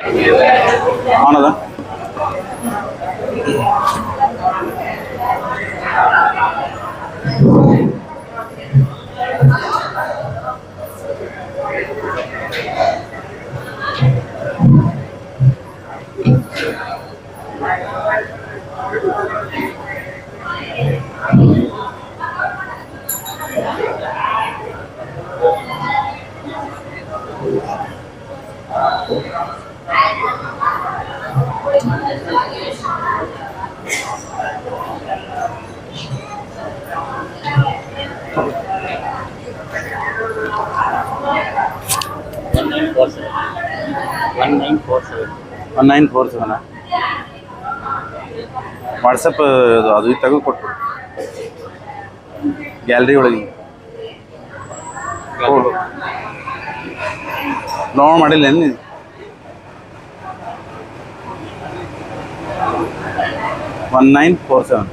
ಆನದ one nine four seven WhatsApp ಅದು ಇದು ತೆಗೆದು ಕೊಟ್ಬಿಡು ಗ್ಯಾಲರಿ ಒಳಗೆ ನೋಡ್ ಮಾಡಿಲ್ಲ ಏನು 1947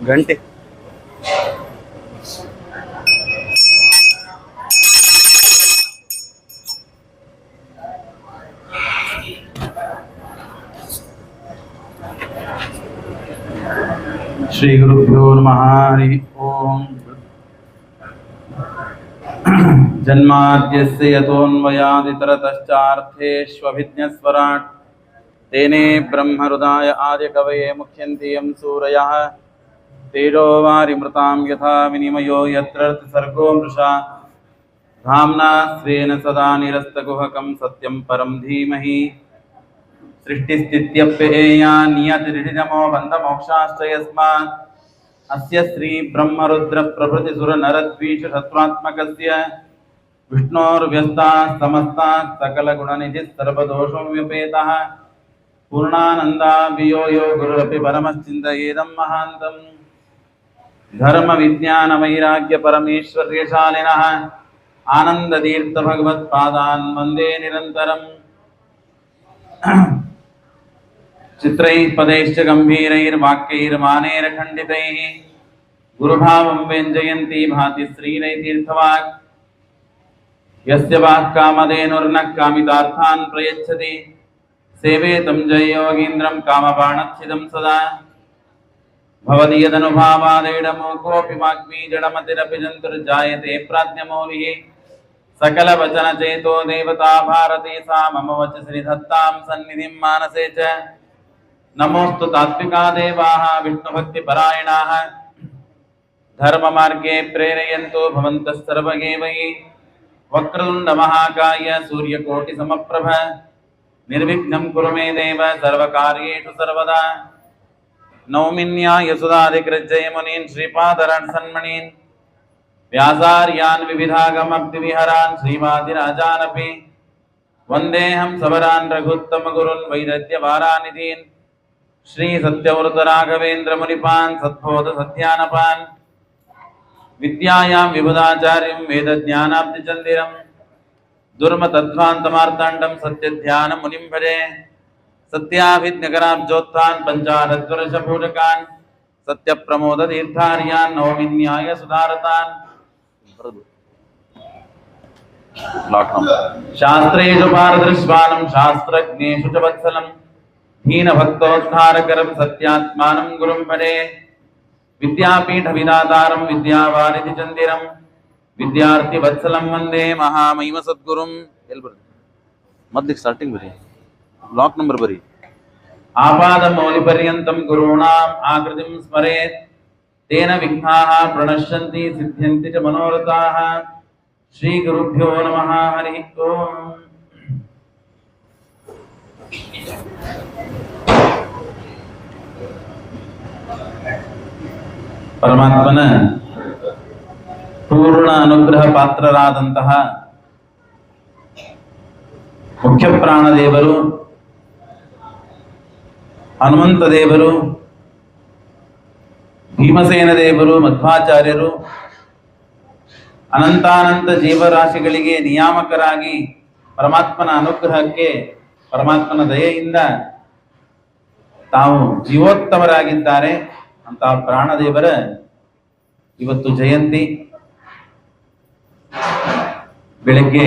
ಗಂಟೆ ಶ್ರೀ ಗುರುಭ್ಯೋ ನಮಃ ಹರಿ ಓಂ ಜನ್ಮಾದ್ಯಸ್ಯ ಯತೋನ್ಮಯಾದಿತರತಶ್ಚಾರ್ಥೇಷ್ವಭಿಜ್ಞಸ್ವರಾಟ್ ತೇನೇ ಬ್ರಹ್ಮಹೃದಾಯ ಆದಿಕವಯೇ ಮುಖ್ಯಂತಿ ಯಂ ಸೂರಯಃ ತೇಜೋ ವಾರಿಮೃತಾಂ ಯಥಾ ವಿನಿಮಯೋ ಯತ್ರ ಸರ್ಗೋ ಮೃಷಾ ಧಾಮ್ನಾ ಸ್ವೇನ ಸದಾ ನಿರಸ್ತಗುಹಕಂ ಸತ್ಯಂ ಪರಂ ಧೀಮಹಿ ಸೃಷ್ಟಿಸ್ಥಿತ್ಯಪ್ಯಯೇಯ ನಿಯತಿರಿಷಿತಮೋ ಬಂಧಮೋಕ್ಷಾಶ್ಚ ಯಸ್ಮಾತ್ ಅಸ್ಯ ಶ್ರೀ ಬ್ರಹ್ಮರುದ್ರ ಪ್ರಭೃತಿ ಸುರ ನರದ್ವೀಷ ಶತ್ರುತ್ಮಕಸ್ಯ ವಿಷ್ಣೋರ್ವ್ಯಸ್ತಾಃ ಸಮಸ್ತಾಃ ಸಕಲ ಗುಣನಿಧಿ ಸರ್ವದೋಷೋ ವ್ಯಪೇತಃ ಪೂರ್ಣಾನಂದಾವ್ಯಯೋ ಯೋ ಗುರುರಪಿ ಪರಮಶ್ಚಿಂತಯೇದಂ ಮಹಾಂತಂ ಧರ್ಮ ವಿಜ್ಞಾನ ವೈರಾಗ್ಯ ಪರಮೇಶ್ವರ್ಯಶಾಲಿನಃ ಆನಂದತೀರ್ಥ ಭಗವತ್ಪಾದಾನ್ ವಂದೇ ನಿರಂತರಂ ಚಿತ್ರೈಃ ಪದೈಶ್ಚ ಗಂಭೀರೈರ್ವಾಕ್ಯೈರ್ಮಾನೇರಖಂಡಿತೈಃ ಗುರುಭಾವಂ ವ್ಯಂಜಯಂತಿ ಭಾತಿ ಶ್ರೀರೈತೀರ್ಥವಾಕ್ ಯಸ್ಯ ವಾಕ್ಕಾಮಧೇನುರ್ನ ಕಾಮಿತಾರ್ಥಾನ್ ಪ್ರಯಚ್ಛತಿ ಸೇವೇತಂ ಜಯಯೋಗೀಂದ್ರಂ ಕಾಮಬಾಣಚ್ಛಿದಂ ಸದಾ ಭವತಿ ಯದನುಭಾವಾದೇಡಮೋಕೋಪಿ ವಾಗ್ಮೀ ಜಡಮತಿರಪಿ ಜಂತುರ್ಜಾಯತೆ ಪ್ರಾಜ್ಞಮೌಲಿಃ सकल वचन चेतो देवता भारती सा मम वचसि धत्तां सन्निधिं मानसे च नमोस्तु तात्विका देवाः विष्णुभक्तिपरायणाः धर्ममार्गे प्रेरयन्तो भवन्तः सर्वगेवै वक्रतुण्डमहाकाय सूर्यकोटिसमप्रभ निर्विघ्नं कुरु मे देव सर्वकार्येषु सर्वदा नौमिन्याय सुधाधिकृज्जयमुनीन् श्रीपादराट्सन्मणीन् व्यासार्यान् विविधागमक्तिविहरान् श्रीवादिराजानपि वन्देऽहं सवरान् रघुत्तमगुरुन् वैदग्ध्यवारानिधीन् श्रीसत्यव्रतराघवेन्द्रमुनिपान् सद्बोधसत्यानपान् विद्यायां विबुधाचार्यं वेदज्ञानाब्धिचन्दिरं दुर्मतध्वान्तमार्ताण्डं सत्यध्यानमुनिं भजे सत्याभिज्ञकराब्जोत्थान् पञ्चाशद्वर्षपूजकान् सत्यप्रमोदतीर्थार्यान् नौमिन्याय सुधारतान् शास्त्रेषु पारदृश्वानं शास्त्रज्ञेषु च वत्सलं हीनभक्तोद्धारकरं सत्यात्मानं गुरुं भजे विद्यापीठविदातारं विद्यावारिधिचन्दिरं विद्यार्थिवत्सलं वन्दे महामहिम सद्गुरुं मध्य स्टार्टिंग बरी ब्लॉक नंबर बरी आपादमौलिपर्यन्तं गुरूणाम् आकृतिं स्मरेत् तेन विघ्नाः प्रणश्यन्ति सिद्ध्यन्ति च मनोरथाः श्री गुरुभ्यो नमः हरि ओम परमात्मನ पूर्ण अनुग्रह पात्रराದಂತಹ ಮುಖ್ಯ ಪ್ರಾಣ ದೇವರು ಹನುಮಂತ ದೇವರು ಭೀಮಸೇನ ದೇವರು ಮಧ್ವಾಚಾರ್ಯರು ಅನಂತಾನಂತ ಜೀವರಾಶಿಗಳಿಗೆ ನಿಯಾಮಕರಾಗಿ ಪರಮಾತ್ಮನ ಅನುಗ್ರಹಕ್ಕೆ ಪರಮಾತ್ಮನ ದಯೆಯಿಂದ ತಾವು ಜೀವೋತ್ತಮರಾಗಿದ್ದಾರೆ ಅಂತ ಪ್ರಾಣದೇವರ ಇವತ್ತು ಜಯಂತಿ. ಬೆಳಗ್ಗೆ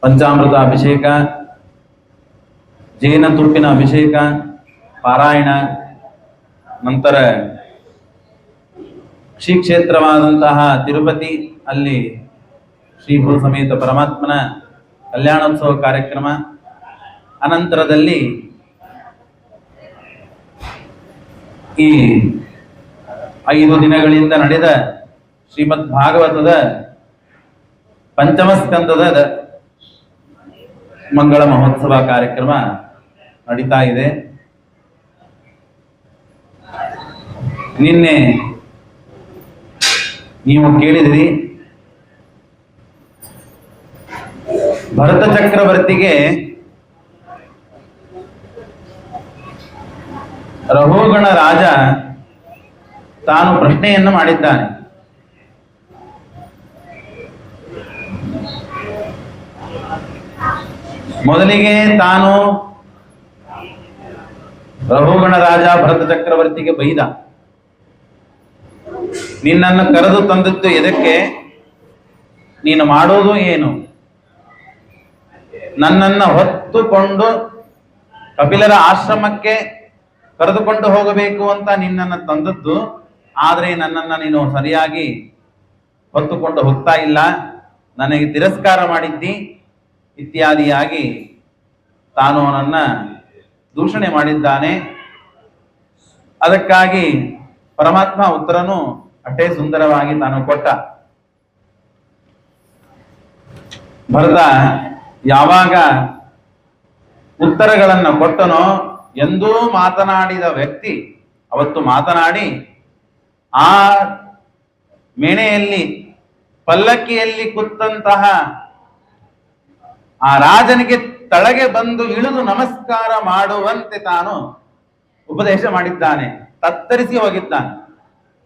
ಪಂಚಾಮೃತ ಅಭಿಷೇಕ, ಜೇನ ತುಪ್ಪಿನ ಅಭಿಷೇಕ, ಪಾರಾಯಣ, ನಂತರ ಶ್ರೀ ಕ್ಷೇತ್ರವಾದಂತಹ ತಿರುಪತಿ ಅಲ್ಲಿ ಶ್ರೀಭೂ ಸಮೇತ ಪರಮಾತ್ಮನ ಕಲ್ಯಾಣೋತ್ಸವ ಕಾರ್ಯಕ್ರಮ, ಅನಂತರದಲ್ಲಿ ಈ 5 ದಿನಗಳಿಂದ ನಡೆದ ಶ್ರೀಮದ್ ಭಾಗವತದ ಪಂಚಮ ಸ್ಕಂದದ ಮಂಗಳ ಮಹೋತ್ಸವ ಕಾರ್ಯಕ್ರಮ ನಡೀತಾ ಇದೆ. ನಿನ್ನೆ ನೀವು ಕೇಳಿದಿರಿ, ಭರತ ಚಕ್ರವರ್ತಿಗೆ ರಘುಗಣ ರಾಜ ತಾನು ಪ್ರಶ್ನೆಯನ್ನು ಮಾಡಿದ್ದಾನೆ. ಮೊದಲಿಗೆ ತಾನು ರಘುಗಣ ರಾಜ ಭರತ ಚಕ್ರವರ್ತಿಗೆ ಬೈದ, ನಿನ್ನನ್ನು ಕರೆದು ತಂದದ್ದು ಎದಕ್ಕೆ, ನೀನು ಮಾಡೋದು ಏನು, ನನ್ನನ್ನು ಹೊತ್ತುಕೊಂಡು ಕಪಿಲರ ಆಶ್ರಮಕ್ಕೆ ಕರೆದುಕೊಂಡು ಹೋಗಬೇಕು ಅಂತ ನಿನ್ನನ್ನು ತಂದದ್ದು, ಆದರೆ ನನ್ನನ್ನು ನೀನು ಸರಿಯಾಗಿ ಹೊತ್ತುಕೊಂಡು ಹೋಗ್ತಾ ಇಲ್ಲ, ನನಗೆ ತಿರಸ್ಕಾರ ಮಾಡಿದ್ದಿ ಇತ್ಯಾದಿಯಾಗಿ ತಾನು ಅವನನ್ನ ದೂಷಣೆ ಮಾಡಿದ್ದಾನೆ. ಅದಕ್ಕಾಗಿ ಪರಮಾತ್ಮ ಉತ್ತರನು ಅಷ್ಟೇ ಸುಂದರವಾಗಿ ತಾನು ಕೊಟ್ಟ. ಭರತ ಯಾವಾಗ ಉತ್ತರಗಳನ್ನು ಕೊಟ್ಟನೋ, ಎಂದೂ ಮಾತನಾಡಿದ ವ್ಯಕ್ತಿ ಅವತ್ತು ಮಾತನಾಡಿ ಆ ಮೇಣೆಯಲ್ಲಿ ಪಲ್ಲಕ್ಕಿಯಲ್ಲಿ ಕೂತಂತಹ ಆ ರಾಜನಿಗೆ ತಳಗೆ ಬಂದು ಇಳಿದು ನಮಸ್ಕಾರ ಮಾಡುವಂತೆ ತಾನು ಉಪದೇಶ ಮಾಡಿದ್ದಾನೆ. ತತ್ತರಿಸಿ ಹೋಗಿದ್ದಾನೆ.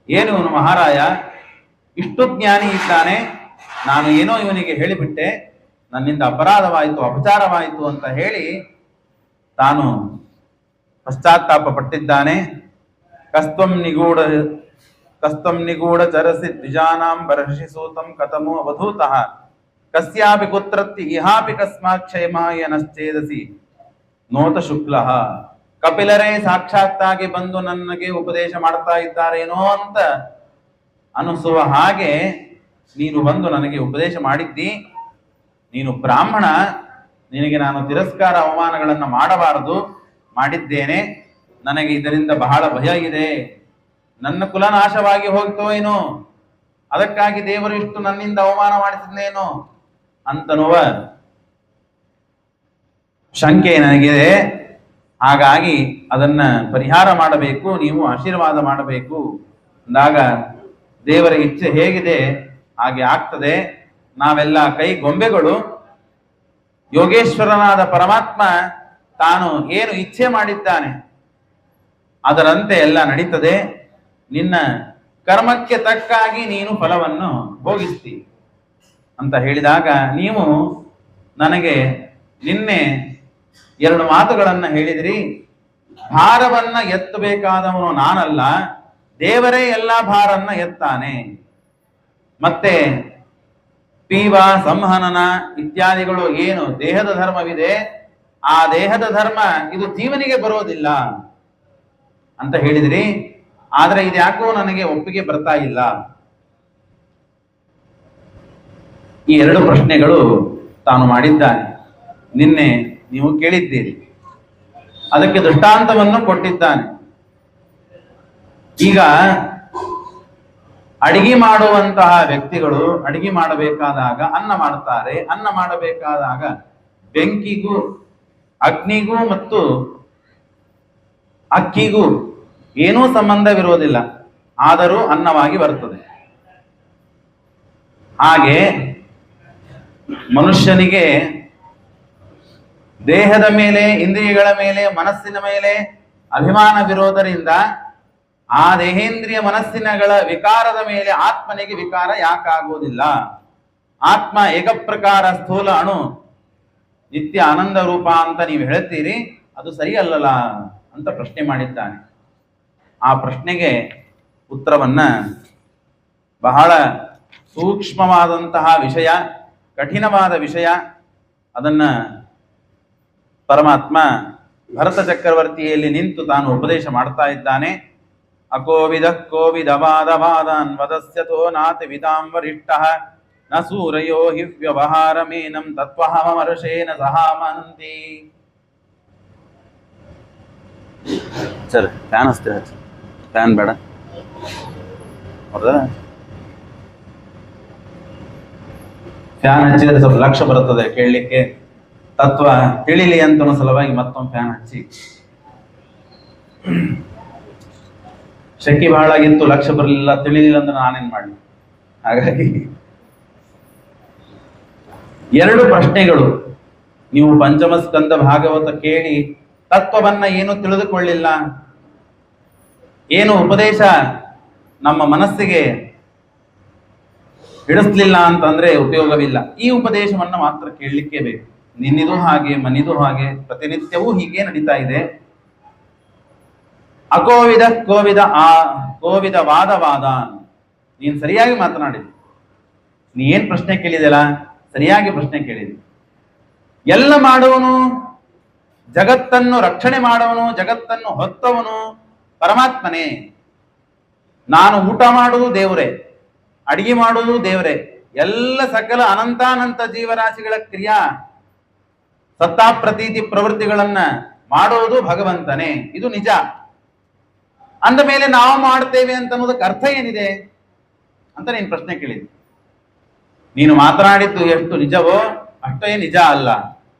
ಏನು ಇವನು ಮಹಾರಾಯ ಇಷ್ಟು ಜ್ಞಾನಿ ಇದ್ದಾನೆ, ನಾನು ಏನೋ ಇವನಿಗೆ ಹೇಳಿಬಿಟ್ಟೆ, ನನ್ನಿಂದ ಅಪರಾಧವಾಯಿತು, ಅಪಚಾರವಾಯಿತು ಅಂತ ಹೇಳಿ ತಾನು ಪಶ್ಚಾತ್ತಾಪ ಪಟ್ಟಿದ್ದಾನೆ. ಕಸ್ತಂ ನಿಗೂಢ ಚರಸಿ ದ್ವಿಜಾನಾಂ ಬರ್ಹಿಷಿ ಸೂತಂ ಕಥಮೋ ಅವಧೂತಃ ಕಸ್ಯಾಪಿ ಕುತ್ರತ್ತಿ ಇಹಾಪಿ ಕಸ್ಮಾತ್ ಕ್ಷೇಮಾಯ ನಶ್ಚೇದಸಿ ನೋತ ಶುಕ್ಲಃ. ಕಪಿಲರೇ ಸಾಕ್ಷಾತ್ತಾಗಿ ಬಂದು ನನಗೆ ಉಪದೇಶ ಮಾಡ್ತಾ ಇದ್ದಾರೇನೋ ಅಂತ ಅನಿಸುವ ಹಾಗೆ ನೀನು ಬಂದು ನನಗೆ ಉಪದೇಶ ಮಾಡಿದ್ದಿ. ನೀನು ಬ್ರಾಹ್ಮಣ, ನಿನಗೆ ನಾನು ತಿರಸ್ಕಾರ ಅವಮಾನಗಳನ್ನು ಮಾಡಬಾರದು, ಮಾಡಿದ್ದೇನೆ. ನನಗೆ ಇದರಿಂದ ಬಹಳ ಭಯ ಇದೆ, ನನ್ನ ಕುಲನಾಶವಾಗಿ ಹೋಗ್ತೋ ಏನೋ, ಅದಕ್ಕಾಗಿ ದೇವರು ಇಷ್ಟು ನನ್ನಿಂದ ಅವಮಾನ ಮಾಡಿಸಿದ್ನೇನೋ ಅಂತನ್ನುವ ಶಂಕೆ ನನಗಿದೆ. ಹಾಗಾಗಿ ಅದನ್ನ ಪರಿಹಾರ ಮಾಡಬೇಕು, ನೀವು ಆಶೀರ್ವಾದ ಮಾಡಬೇಕು ಅಂದಾಗ ದೇವರ ಇಚ್ಛೆ ಹೇಗಿದೆ ಹಾಗೆ ಆಗ್ತದೆ. ನಾವೆಲ್ಲ ಕೈ ಗೊಂಬೆಗಳು. ಯೋಗೇಶ್ವರನಾದ ಪರಮಾತ್ಮ ತಾನು ಏನು ಇಚ್ಛೆ ಮಾಡಿದ್ದಾನೆ ಅದರಂತೆ ಎಲ್ಲ ನಡೀತದೆ. ನಿನ್ನ ಕರ್ಮಕ್ಕೆ ತಕ್ಕಾಗಿ ನೀನು ಫಲವನ್ನು ಭೋಗಿಸ್ತಿ ಅಂತ ಹೇಳಿದಾಗ, ನೀವು ನನಗೆ ನಿನ್ನೆ 2 ಮಾತುಗಳನ್ನ ಹೇಳಿದ್ರಿ. ಭಾರವನ್ನ ಎತ್ತಬೇಕಾದವನು ನಾನಲ್ಲ, ದೇವರೇ ಎಲ್ಲ ಭಾರನ್ನ ಎತ್ತಾನೆ. ಮತ್ತೆ ಪೀವ, ಸಂಹನನ ಇತ್ಯಾದಿಗಳು ಏನು ದೇಹದ ಧರ್ಮವಿದೆ, ಆ ದೇಹದ ಧರ್ಮ ಇದು ಜೀವನಿಗೆ ಬರೋದಿಲ್ಲ ಅಂತ ಹೇಳಿದ್ರಿ. ಆದ್ರೆ ಇದ್ಯಾಕೋ ನನಗೆ ಒಪ್ಪಿಗೆ ಬರ್ತಾ ಇಲ್ಲ. ಈ 2 ಪ್ರಶ್ನೆಗಳು ತಾನು ಮಾಡಿದ್ದಾನೆ. ನಿನ್ನೆ ನೀವು ಕೇಳಿದ್ದೀರಿ, ಅದಕ್ಕೆ ದೃಷ್ಟಾಂತವನ್ನು ಕೊಟ್ಟಿದ್ದಾನೆ. ಈಗ ಅಡಿಗೆ ಮಾಡುವಂತಹ ವ್ಯಕ್ತಿಗಳು ಅಡಿಗೆ ಮಾಡಬೇಕಾದಾಗ ಅನ್ನ ಮಾಡುತ್ತಾರೆ. ಅನ್ನ ಮಾಡಬೇಕಾದಾಗ ಬೆಂಕಿಗೂ ಅಗ್ನಿಗೂ ಮತ್ತು ಅಕ್ಕಿಗೂ ಏನೂ ಸಂಬಂಧವಿರುವುದಿಲ್ಲ, ಆದರೂ ಅನ್ನವಾಗಿ ಬರುತ್ತದೆ. ಹಾಗೆ ಮನುಷ್ಯನಿಗೆ ದೇಹದ ಮೇಲೆ, ಇಂದ್ರಿಯಗಳ ಮೇಲೆ, ಮನಸ್ಸಿನ ಮೇಲೆ ಅಭಿಮಾನವಿರೋದರಿಂದ ಆ ದೇಹೇಂದ್ರಿಯ ಮನಸ್ಸಿನಗಳ ವಿಕಾರದ ಮೇಲೆ ಆತ್ಮನಿಗೆ ವಿಕಾರ ಯಾಕಾಗುವುದಿಲ್ಲ? ಆತ್ಮ ಏಕಪ್ರಕಾರ ಸ್ಥೂಲ ಅಣು ನಿತ್ಯ ಆನಂದ ರೂಪ ಅಂತ ನೀವು ಹೇಳ್ತೀರಿ, ಅದು ಸರಿಯಲ್ಲಲ್ಲ ಅಂತ ಪ್ರಶ್ನೆ ಮಾಡಿದ್ದಾನೆ. ಆ ಪ್ರಶ್ನೆಗೆ ಉತ್ತರವನ್ನ ಬಹಳ ಸೂಕ್ಷ್ಮವಾದಂತಹ ವಿಷಯ, ಕಠಿಣವಾದ ವಿಷಯ. ಅದನ್ನ ಪರಮಾತ್ಮ ಭರತ ಚಕ್ರವರ್ತಿಯಲ್ಲಿ ನಿಂತು ತಾನು ಉಪದೇಶ ಮಾಡ್ತಾ ಇದ್ದಾನೆ. ಅಕೋವಿದ ಕೋವಿದವಾದವಾದಾನ್ ವದಸ್ಯತೋ ನಾತಿ ವಿದಾಂ ವರಿಷ್ಠಃ ನ ಸೂರಯೋ ಹಿ ವ್ಯವಹಾರಮೇನಂ ತತ್ವಹಮರ್ಷೇನ ಸಹಾಮಂತಿ. ಸರ್ ಫ್ಯಾನ್ ಹಚ್ತೀರ? ಫ್ಯಾನ್ ಬೇಡ, ಹೌದಾ? ಫ್ಯಾನ್ ಹಚ್ಚಿದ್ರೆ ಸ್ವಲ್ಪ ಲಕ್ಷ್ಯ ಬರುತ್ತದೆ ಕೇಳಲಿಕ್ಕೆ, ತತ್ವ ತಿಳಿಲಿ ಅಂತ ಸಲುವಾಗಿ ಮತ್ತೊಂದು ಫ್ಯಾನ್ ಹಚ್ಚಿ. ಶೆಕೆ ಬಹಳ ಆಗಿತ್ತು, ಲಕ್ಷ್ಯ ಬರಲಿಲ್ಲ, ತಿಳಿಲಿಲ್ಲ ಅಂದ್ರೆ ನಾನೇನ್ ಮಾಡಲಿ. ಹಾಗಾಗಿ 2 ಪ್ರಶ್ನೆಗಳು. ನೀವು ಪಂಚಮ ಸ್ಕಂದ ಭಾಗವತ ಕೇಳಿ ತತ್ವವನ್ನ ಏನು ತಿಳಿದುಕೊಳ್ಳಿಲ್ಲ, ಏನು ಉಪದೇಶ ನಮ್ಮ ಮನಸ್ಸಿಗೆ ಹಿಡಿಸ್ಲಿಲ್ಲ ಅಂತಂದ್ರೆ ಉಪಯೋಗವಿಲ್ಲ. ಈ ಉಪದೇಶವನ್ನ ಮಾತ್ರ ಕೇಳಲಿಕ್ಕೆ ಬೇಕು. ನಿನ್ನಿದು ಹಾಗೆ, ಮನಿದು ಹಾಗೆ, ಪ್ರತಿನಿತ್ಯವೂ ಹೀಗೆ ನಡೀತಾ ಇದೆ. ಅಕೋವಿದ ಕೋವಿದ ಕೋವಿದ ವಾದ. ನೀನ್ ಸರಿಯಾಗಿ ಮಾತನಾಡಿದಿ. ನೀ ಏನ್ ಪ್ರಶ್ನೆ ಕೇಳಿದೆಲ್ಲ ಸರಿಯಾಗಿ ಪ್ರಶ್ನೆ ಕೇಳಿದಿ. ಎಲ್ಲ ಮಾಡುವನು, ಜಗತ್ತನ್ನು ರಕ್ಷಣೆ ಮಾಡುವನು, ಜಗತ್ತನ್ನು ಹೊತ್ತವನು ಪರಮಾತ್ಮನೇ. ನಾನು ಊಟ ಮಾಡುವುದು ದೇವರೇ, ಅಡಿಗೆ ಮಾಡುವುದು ದೇವರೇ, ಎಲ್ಲ ಸಕಲ ಅನಂತಾನಂತ ಜೀವರಾಶಿಗಳ ಕ್ರಿಯಾ ಸತ್ತಾ ಪ್ರತೀತಿ ಪ್ರವೃತ್ತಿಗಳನ್ನ ಮಾಡುವುದು ಭಗವಂತನೇ. ಇದು ನಿಜ. ಅಂದ ಮೇಲೆ ನಾವು ಮಾಡ್ತೇವೆ ಅಂತ ಅನ್ನೋದಕ್ಕೆ ಅರ್ಥ ಏನಿದೆ ಅಂತ ನೀನು ಪ್ರಶ್ನೆ ಕೇಳಿದ್ವಿ. ನೀನು ಮಾತನಾಡಿದ್ದು ಎಷ್ಟು ನಿಜವೋ ಅಷ್ಟೇ ನಿಜ ಅಲ್ಲ.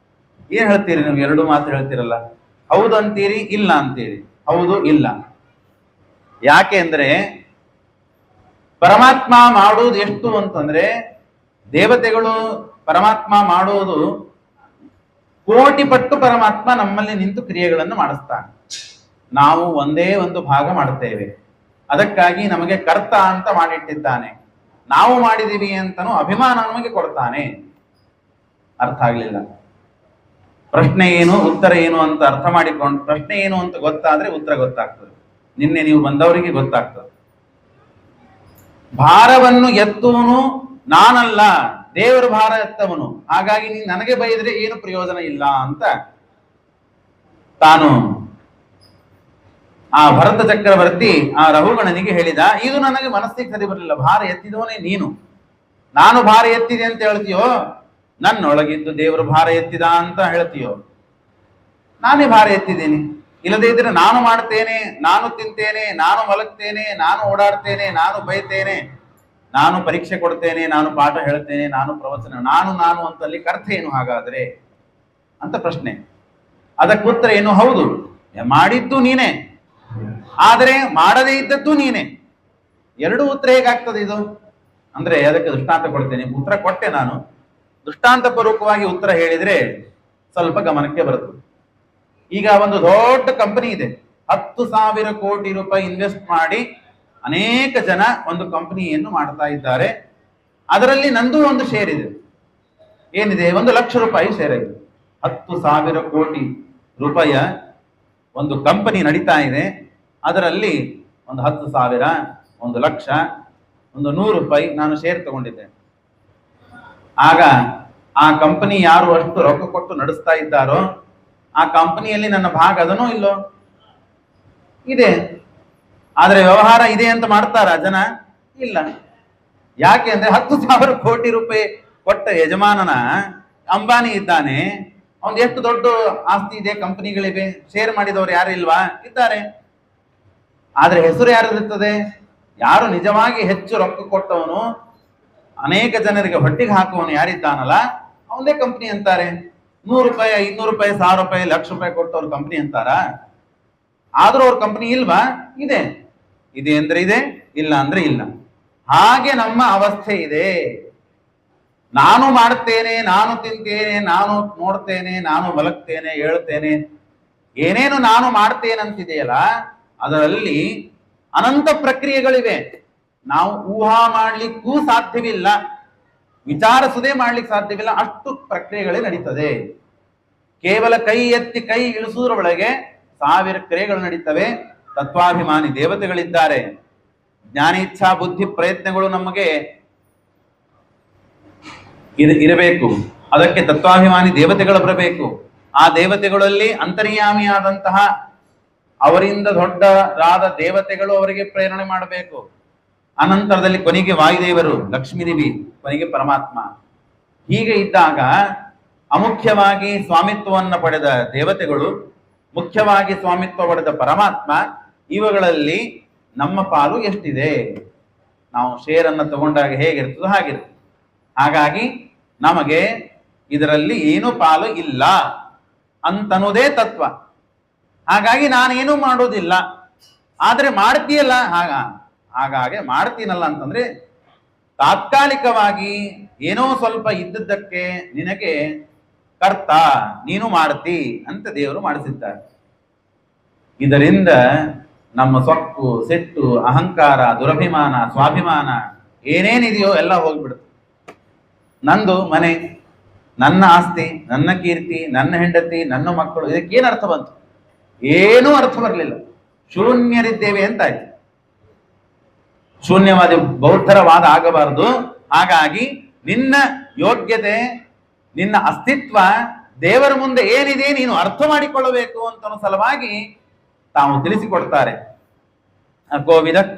ಏನ್ ಹೇಳ್ತೀರಿ ನೀವು? 2 ಮಾತು ಹೇಳ್ತೀರಲ್ಲ. ಹೌದು ಅಂತೀರಿ, ಇಲ್ಲ ಅಂತೀರಿ. ಹೌದು ಇಲ್ಲ. ಯಾಕೆ ಅಂದ್ರೆ ಪರಮಾತ್ಮ ಮಾಡುವುದು ಎಷ್ಟು ಅಂತಂದ್ರೆ, ದೇವತೆಗಳು ಪರಮಾತ್ಮ ಮಾಡುವುದು ಕೋಟಿ ಪಟ್ಟು ಪರಮಾತ್ಮ ನಮ್ಮಲ್ಲಿ ನಿಂತು ಕ್ರಿಯೆಗಳನ್ನು ಮಾಡಿಸ್ತಾನೆ. ನಾವು ಒಂದೇ ಒಂದು ಭಾಗ ಮಾಡುತ್ತೇವೆ. ಅದಕ್ಕಾಗಿ ನಮಗೆ ಕರ್ತ ಅಂತ ಮಾಡಿಟ್ಟಿದ್ದಾನೆ. ನಾವು ಮಾಡಿದೀವಿ ಅಂತನೂ ಅಭಿಮಾನ ನಮಗೆ ಕೊಡ್ತಾನೆ. ಅರ್ಥ ಆಗ್ಲಿಲ್ಲ. ಪ್ರಶ್ನೆ ಏನು, ಉತ್ತರ ಏನು ಅಂತ ಅರ್ಥ ಮಾಡಿಕೊಂಡು, ಪ್ರಶ್ನೆ ಏನು ಅಂತ ಗೊತ್ತಾದ್ರೆ ಉತ್ತರ ಗೊತ್ತಾಗ್ತದೆ. ನಿನ್ನೆ ನೀವು ಬಂದವರಿಗೆ ಗೊತ್ತಾಗ್ತದೆ. ಭಾರವನ್ನು ಎತ್ತುವನು ನಾನಲ್ಲ, ದೇವರು ಭಾರ ಎತ್ತವನು. ಹಾಗಾಗಿ ನೀನು ನನಗೆ ಬೈದ್ರೆ ಏನು ಪ್ರಯೋಜನ ಇಲ್ಲ ಅಂತ ತಾನು ಆ ಭರತ ಚಕ್ರವರ್ತಿ ಆ ರಘುಗಣನಿಗೆ ಹೇಳಿದ. ಇದು ನನಗೆ ಮನಸ್ಸಿಗೆ ಸರಿ ಬರಲಿಲ್ಲ. ಭಾರ ಎತ್ತಿದವನೇ ನೀನು. ನಾನು ಭಾರ ಎತ್ತಿದೆ ಅಂತ ಹೇಳ್ತೀಯೋ, ನನ್ನೊಳಗಿದ್ದು ದೇವರು ಭಾರ ಎತ್ತಿದ ಅಂತ ಹೇಳ್ತೀಯೋ? ನಾನೇ ಭಾರ ಎತ್ತಿದ್ದೇನೆ. ಇಲ್ಲದೇ ಇದ್ರೆ ನಾನು ಮಾಡ್ತೇನೆ, ನಾನು ತಿಂತೇನೆ, ನಾನು ಮಲಗ್ತೇನೆ, ನಾನು ಓಡಾಡ್ತೇನೆ, ನಾನು ಬೈತೇನೆ, ನಾನು ಪರೀಕ್ಷೆ ಕೊಡ್ತೇನೆ, ನಾನು ಪಾಠ ಹೇಳ್ತೇನೆ, ನಾನು ಪ್ರವಚನ, ನಾನು ಅಂತಲ್ಲಿ ಅರ್ಥ ಏನು ಹಾಗಾದ್ರೆ ಅಂತ ಪ್ರಶ್ನೆ. ಅದಕ್ಕೆ ಉತ್ತರ ಏನು? ಹೌದು, ಮಾಡಿದ್ದು ನೀನೇ, ಆದರೆ ಮಾಡದೇ ಇದ್ದದ್ದು ನೀನೇ. 2 ಉತ್ತರ ಹೇಗಾಗ್ತದೆ ಇದು ಅಂದ್ರೆ ಅದಕ್ಕೆ ದೃಷ್ಟಾಂತ ಕೊಡ್ತೇನೆ. ಉತ್ತರ ಕೊಟ್ಟೆ ನಾನು, ದೃಷ್ಟಾಂತ ಪೂರ್ವಕವಾಗಿ ಉತ್ತರ ಹೇಳಿದ್ರೆ ಸ್ವಲ್ಪ ಗಮನಕ್ಕೆ ಬರುತ್ತೆ. ಈಗ ಒಂದು ದೊಡ್ಡ ಕಂಪನಿ ಇದೆ. 10,000 ಕೋಟಿ ರೂಪಾಯಿ ಇನ್ವೆಸ್ಟ್ ಮಾಡಿ ಅನೇಕ ಜನ ಒಂದು ಕಂಪನಿಯನ್ನು ಮಾಡ್ತಾ ಇದ್ದಾರೆ. ಅದರಲ್ಲಿ ನಂದು ಒಂದು ಶೇರ್ ಇದೆ. ಏನಿದೆ? 1 ಲಕ್ಷ ರೂಪಾಯಿ ಶೇರ್ ಇದೆ. 10,000 ಕೋಟಿ ರೂಪಾಯಿಯ ಒಂದು ಕಂಪನಿ ನಡೀತಾ ಇದೆ. ಅದರಲ್ಲಿ ಒಂದು 10,000, 1 ಲಕ್ಷ, ಒಂದು 100 ರೂಪಾಯಿ ನಾನು ಶೇರ್ ತಗೊಂಡಿದ್ದೆ. ಆಗ ಆ ಕಂಪನಿ ಯಾರು ಅಷ್ಟು ರೊಕ್ಕ ಕೊಟ್ಟು ನಡೆಸ್ತಾ ಇದ್ದಾರೋ ಆ ಕಂಪನಿಯಲ್ಲಿ ನನ್ನ ಭಾಗ ಅದನೋ ಇಲ್ಲೋ? ಇದೆ. ಆದ್ರೆ ವ್ಯವಹಾರ ಇದೆ ಅಂತ ಮಾಡ್ತಾರ ಜನ? ಇಲ್ಲ. ಯಾಕೆ ಅಂದ್ರೆ 10,000 ಕೋಟಿ ರೂಪಾಯಿ ಕೊಟ್ಟ ಯಜಮಾನನ ಅಂಬಾನಿ ಇದ್ದಾನೆ. ಅವ್ನು ಎಷ್ಟು ದೊಡ್ಡ ಆಸ್ತಿ ಇದೆ, ಕಂಪನಿಗಳಿವೆ, ಶೇರ್ ಮಾಡಿದವರು ಯಾರು ಇಲ್ವಾ? ಇದ್ದಾರೆ. ಆದ್ರೆ ಹೆಸರು ಯಾರಿರ್ತದೆ? ಯಾರು ನಿಜವಾಗಿ ಹೆಚ್ಚು ರೊಕ್ಕ ಕೊಟ್ಟವನು, ಅನೇಕ ಜನರಿಗೆ ಹೊಟ್ಟಿಗೆ ಹಾಕುವವನು ಯಾರಿದ್ದಾನಲ್ಲ ಅವನದೇ ಕಂಪನಿ ಅಂತಾರೆ. 100 ರೂಪಾಯಿ, 500 ರೂಪಾಯಿ, 1000 ರೂಪಾಯಿ, 1,00,000 ರೂಪಾಯಿ ಕೊಟ್ಟವ್ರ ಕಂಪನಿ ಅಂತಾರ? ಆದ್ರೂ ಅವ್ರ ಕಂಪನಿ ಇಲ್ವಾ? ಇದೆ. ಇದೆ ಅಂದ್ರೆ ಇದೆ, ಇಲ್ಲ ಅಂದ್ರೆ ಇಲ್ಲ. ಹಾಗೆ ನಮ್ಮ ಅವಸ್ಥೆ ಇದೆ. ನಾನು ಮಾಡ್ತೇನೆ, ನಾನು ತಿಂತೇನೆ, ನಾನು ನೋಡ್ತೇನೆ, ನಾನು ಮಲಗ್ತೇನೆ, ಹೇಳ್ತೇನೆ, ಏನೇನು ನಾನು ಮಾಡ್ತೇನಂತಿದೆಯಲ್ಲ ಅದರಲ್ಲಿ ಅನಂತ ಪ್ರಕ್ರಿಯೆಗಳಿವೆ. ನಾವು ಊಹಾ ಮಾಡ್ಲಿಕ್ಕೂ ಸಾಧ್ಯವಿಲ್ಲ, ವಿಚಾರಿಸದೆ ಮಾಡ್ಲಿಕ್ಕೆ ಸಾಧ್ಯವಿಲ್ಲ. ಅಷ್ಟು ಪ್ರಕ್ರಿಯೆಗಳೇ ನಡೀತದೆ. ಕೇವಲ ಕೈ ಎತ್ತಿ ಕೈ ಇಳಿಸುವುದರೊಳಗೆ 1000 ಕ್ರಿಯೆಗಳು ನಡೀತವೆ. ತತ್ವಾಭಿಮಾನಿ ದೇವತೆಗಳಿದ್ದಾರೆ. ಜ್ಞಾನೇಚ್ಛಾ ಬುದ್ಧಿ ಪ್ರಯತ್ನಗಳು ನಮಗೆ ಇರಬೇಕು. ಅದಕ್ಕೆ ತತ್ವಾಭಿಮಾನಿ ದೇವತೆಗಳು ಬರಬೇಕು. ಆ ದೇವತೆಗಳಲ್ಲಿ ಅಂತರ್ಯಾಮಿಯಾದಂತಹ ಅವರಿಂದ ದೊಡ್ಡರಾದ ದೇವತೆಗಳು ಅವರಿಗೆ ಪ್ರೇರಣೆ ಮಾಡಬೇಕು. ಅನಂತರದಲ್ಲಿ ಕೊನೆಗೆ ವಾಯುದೇವರು, ಲಕ್ಷ್ಮೀದೇವಿ, ಕೊನೆಗೆ ಪರಮಾತ್ಮ. ಹೀಗೆ ಇದ್ದಾಗ ಅಮುಖ್ಯವಾಗಿ ಸ್ವಾಮಿತ್ವವನ್ನು ಪಡೆದ ದೇವತೆಗಳು, ಮುಖ್ಯವಾಗಿ ಸ್ವಾಮಿತ್ವ ಪಡೆದ ಪರಮಾತ್ಮ, ಇವುಗಳಲ್ಲಿ ನಮ್ಮ ಪಾಲು ಎಷ್ಟಿದೆ? ನಾವು ಶೇರನ್ನು ತಗೊಂಡಾಗ ಹೇಗಿರ್ತದೋ ಹಾಗಿರ್ತದೆ. ಹಾಗಾಗಿ ನಮಗೆ ಇದರಲ್ಲಿ ಏನು ಪಾಲು ಇಲ್ಲ ಅಂತನ್ನುವುದೇ ತತ್ವ. ಹಾಗಾಗಿ ನಾನೇನು ಮಾಡೋದಿಲ್ಲ, ಆದ್ರೆ ಮಾಡ್ತೀಯಲ್ಲ, ಹಾಗಾಗಿ ಮಾಡ್ತೀನಲ್ಲ ಅಂತಂದ್ರೆ ತಾತ್ಕಾಲಿಕವಾಗಿ ಏನೋ ಸ್ವಲ್ಪ ಇದ್ದದ್ದಕ್ಕೆ ನಿನಗೆ ಕರ್ತ, ನೀನು ಮಾಡ್ತಿ ಅಂತ ದೇವರು ಮಾಡಿಸಿದ್ದಾರೆ. ಇದರಿಂದ ನಮ್ಮ ಸೊಕ್ಕು, ಸಿಟ್ಟು, ಅಹಂಕಾರ, ದುರಭಿಮಾನ, ಸ್ವಾಭಿಮಾನ ಏನೇನಿದೆಯೋ ಎಲ್ಲ ಹೋಗ್ಬಿಡುತ್ತೆ. ನಂದು ಮನೆ, ನನ್ನ ಆಸ್ತಿ, ನನ್ನ ಕೀರ್ತಿ, ನನ್ನ ಹೆಂಡತಿ, ನನ್ನ ಮಕ್ಕಳು, ಇದಕ್ಕೇನು ಅರ್ಥ ಬಂತು? ಏನೂ ಅರ್ಥ ಬರಲಿಲ್ಲ. ಶೂನ್ಯರಿದ್ದೇವೆ ಅಂತಾಯ್ತು. ಶೂನ್ಯವಾದ ಬೌದ್ಧರ ವಾದ ಆಗಬಾರದು. ಹಾಗಾಗಿ ನಿನ್ನ ಯೋಗ್ಯತೆ, ನಿನ್ನ ಅಸ್ತಿತ್ವ ದೇವರ ಮುಂದೆ ಏನಿದೆ ನೀನು ಅರ್ಥ ಮಾಡಿಕೊಳ್ಳಬೇಕು ಅಂತ ಸಲುವಾಗಿ ತಾವು ತಿಳಿಸಿಕೊಡ್ತಾರೆ.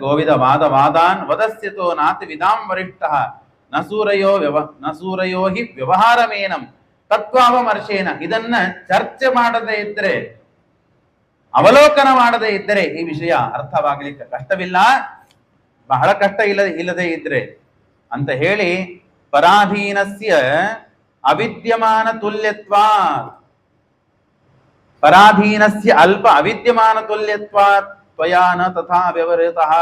ಕೋವಿದ ವಾದಾನ್ ವದಸ್ಯತೋ ನಾತಿ ವಿಧಾಂ ವರಿಷ್ಠ ನಸೂರಯೋ ಹಿ ವ್ಯವಹಾರಮೇನಂ ತತ್ವಾವಮರ್ಶೇನ. ಇದನ್ನ ಚರ್ಚೆ ಮಾಡದೇ ಇದ್ರೆ, ಅವಲೋಕನ ಮಾಡದೇ ಇದ್ದರೆ ಈ ವಿಷಯ ಅರ್ಥವಾಗಲಿಕ್ಕೆ ಕಷ್ಟವಿಲ್ಲ, ಬಹಳ ಕಷ್ಟ ಇಲ್ಲದೆ ಇದ್ರೆ ಅಂತ ಹೇಳಿ ಪರಾಧೀನಸ್ಯ ಅವಿದ್ಯಮಾನ ತುಲ್ಯತ್ವ, ಪರಾಧೀನಸ್ಯ ಅಲ್ಪ ಅವಿದ್ಯಮಾನ ತುಲ್ಯತ್ವ ತ್ವಯಾ ನ ತಥಾ ವ್ಯವಹೃತಃ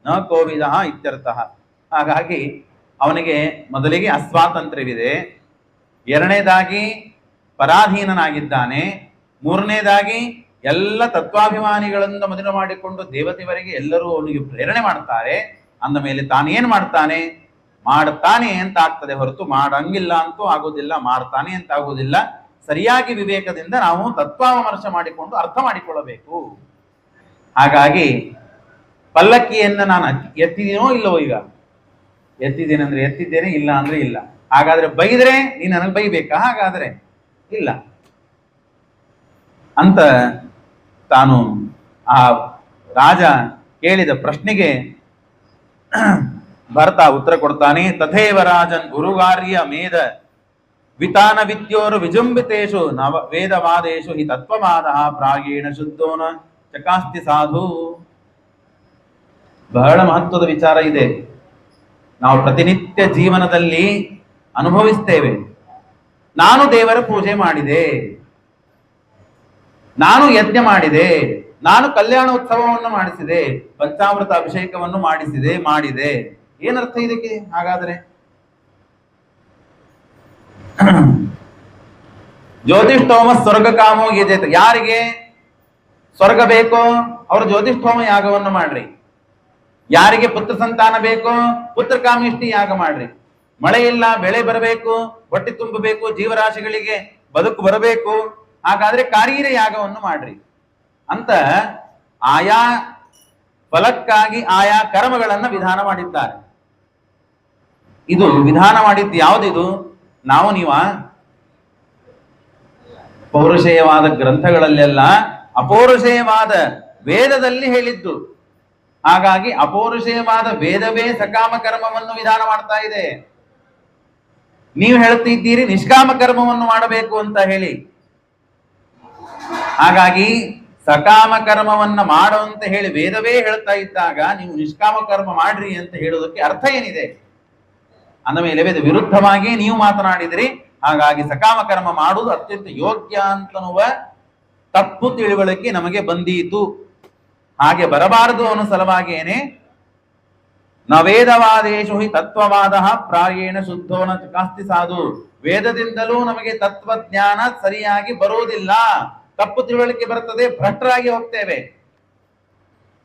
ನ ಕೋವಿದಃ ಇತ್ಯರ್ಥಃ. ಹಾಗಾಗಿ ಅವನಿಗೆ ಮೊದಲಿಗೆ ಅಸ್ವಾತಂತ್ರ್ಯವಿದೆ, ಎರಡನೇದಾಗಿ ಪರಾಧೀನನಾಗಿದ್ದಾನೆ, ಮೂರನೇದಾಗಿ ಎಲ್ಲ ತತ್ವಾಭಿಮಾನಿಗಳಿಂದ ಮದುವೆ ಮಾಡಿಕೊಂಡು ದೇವತೆವರೆಗೆ ಎಲ್ಲರೂ ಅವನಿಗೆ ಪ್ರೇರಣೆ ಮಾಡ್ತಾರೆ. ಅಂದ ಮೇಲೆ ತಾನೇನ್ ಮಾಡ್ತಾನೆ ಅಂತ ಆಗ್ತದೆ ಹೊರತು ಮಾಡಂಗಿಲ್ಲ ಅಂತೂ ಆಗೋದಿಲ್ಲ, ಮಾಡ್ತಾನೆ ಅಂತ ಆಗೋದಿಲ್ಲ. ಸರಿಯಾಗಿ ವಿವೇಕದಿಂದ ನಾವು ತತ್ವಾವಮರ್ಶ ಮಾಡಿಕೊಂಡು ಅರ್ಥ ಮಾಡಿಕೊಳ್ಳಬೇಕು. ಹಾಗಾಗಿ ಪಲ್ಲಕ್ಕಿಯನ್ನು ನಾನು ಎತ್ತಿದ್ದೀನೋ ಇಲ್ಲವೋ? ಈಗ ಎತ್ತಿದ್ದೇನೆ ಅಂದ್ರೆ ಎತ್ತಿದ್ದೇನೆ, ಇಲ್ಲ ಅಂದ್ರೆ ಇಲ್ಲ. ಹಾಗಾದ್ರೆ ಬೈದ್ರೆ ನೀನು ನನಗೆ ಬೈಬೇಕಾ? ಹಾಗಾದ್ರೆ ಇಲ್ಲ ಅಂತ ತಾನು ಆ ರಾಜ ಕೇಳಿದ ಪ್ರಶ್ನೆಗೆ ಭರತ ಉತ್ತರ ಕೊಡ್ತಾನೆ. ತಥೇವ ರಾಜನ್ ಗುರುಗಾರ್ಯ ಮೇಧ ವಿತಾನ ವಿದ್ಯೋರು ವಿಜೃಂಭಿತೇಶು ನವ ವೇದವಾದೇಶು ಹಿ ತತ್ವವಾದ ಪ್ರಾಗೇಣ ಶುದ್ಧೋನ ಚಕಾಸ್ತಿ ಸಾಧು. ಬಹಳ ಮಹತ್ವದ ವಿಚಾರ ಇದೆ. ನಾವು ಪ್ರತಿನಿತ್ಯ ಜೀವನದಲ್ಲಿ ಅನುಭವಿಸ್ತೇವೆ. ನಾನು ದೇವರ ಪೂಜೆ ಮಾಡಿದೆ, ನಾನು ಯಜ್ಞ ಮಾಡಿದೆ, ನಾನು ಕಲ್ಯಾಣ ಉತ್ಸವವನ್ನು ಮಾಡಿಸಿದೆ, ಪಂಚಾಮೃತ ಅಭಿಷೇಕವನ್ನು ಮಾಡಿದೆ. ಏನರ್ಥ ಇದಕ್ಕೆ? ಹಾಗಾದ್ರೆ ಜ್ಯೋತಿಷ್ಠೋಮ ಸ್ವರ್ಗ ಕಾಮೋ ಯಜೇತ. ಯಾರಿಗೆ ಸ್ವರ್ಗ ಬೇಕೋ ಅವರು ಜ್ಯೋತಿಷ್ಠೋಮ ಯಾಗವನ್ನು ಮಾಡ್ರಿ. ಯಾರಿಗೆ ಪುತ್ರ ಸಂತಾನ ಬೇಕೋ ಪುತ್ರ ಕಾಮಿಷ್ಟಿ ಯಾಗ ಮಾಡ್ರಿ. ಮಳೆ ಇಲ್ಲ, ಬೆಳೆ ಬರಬೇಕು, ಹೊಟ್ಟೆ ತುಂಬಬೇಕು, ಜೀವರಾಶಿಗಳಿಗೆ ಬದುಕು ಬರಬೇಕು, ಹಾಗಾದ್ರೆ ಕಾರೀರ ಯಾಗವನ್ನು ಮಾಡ್ರಿ ಅಂತ ಆಯಾ ಫಲಕ್ಕಾಗಿ ಆಯಾ ಕರ್ಮಗಳನ್ನ ವಿಧಾನ ಮಾಡಿದ್ದಾರೆ. ಇದು ವಿಧಾನ ಮಾಡಿದ್ದು ಯಾವುದಿದು? ನೀವು ಪೌರುಷೇಯವಾದ ಗ್ರಂಥಗಳಲ್ಲೆಲ್ಲ ಅಪೌರುಷೇಯವಾದ ವೇದದಲ್ಲಿ ಹೇಳಿದ್ದು. ಹಾಗಾಗಿ ಅಪೌರುಷೇಯವಾದ ವೇದವೇ ಸಕಾಮ ಕರ್ಮವನ್ನು ವಿಧಾನ ಮಾಡ್ತಾ ಇದೆ. ನೀವು ಹೇಳ್ತಿದ್ದೀರಿ ನಿಷ್ಕಾಮ ಕರ್ಮವನ್ನು ಮಾಡಬೇಕು ಅಂತ ಹೇಳಿ. ಹಾಗಾಗಿ ಸಕಾಮ ಕರ್ಮವನ್ನ ಮಾಡು ಅಂತ ಹೇಳಿ ವೇದವೇ ಹೇಳ್ತಾ ಇದ್ದಾಗ ನೀವು ನಿಷ್ಕಾಮ ಕರ್ಮ ಮಾಡ್ರಿ ಅಂತ ಹೇಳೋದಕ್ಕೆ ಅರ್ಥ ಏನಿದೆ? ಅಂದ ಮೇಲೆ ವೇದ ವಿರುದ್ಧವಾಗಿ ನೀವು ಮಾತನಾಡಿದ್ರಿ. ಹಾಗಾಗಿ ಸಕಾಮ ಕರ್ಮ ಮಾಡುವುದು ಅತ್ಯಂತ ಯೋಗ್ಯ ಅಂತನ್ನುವ ತಪ್ಪು ತಿಳುವಳಿಕೆ ನಮಗೆ ಬಂದೀತು. ಹಾಗೆ ಬರಬಾರದು ಅನ್ನೋ ಸಲುವಾಗಿಯೇನೆ ನವೇದವಾದೇಶು ಹಿ ತತ್ವವಾದ ಪ್ರಾಯೇಣ ಶುದ್ಧೋನ ಚಕಾಸ್ತಿ ಸಾಧು. ವೇದದಿಂದಲೂ ನಮಗೆ ತತ್ವಜ್ಞಾನ ಸರಿಯಾಗಿ ಬರುವುದಿಲ್ಲ, ತಪ್ಪು ತಿಳುವಳಿಕೆ ಬರ್ತದೆ, ಭ್ರಷ್ಟರಾಗಿ ಹೋಗ್ತೇವೆ.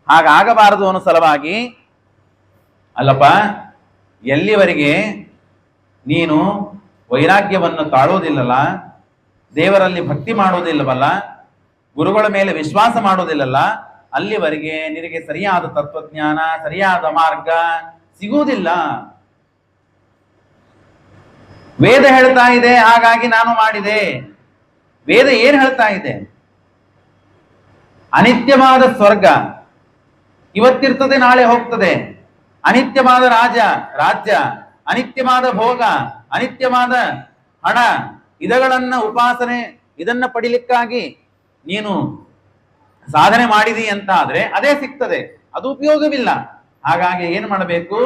ಹಾಗಾಗಬಾರದು ಅನ್ನೋ ಸಲುವಾಗಿ ಅಲ್ಲಪ್ಪ, ಎಲ್ಲಿವರೆಗೆ ನೀನು ವೈರಾಗ್ಯವನ್ನು ತಾಳೋದಿಲ್ಲಲ್ಲ, ದೇವರಲ್ಲಿ ಭಕ್ತಿ ಮಾಡೋದಿಲ್ಲವಲ್ಲ, ಗುರುಗಳ ಮೇಲೆ ವಿಶ್ವಾಸ ಮಾಡೋದಿಲ್ಲಲ್ಲ, ಅಲ್ಲಿವರೆಗೆ ನಿನಗೆ ಸರಿಯಾದ ತತ್ವಜ್ಞಾನ, ಸರಿಯಾದ ಮಾರ್ಗ ಸಿಗುವುದಿಲ್ಲ. ವೇದ ಹೇಳ್ತಾ ಇದೆ ಹಾಗಾಗಿ ನಾನು ಮಾಡಿದೆ. ವೇದ ಏನ್ ಹೇಳ್ತಾ ಇದೆ? ಅನಿತ್ಯವಾದ ಸ್ವರ್ಗ ಇವತ್ತಿರ್ತದೆ, ನಾಳೆ ಹೋಗ್ತದೆ. ಅನಿತ್ಯವಾದ ರಾಜ್ಯ, ಅನಿತ್ಯವಾದ ಭೋಗ, ಅನಿತ್ಯವಾದ ಹಣ, ಇದಗಳನ್ನ ಉಪಾಸನೆ, ಇದನ್ನ ಪಡಿಲಿಕ್ಕಾಗಿ ನೀನು ಸಾಧನೆ ಮಾಡಿದಿ ಅಂತ ಆದ್ರೆ ಅದೇ ಸಿಗ್ತದೆ, ಅದು ಉಪಯೋಗವಿಲ್ಲ. ಹಾಗಾಗಿ ಏನು ಮಾಡಬೇಕು?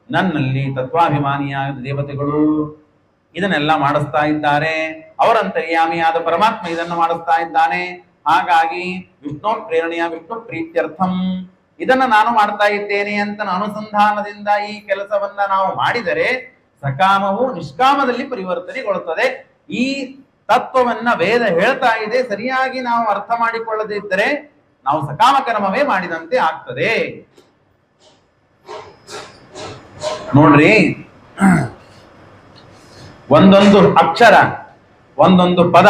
ನನ್ನಲ್ಲಿ ತತ್ವಾಭಿಮಾನಿಯಾದ ದೇವತೆಗಳು ಇದನ್ನೆಲ್ಲ ಮಾಡಿಸ್ತಾ ಇದ್ದಾರೆ, ಅವರಂತರ್ಯಾಮಿಯಾದ ಪರಮಾತ್ಮ ಇದನ್ನು ಮಾಡಿಸ್ತಾ ಇದ್ದಾನೆ. ಹಾಗಾಗಿ ವಿಷ್ಣು ಪ್ರೇರಣೆಯ ವಿಷ್ಣು ಪ್ರೀತ್ಯರ್ಥಂ ಇದನ್ನ ನಾನು ಮಾಡ್ತಾ ಇದ್ದೇನೆ ಅಂತ ಅನುಸಂಧಾನದಿಂದ ಈ ಕೆಲಸವನ್ನ ನಾವು ಮಾಡಿದರೆ ಸಕಾಮವು ನಿಷ್ಕಾಮದಲ್ಲಿ ಪರಿವರ್ತನೆಗೊಳ್ಳುತ್ತದೆ. ಈ ತತ್ವವನ್ನ ವೇದ ಹೇಳ್ತಾ ಇದೆ. ಸರಿಯಾಗಿ ನಾವು ಅರ್ಥ ಮಾಡಿಕೊಳ್ಳದೇ ಇದ್ದರೆ ನಾವು ಸಕಾಮ ಕರ್ಮವೇ ಮಾಡಿದಂತೆ ಆಗ್ತದೆ. ನೋಡ್ರಿ, ಒಂದೊಂದು ಅಕ್ಷರ, ಒಂದೊಂದು ಪದ,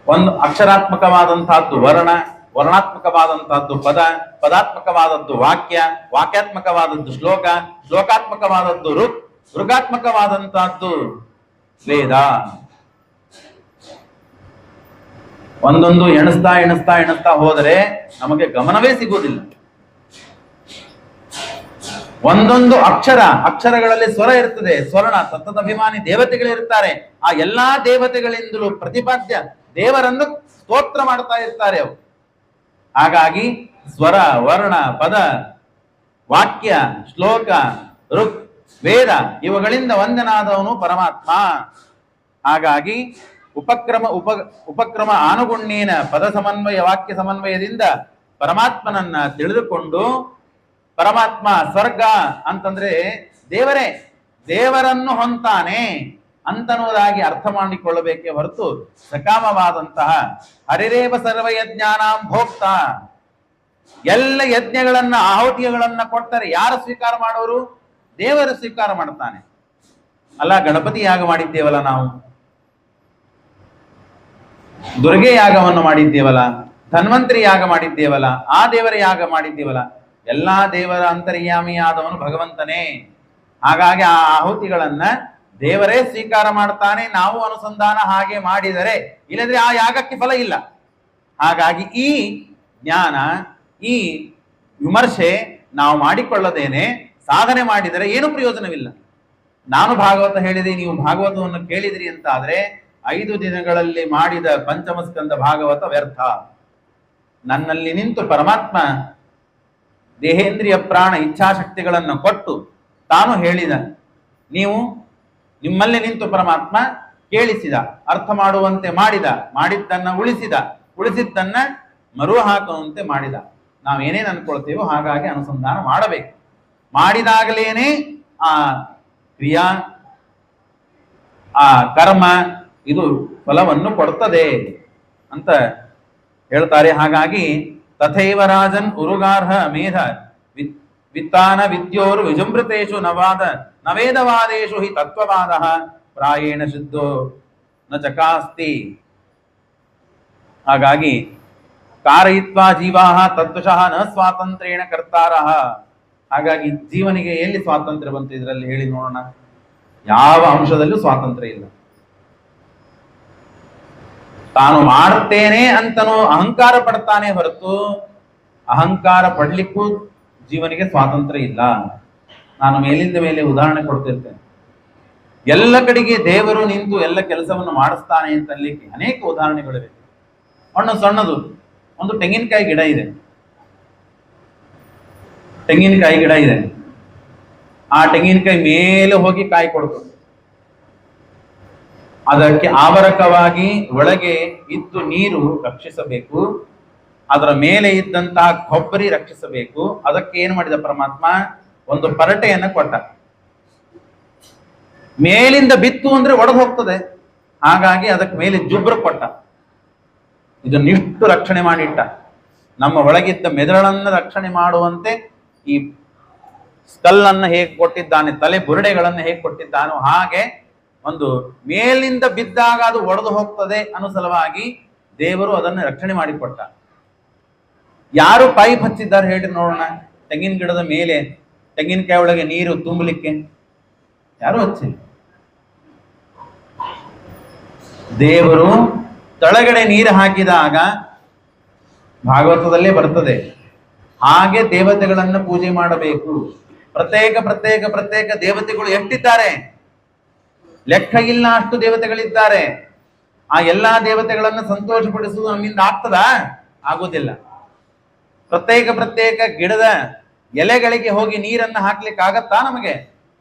ಒಂದು ಅಕ್ಷರಾತ್ಮಕವಾದಂತಹದ್ದು ವರ್ಣ, ವರ್ಣಾತ್ಮಕವಾದಂತಹದ್ದು ಪದ, ಪದಾತ್ಮಕವಾದದ್ದು ವಾಕ್ಯ, ವಾಕ್ಯಾತ್ಮಕವಾದದ್ದು ಶ್ಲೋಕ, ಶ್ಲೋಕಾತ್ಮಕವಾದದ್ದು ಋಕ್, ಋಗಾತ್ಮಕವಾದಂತಹದ್ದು ವೇದ. ಒಂದೊಂದು ಎಣಿಸ್ತಾ ಎಣಿಸ್ತಾ ಎಣಿಸ್ತಾ ಹೋದರೆ ನಮಗೆ ಗಮನವೇ ಸಿಗುವುದಿಲ್ಲ. ಒಂದೊಂದು ಅಕ್ಷರಗಳಲ್ಲಿ ಸ್ವರ ಇರ್ತದೆ, ಸ್ವರ್ಣ ತತ್ವದಭಿಮಾನಿ ದೇವತೆಗಳಿರ್ತಾರೆ. ಆ ಎಲ್ಲಾ ದೇವತೆಗಳಿಂದಲೂ ಪ್ರತಿಪಾದ್ಯ ದೇವರನ್ನು ಸ್ತೋತ್ರ ಮಾಡ್ತಾ ಇರ್ತಾರೆ ಅವು. ಹಾಗಾಗಿ ಸ್ವರ, ವರ್ಣ, ಪದ, ವಾಕ್ಯ, ಶ್ಲೋಕ, ಋಕ್, ವೇದ ಇವುಗಳಿಂದ ವಂದನಾದವನು ಪರಮಾತ್ಮ. ಹಾಗಾಗಿ ಉಪಕ್ರಮ ಆನುಗುಣ್ಯೇನ ಪದ ಸಮನ್ವಯ ವಾಕ್ಯ ಸಮನ್ವಯದಿಂದ ಪರಮಾತ್ಮನನ್ನ ತಿಳಿದುಕೊಂಡು, ಪರಮಾತ್ಮ ಸ್ವರ್ಗ ಅಂತಂದ್ರೆ ದೇವರೇ, ದೇವರನ್ನು ಹೊಂತಾನೆ ಅಂತನ್ನುವುದಾಗಿ ಅರ್ಥ ಮಾಡಿಕೊಳ್ಳಬೇಕೇ ಹೊರತು ಸಕಾಮವಾದಂತಹ ಹರಿರೇವ ಸರ್ವ ಯಜ್ಞಾನಾಂ ಭೋಕ್ತ, ಎಲ್ಲ ಯಜ್ಞಗಳನ್ನ ಆಹುತಿಗಳನ್ನ ಕೊಟ್ಟರೆ ಯಾರು ಸ್ವೀಕಾರ ಮಾಡೋರು? ದೇವರು ಸ್ವೀಕಾರ ಮಾಡ್ತಾನೆ. ಅಲ್ಲ, ಗಣಪತಿ ಯಾಗ ಮಾಡಿದ್ದೇವಲ್ಲ ನಾವು, ದುರ್ಗೆ ಯಾಗವನ್ನು ಮಾಡಿದ್ದೇವಲ್ಲ, ಧನ್ವಂತರಿ ಯಾಗ ಮಾಡಿದ್ದೇವಲ್ಲ, ಆ ದೇವರ ಯಾಗ ಮಾಡಿದ್ದೇವಲ್ಲ, ಎಲ್ಲಾ ದೇವರ ಅಂತರ್ಯಾಮಿಯಾದವನು ಭಗವಂತನೇ. ಹಾಗಾಗಿ ಆ ಆಹುತಿಗಳನ್ನ ದೇವರೇ ಸ್ವೀಕಾರ ಮಾಡ್ತಾನೆ. ನಾವು ಅನುಸಂಧಾನ ಹಾಗೆ ಮಾಡಿದರೆ, ಇಲ್ಲದ್ರೆ ಆ ಯಾಗಕ್ಕೆ ಫಲ ಇಲ್ಲ. ಹಾಗಾಗಿ ಈ ಜ್ಞಾನ, ಈ ವಿಮರ್ಶೆ ನಾವು ಮಾಡಿಕೊಳ್ಳದೇನೆ ಸಾಧನೆ ಮಾಡಿದರೆ ಏನು ಪ್ರಯೋಜನವಿಲ್ಲ. ನಾನು ಭಾಗವತ ಹೇಳಿದೆ, ನೀವು ಭಾಗವತವನ್ನು ಕೇಳಿದಿರಿ ಅಂತ ಆದ್ರೆ 5 ದಿನಗಳಲ್ಲಿ ಮಾಡಿದ ಪಂಚಮಸ್ಕಂದ ಭಾಗವತ ವ್ಯರ್ಥ. ನನ್ನಲ್ಲಿ ನಿಂತು ಪರಮಾತ್ಮ ದೇಹೇಂದ್ರಿಯ ಪ್ರಾಣ ಇಚ್ಛಾಶಕ್ತಿಗಳನ್ನು ಕೊಟ್ಟು ತಾನು ಹೇಳಿದ, ನೀವು ನಿಮ್ಮಲ್ಲಿ ನಿಂತು ಪರಮಾತ್ಮ ಕೇಳಿಸಿದ, ಅರ್ಥ ಮಾಡುವಂತೆ ಮಾಡಿದ, ಮಾಡಿದ್ದನ್ನ ಉಳಿಸಿದ್ದನ್ನ ಮರು ಹಾಕುವಂತೆ ಮಾಡಿದ. ನಾವೇನೇನು ಅನ್ಕೊಳ್ತೇವೋ ಹಾಗಾಗಿ ಅನುಸಂಧಾನ ಮಾಡಬೇಕು. ಮಾಡಿದಾಗಲೇನೆ ಆ ಕ್ರಿಯಾ, ಆ ಕರ್ಮ ಇದು ಫಲವನ್ನು ಕೊಡ್ತದೆ ಅಂತ ಹೇಳ್ತಾರೆ. ಹಾಗಾಗಿ ತಥೈವ ರಾಜನ್ ಉರುಗಾರ್ಹ ಮೇಧ ವಿತ್ತಾನ ವಿದ್ಯೋರು ವಿಜೃಂಭೃತೇಷು ನವೇದವಾದೇಶು ಹಿ ತತ್ವವಾದ ಪ್ರಾಯೇಣ ಶುದ್ಧೋ ನ ಚಕಾಸ್ತಿ. ಹಾಗಾಗಿ ಕಾರಯಿತ್ವಾ ಜೀವಾಹ ತತ್ವಶಃ ನ ಸ್ವಾತಂತ್ರ್ಯೇಣ ಕರ್ತಾರಃ. ಹಾಗಾಗಿ ಜೀವನಿಗೆ ಎಲ್ಲಿ ಸ್ವಾತಂತ್ರ್ಯ ಬಂತು ಇದರಲ್ಲಿ ಹೇಳಿ ನೋಡೋಣ? ಯಾವ ಅಂಶದಲ್ಲೂ ಸ್ವಾತಂತ್ರ್ಯ ಇಲ್ಲ. ತಾನು ಮಾಡುತ್ತೇನೆ ಅಂತನೂ ಅಹಂಕಾರ ಪಡ್ತಾನೆ ಹೊರತು ಅಹಂಕಾರ ಪಡ್ಲಿಕ್ಕೂ ಜೀವನಿಗೆ ಸ್ವಾತಂತ್ರ್ಯ ಇಲ್ಲ. ನಾನು ಮೇಲಿಂದ ಮೇಲೆ ಉದಾಹರಣೆ ಕೊಡ್ತಿರ್ತೇನೆ. ಎಲ್ಲ ಕಡೆಗೆ ದೇವರು ನಿಂತು ಎಲ್ಲ ಕೆಲಸವನ್ನು ಮಾಡಿಸ್ತಾನೆ ಅಂತ ಅನ್ಲಿಕ್ಕೆ ಅನೇಕ ಉದಾಹರಣೆಗಳಿವೆ. ಸಣ್ಣದು ಒಂದು ತೆಂಗಿನಕಾಯಿ ಗಿಡ ಇದೆ. ತೆಂಗಿನಕಾಯಿ ಗಿಡ ಇದೆ, ಆ ತೆಂಗಿನಕಾಯಿ ಮೇಲೆ ಹೋಗಿ ಕಾಯಿ ಕೊಡ್ತು. ಅದಕ್ಕೆ ಆವರಕವಾಗಿ ಒಳಗೆ ಇದ್ದು ನೀರು ರಕ್ಷಿಸಬೇಕು, ಅದರ ಮೇಲೆ ಇದ್ದಂತಹ ಕೊಬ್ಬರಿ ರಕ್ಷಿಸಬೇಕು. ಅದಕ್ಕೆ ಏನು ಮಾಡಿದ ಪರಮಾತ್ಮ? ಒಂದು ಪರಟೆಯನ್ನು ಕೊಟ್ಟ. ಮೇಲಿಂದ ಬಿತ್ತು ಅಂದ್ರೆ ಒಡೆದು ಹೋಗ್ತದೆ, ಹಾಗಾಗಿ ಅದಕ್ಕೆ ಮೇಲೆ ಜುಬ್ರ ಕೊಟ್ಟ. ಇದನ್ನಿಷ್ಟು ರಕ್ಷಣೆ ಮಾಡಿಟ್ಟ. ನಮ್ಮ ಒಳಗಿದ್ದ ಮೆದುಳನ್ನು ರಕ್ಷಣೆ ಮಾಡುವಂತೆ ಈ ಸ್ಕಲ್ಲನ್ನು ಹೇಗೆ ಕೊಟ್ಟಿದ್ದಾನೆ, ತಲೆ ಬುರುಡೆಗಳನ್ನು ಹೇಗೆ ಕೊಟ್ಟಿದ್ದಾನೋ ಹಾಗೆ ಒಂದು ಮೇಲಿಂದ ಬಿದ್ದಾಗ ಅದು ಒಡೆದು ಹೋಗ್ತದೆ ಅನ್ನೋ ಸಲುವಾಗಿ ದೇವರು ಅದನ್ನು ರಕ್ಷಣೆ ಮಾಡಿಕೊಟ್ಟ. ಯಾರು ಪೈಪ್ ಹಚ್ಚಿದ್ದಾರೆ ಹೇಳಿ ನೋಡೋಣ? ತೆಂಗಿನ ಗಿಡದ ಮೇಲೆ ತೆಂಗಿನಕಾಯಿ ಒಳಗೆ ನೀರು ತುಂಬಲಿಕ್ಕೆ ಯಾರು ಹಚ್ಚಿಲ್ಲ. ದೇವರು ತಳಗಡೆ ನೀರು ಹಾಕಿದಾಗ ಭಾಗವತದಲ್ಲೇ ಬರ್ತದೆ, ಹಾಗೆ ದೇವತೆಗಳನ್ನು ಪೂಜೆ ಮಾಡಬೇಕು. ಪ್ರತ್ಯೇಕ ಪ್ರತ್ಯೇಕ ಪ್ರತ್ಯೇಕ ದೇವತೆಗಳು ಎಷ್ಟಿದ್ದಾರೆ, ಲೆಕ್ಕ ಇಲ್ಲ ಅಷ್ಟು ದೇವತೆಗಳಿದ್ದಾರೆ. ಆ ಎಲ್ಲಾ ದೇವತೆಗಳನ್ನು ಸಂತೋಷಪಡಿಸುವುದು ನಮ್ಮಿಂದ ಆಗ್ತದಾ? ಆಗುವುದಿಲ್ಲ. ಪ್ರತ್ಯೇಕ ಪ್ರತ್ಯೇಕ ಗಿಡದ ಎಲೆಗಳಿಗೆ ಹೋಗಿ ನೀರನ್ನು ಹಾಕ್ಲಿಕ್ಕೆ ಆಗತ್ತಾ ನಮಗೆ?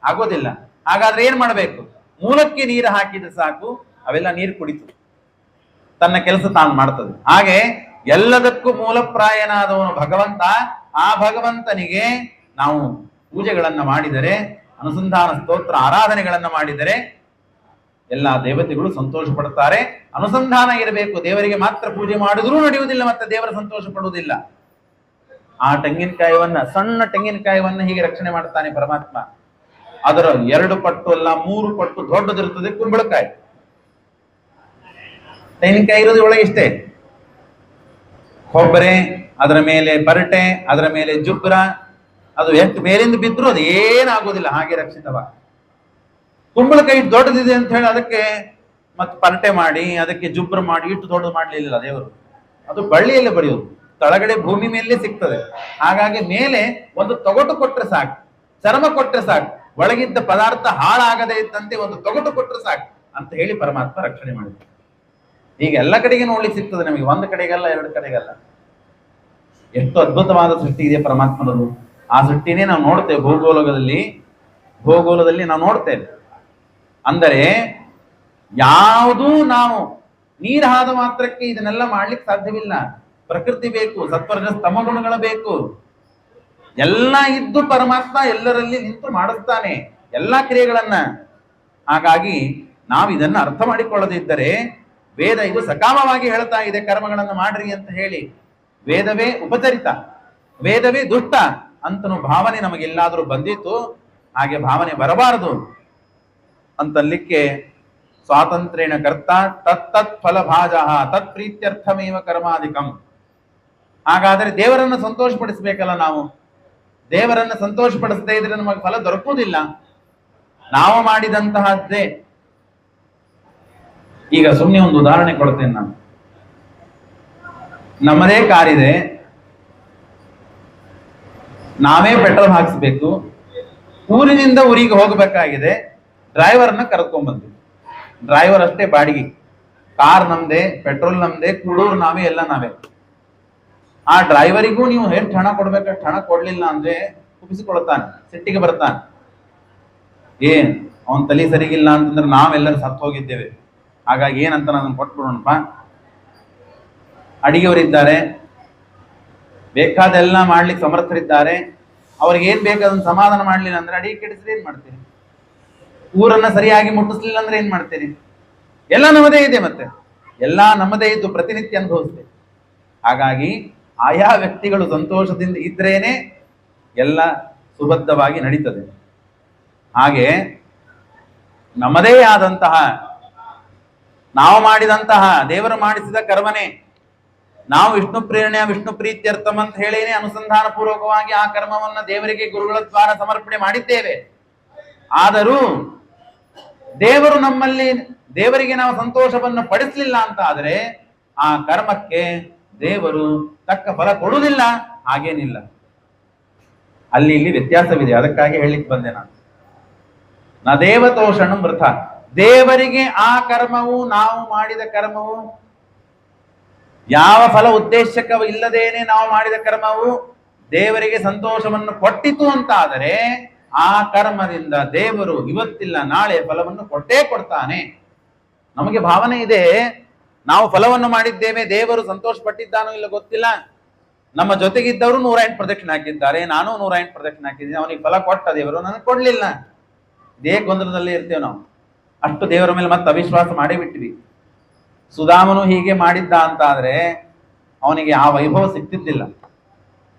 ಆಗೋದಿಲ್ಲ. ಹಾಗಾದ್ರೆ ಏನ್ ಮಾಡಬೇಕು? ಮೂಲಕ್ಕೆ ನೀರು ಹಾಕಿದ್ರೆ ಸಾಕು, ಅವೆಲ್ಲ ನೀರು ಕುಡಿತು, ತನ್ನ ಕೆಲಸ ತಾನು ಮಾಡ್ತದೆ. ಹಾಗೆ ಎಲ್ಲದಕ್ಕೂ ಮೂಲಪ್ರಾಯನಾದವನು ಭಗವಂತ. ಆ ಭಗವಂತನಿಗೆ ನಾವು ಪೂಜೆಗಳನ್ನ ಮಾಡಿದರೆ, ಅನುಸಂಧಾನ ಸ್ತೋತ್ರ ಆರಾಧನೆಗಳನ್ನ ಮಾಡಿದರೆ ಎಲ್ಲಾ ದೇವತೆಗಳು ಸಂತೋಷ ಪಡ್ತಾರೆ. ಅನುಸಂಧಾನ ಇರಬೇಕು. ದೇವರಿಗೆ ಮಾತ್ರ ಪೂಜೆ ಮಾಡಿದ್ರೂ ನಡೆಯುವುದಿಲ್ಲ, ಮತ್ತೆ ದೇವರ ಸಂತೋಷ ಪಡುವುದಿಲ್ಲ. ಆ ತೆಂಗಿನಕಾಯಿಯನ್ನ, ಸಣ್ಣ ತೆಂಗಿನಕಾಯಿಯನ್ನ ಹೀಗೆ ರಕ್ಷಣೆ ಮಾಡ್ತಾನೆ ಪರಮಾತ್ಮ. ಅದರ 2 ಪಟ್ಟು ಅಲ್ಲ 3 ಪಟ್ಟು ದೊಡ್ಡದಿರುತ್ತದೆ ಕುಂಬಳಕಾಯಿ. ತೆಂಗಿನಕಾಯಿ ಇರೋದು ಒಳಗೆ ಇಷ್ಟೇ, ಕೊಬ್ಬರಿ, ಅದರ ಮೇಲೆ ಬರಟೆ, ಅದರ ಮೇಲೆ ಜುಬ್ರ, ಅದು ಎಷ್ಟು ಮೇಲಿಂದ ಬಿದ್ದರೂ ಅದು ಏನಾಗೋದಿಲ್ಲ, ಹಾಗೆ ರಕ್ಷಿತವ. ಕುಂಬಳಕಾಯಿ ದೊಡ್ಡದಿದೆ ಅಂತ ಹೇಳಿ ಅದಕ್ಕೆ ಮತ್ತೆ ಪರಟೆ ಮಾಡಿ, ಅದಕ್ಕೆ ಜುಬ್ರ ಮಾಡಿ ಇಟ್ಟು ದೊಡ್ಡದು ಮಾಡಲಿಲ್ಲ ದೇವರು. ಅದು ಬಳ್ಳಿಯಲ್ಲಿ ಬೆಳೆಯೋದು, ತಳಗಡೆ ಭೂಮಿ ಮೇಲೆ ಸಿಗ್ತದೆ. ಹಾಗಾಗಿ ಮೇಲೆ ಒಂದು ತೊಗಟು ಕೊಟ್ರೆ ಸಾಕು, ಚರ್ಮ ಕೊಟ್ರೆ ಸಾಕು, ಒಳಗಿದ್ದ ಪದಾರ್ಥ ಹಾಳಾಗದೇ ಇದ್ದಂತೆ ಒಂದು ತೊಗಟು ಕೊಟ್ರೆ ಸಾಕು ಅಂತ ಹೇಳಿ ಪರಮಾತ್ಮ ರಕ್ಷಣೆ ಮಾಡಿದ. ಈಗ ಎಲ್ಲ ಕಡೆಗೆ ನೋಡ್ಲಿಕ್ಕೆ ಸಿಗ್ತದೆ ನಮಗೆ, ಒಂದು ಕಡೆಗಲ್ಲ 2 ಕಡೆಗಲ್ಲ. ಎಷ್ಟು ಅದ್ಭುತವಾದ ಸೃಷ್ಟಿ ಇದೆ ಪರಮಾತ್ಮನದು. ಆ ಸೃಷ್ಟಿನೇ ನಾವು ನೋಡ್ತೇವೆ ಭೂಗೋಳದಲ್ಲಿ ನಾವು ನೋಡ್ತೇವೆ. ಅಂದರೆ ಯಾವುದೂ ನಾವು ನೀರು ಹಾದ ಮಾತ್ರಕ್ಕೆ ಇದನ್ನೆಲ್ಲ ಮಾಡ್ಲಿಕ್ಕೆ ಸಾಧ್ಯವಿಲ್ಲ. ಪ್ರಕೃತಿ ಬೇಕು, ಸತ್ವರ್ಗ ಸ್ತಮ ಗುಣಗಳು ಬೇಕು, ಎಲ್ಲ ಇದ್ದು ಪರಮಾತ್ಮ ಎಲ್ಲರಲ್ಲಿ ನಿಂತು ಮಾಡಿಸ್ತಾನೆ ಎಲ್ಲಾ ಕ್ರಿಯೆಗಳನ್ನ. ಹಾಗಾಗಿ ನಾವು ಇದನ್ನ ಅರ್ಥ ಮಾಡಿಕೊಳ್ಳದಿದ್ದರೆ, ವೇದ ಇದು ಸಕಾಮವಾಗಿ ಹೇಳ್ತಾ ಇದೆ ಕರ್ಮಗಳನ್ನು ಮಾಡ್ರಿ ಅಂತ ಹೇಳಿ. ವೇದವೇ ಉಪಚರಿತ, ವೇದವೇ ದುಷ್ಟ ಅಂತನೂ ಭಾವನೆ ನಮಗೆಲ್ಲಾದರೂ ಬಂದಿತ್ತು. ಹಾಗೆ ಭಾವನೆ ಬರಬಾರದು ಅಂತಲ್ಲಿಕ್ಕೆ ಸ್ವಾತಂತ್ರ್ಯೇಣ ಕರ್ತ ತತ್ತತ್ ಫಲಭಾಜ ತತ್ ಪ್ರೀತ್ಯರ್ಥಮೇವ ಕರ್ಮಾಧಿಕಂ. ಹಾಗಾದರೆ ದೇವರನ್ನು ಸಂತೋಷಪಡಿಸಬೇಕಲ್ಲ ನಾವು. ದೇವರನ್ನು ಸಂತೋಷಪಡಿಸದೇ ಇದ್ರೆ ನಮಗೆ ಫಲ ದೊರಕುವುದಿಲ್ಲ. ನಾವು ಮಾಡಿದಂತಹದ್ದೇ. ಈಗ ಸುಮ್ಮನೆ ಒಂದು ಉದಾಹರಣೆ ಕೊಡ್ತೇನೆ ನಾನು. ನಮ್ಮದೇ ಕಾರಿದೆ, ನಾವೇ ಪೆಟ್ರೋಲ್ ಹಾಕಿಸ್ಬೇಕು, ಊರಿನಿಂದ ಊರಿಗೆ ಹೋಗಬೇಕಾಗಿದೆ, ಡ್ರೈವರ್ನ ಕರೆದುಕೊಂಡ್ಬಂದ್ವಿ. ಡ್ರೈವರ್ ಅಷ್ಟೇ ಬಾಡಿಗೆ, ಕಾರ್ ನಮ್ದೇ, ಪೆಟ್ರೋಲ್ ನಮ್ದೇ, ಕೂಡೂರು ನಾವೇ, ಎಲ್ಲ ನಾವೇ. ಆ ಡ್ರೈವರಿಗೂ ನೀವು ಎಷ್ಟು ಹಣ ಕೊಡ್ಬೇಕಷ್ಟು ಹಣ ಕೊಡ್ಲಿಲ್ಲ ಅಂದ್ರೆ ಕುಪಿಸಿಕೊಳ್ತಾನೆ, ಸಿಟ್ಟಿಗೆ ಬರ್ತಾನೆ. ಏನ್ ಅವನ್ ತಲೆ ಸರಿಗಿಲ್ಲ ಅಂತಂದ್ರೆ ನಾವೆಲ್ಲರೂ ಸತ್ತು ಹೋಗಿದ್ದೇವೆ, ಹಾಗಾಗಿ ಏನಂತ ನಾನು ಕೊಟ್ಬಿಡೋಣಪ್ಪ. ಅಡಿಗೆಯವರಿದ್ದಾರೆ, ಬೇಕಾದೆಲ್ಲ ಮಾಡ್ಲಿಕ್ಕೆ ಸಮರ್ಥರಿದ್ದಾರೆ, ಅವ್ರಿಗೆ ಏನ್ ಬೇಕು ಅದನ್ನ ಸಮಾಧಾನ ಮಾಡ್ಲಿಲ್ಲ ಅಂದ್ರೆ ಅಡಿಗೆ ಕೆಡಿಸಿದ್ರೆ ಏನ್ ಮಾಡ್ತೀರಿ? ಊರನ್ನ ಸರಿಯಾಗಿ ಮುಟ್ಟಿಸ್ಲಿಲ್ಲ ಅಂದ್ರೆ ಏನ್ ಮಾಡ್ತೀರಿ? ಎಲ್ಲ ನಮ್ಮದೇ ಇದೆ, ಮತ್ತೆ ಎಲ್ಲ ನಮ್ಮದೇ ಇದ್ದು ಪ್ರತಿನಿತ್ಯ ಅನುಭವಿಸ್ತೇವೆ. ಹಾಗಾಗಿ ಆಯಾ ವ್ಯಕ್ತಿಗಳು ಸಂತೋಷದಿಂದ ಇದ್ರೇನೆ ಎಲ್ಲ ಸುಬದ್ಧವಾಗಿ ನಡೀತದೆ. ಹಾಗೆ ನಮ್ಮದೇ ಆದಂತಹ, ನಾವು ಮಾಡಿದಂತಹ, ದೇವರು ಮಾಡಿಸಿದ ಕರ್ಮನೆ, ನಾವು ವಿಷ್ಣು ಪ್ರೇರಣೆಯ ವಿಷ್ಣು ಪ್ರೀತ್ಯರ್ಥಂ ಅಂತ ಹೇಳೇನೆ ಅನುಸಂಧಾನ ಪೂರ್ವಕವಾಗಿ ಆ ಕರ್ಮವನ್ನ ದೇವರಿಗೆ ಗುರುಗಳ ದ್ವಾರ ಸಮರ್ಪಣೆ ಮಾಡಿದ್ದೇವೆ. ಆದರೂ ದೇವರು ನಮ್ಮಲ್ಲಿ, ದೇವರಿಗೆ ನಾವು ಸಂತೋಷವನ್ನು ಪಡಿಸಲಿಲ್ಲ ಅಂತ ಆದರೆ ಆ ಕರ್ಮಕ್ಕೆ ದೇವರು ತಕ್ಕ ಫಲ ಕೊಡುವುದಿಲ್ಲ. ಹಾಗೇನಿಲ್ಲ, ಅಲ್ಲಿ ಇಲ್ಲಿ ವ್ಯತ್ಯಾಸವಿದೆ. ಅದಕ್ಕಾಗಿ ಹೇಳಿಕ್ ಬಂದೆ ನಾನು. ನ ದೇವತೋಷಣ ವೃಥ. ದೇವರಿಗೆ ಆ ಕರ್ಮವು, ನಾವು ಮಾಡಿದ ಕರ್ಮವು, ಯಾವ ಫಲ ಉದ್ದೇಶಕ ಇಲ್ಲದೇನೆ ನಾವು ಮಾಡಿದ ಕರ್ಮವು ದೇವರಿಗೆ ಸಂತೋಷವನ್ನು ಕೊಟ್ಟಿತು ಅಂತ ಆದರೆ ಆ ಕರ್ಮದಿಂದ ದೇವರು ಇವತ್ತಿಲ್ಲ ನಾಳೆ ಫಲವನ್ನು ಕೊಟ್ಟೇ ಕೊಡ್ತಾನೆ. ನಮಗೆ ಭಾವನೆ ಇದೆ, ನಾವು ಫಲವನ್ನು ಮಾಡಿದ್ದೇವೆ, ದೇವರು ಸಂತೋಷ ಪಟ್ಟಿದ್ದಾನೋ ಇಲ್ಲ ಗೊತ್ತಿಲ್ಲ. ನಮ್ಮ ಜೊತೆಗಿದ್ದವರು 108 ಪ್ರದಕ್ಷಿಣೆ ಹಾಕಿದ್ದಾರೆ, ನಾನು 108 ಪ್ರದಕ್ಷಿಣೆ ಹಾಕಿದ್ದೀನಿ, ಅವನಿಗೆ ಫಲ ಕೊಟ್ಟ ದೇವರು, ನನಗೆ ಕೊಡ್ಲಿಲ್ಲ. ಇದೇ ಗೊಂದಲದಲ್ಲೇ ಇರ್ತೇವೆ ನಾವು. ಅಷ್ಟು ದೇವರ ಮೇಲೆ ಮತ್ತೆ ಅವಿಶ್ವಾಸ ಮಾಡೇ ಬಿಟ್ಟಿವಿ. ಸುಧಾಮನು ಹೀಗೆ ಮಾಡಿದ್ದ ಅಂತ ಆದ್ರೆ ಅವನಿಗೆ ಆ ವೈಭವ ಸಿಗ್ತಿದ್ದಿಲ್ಲ.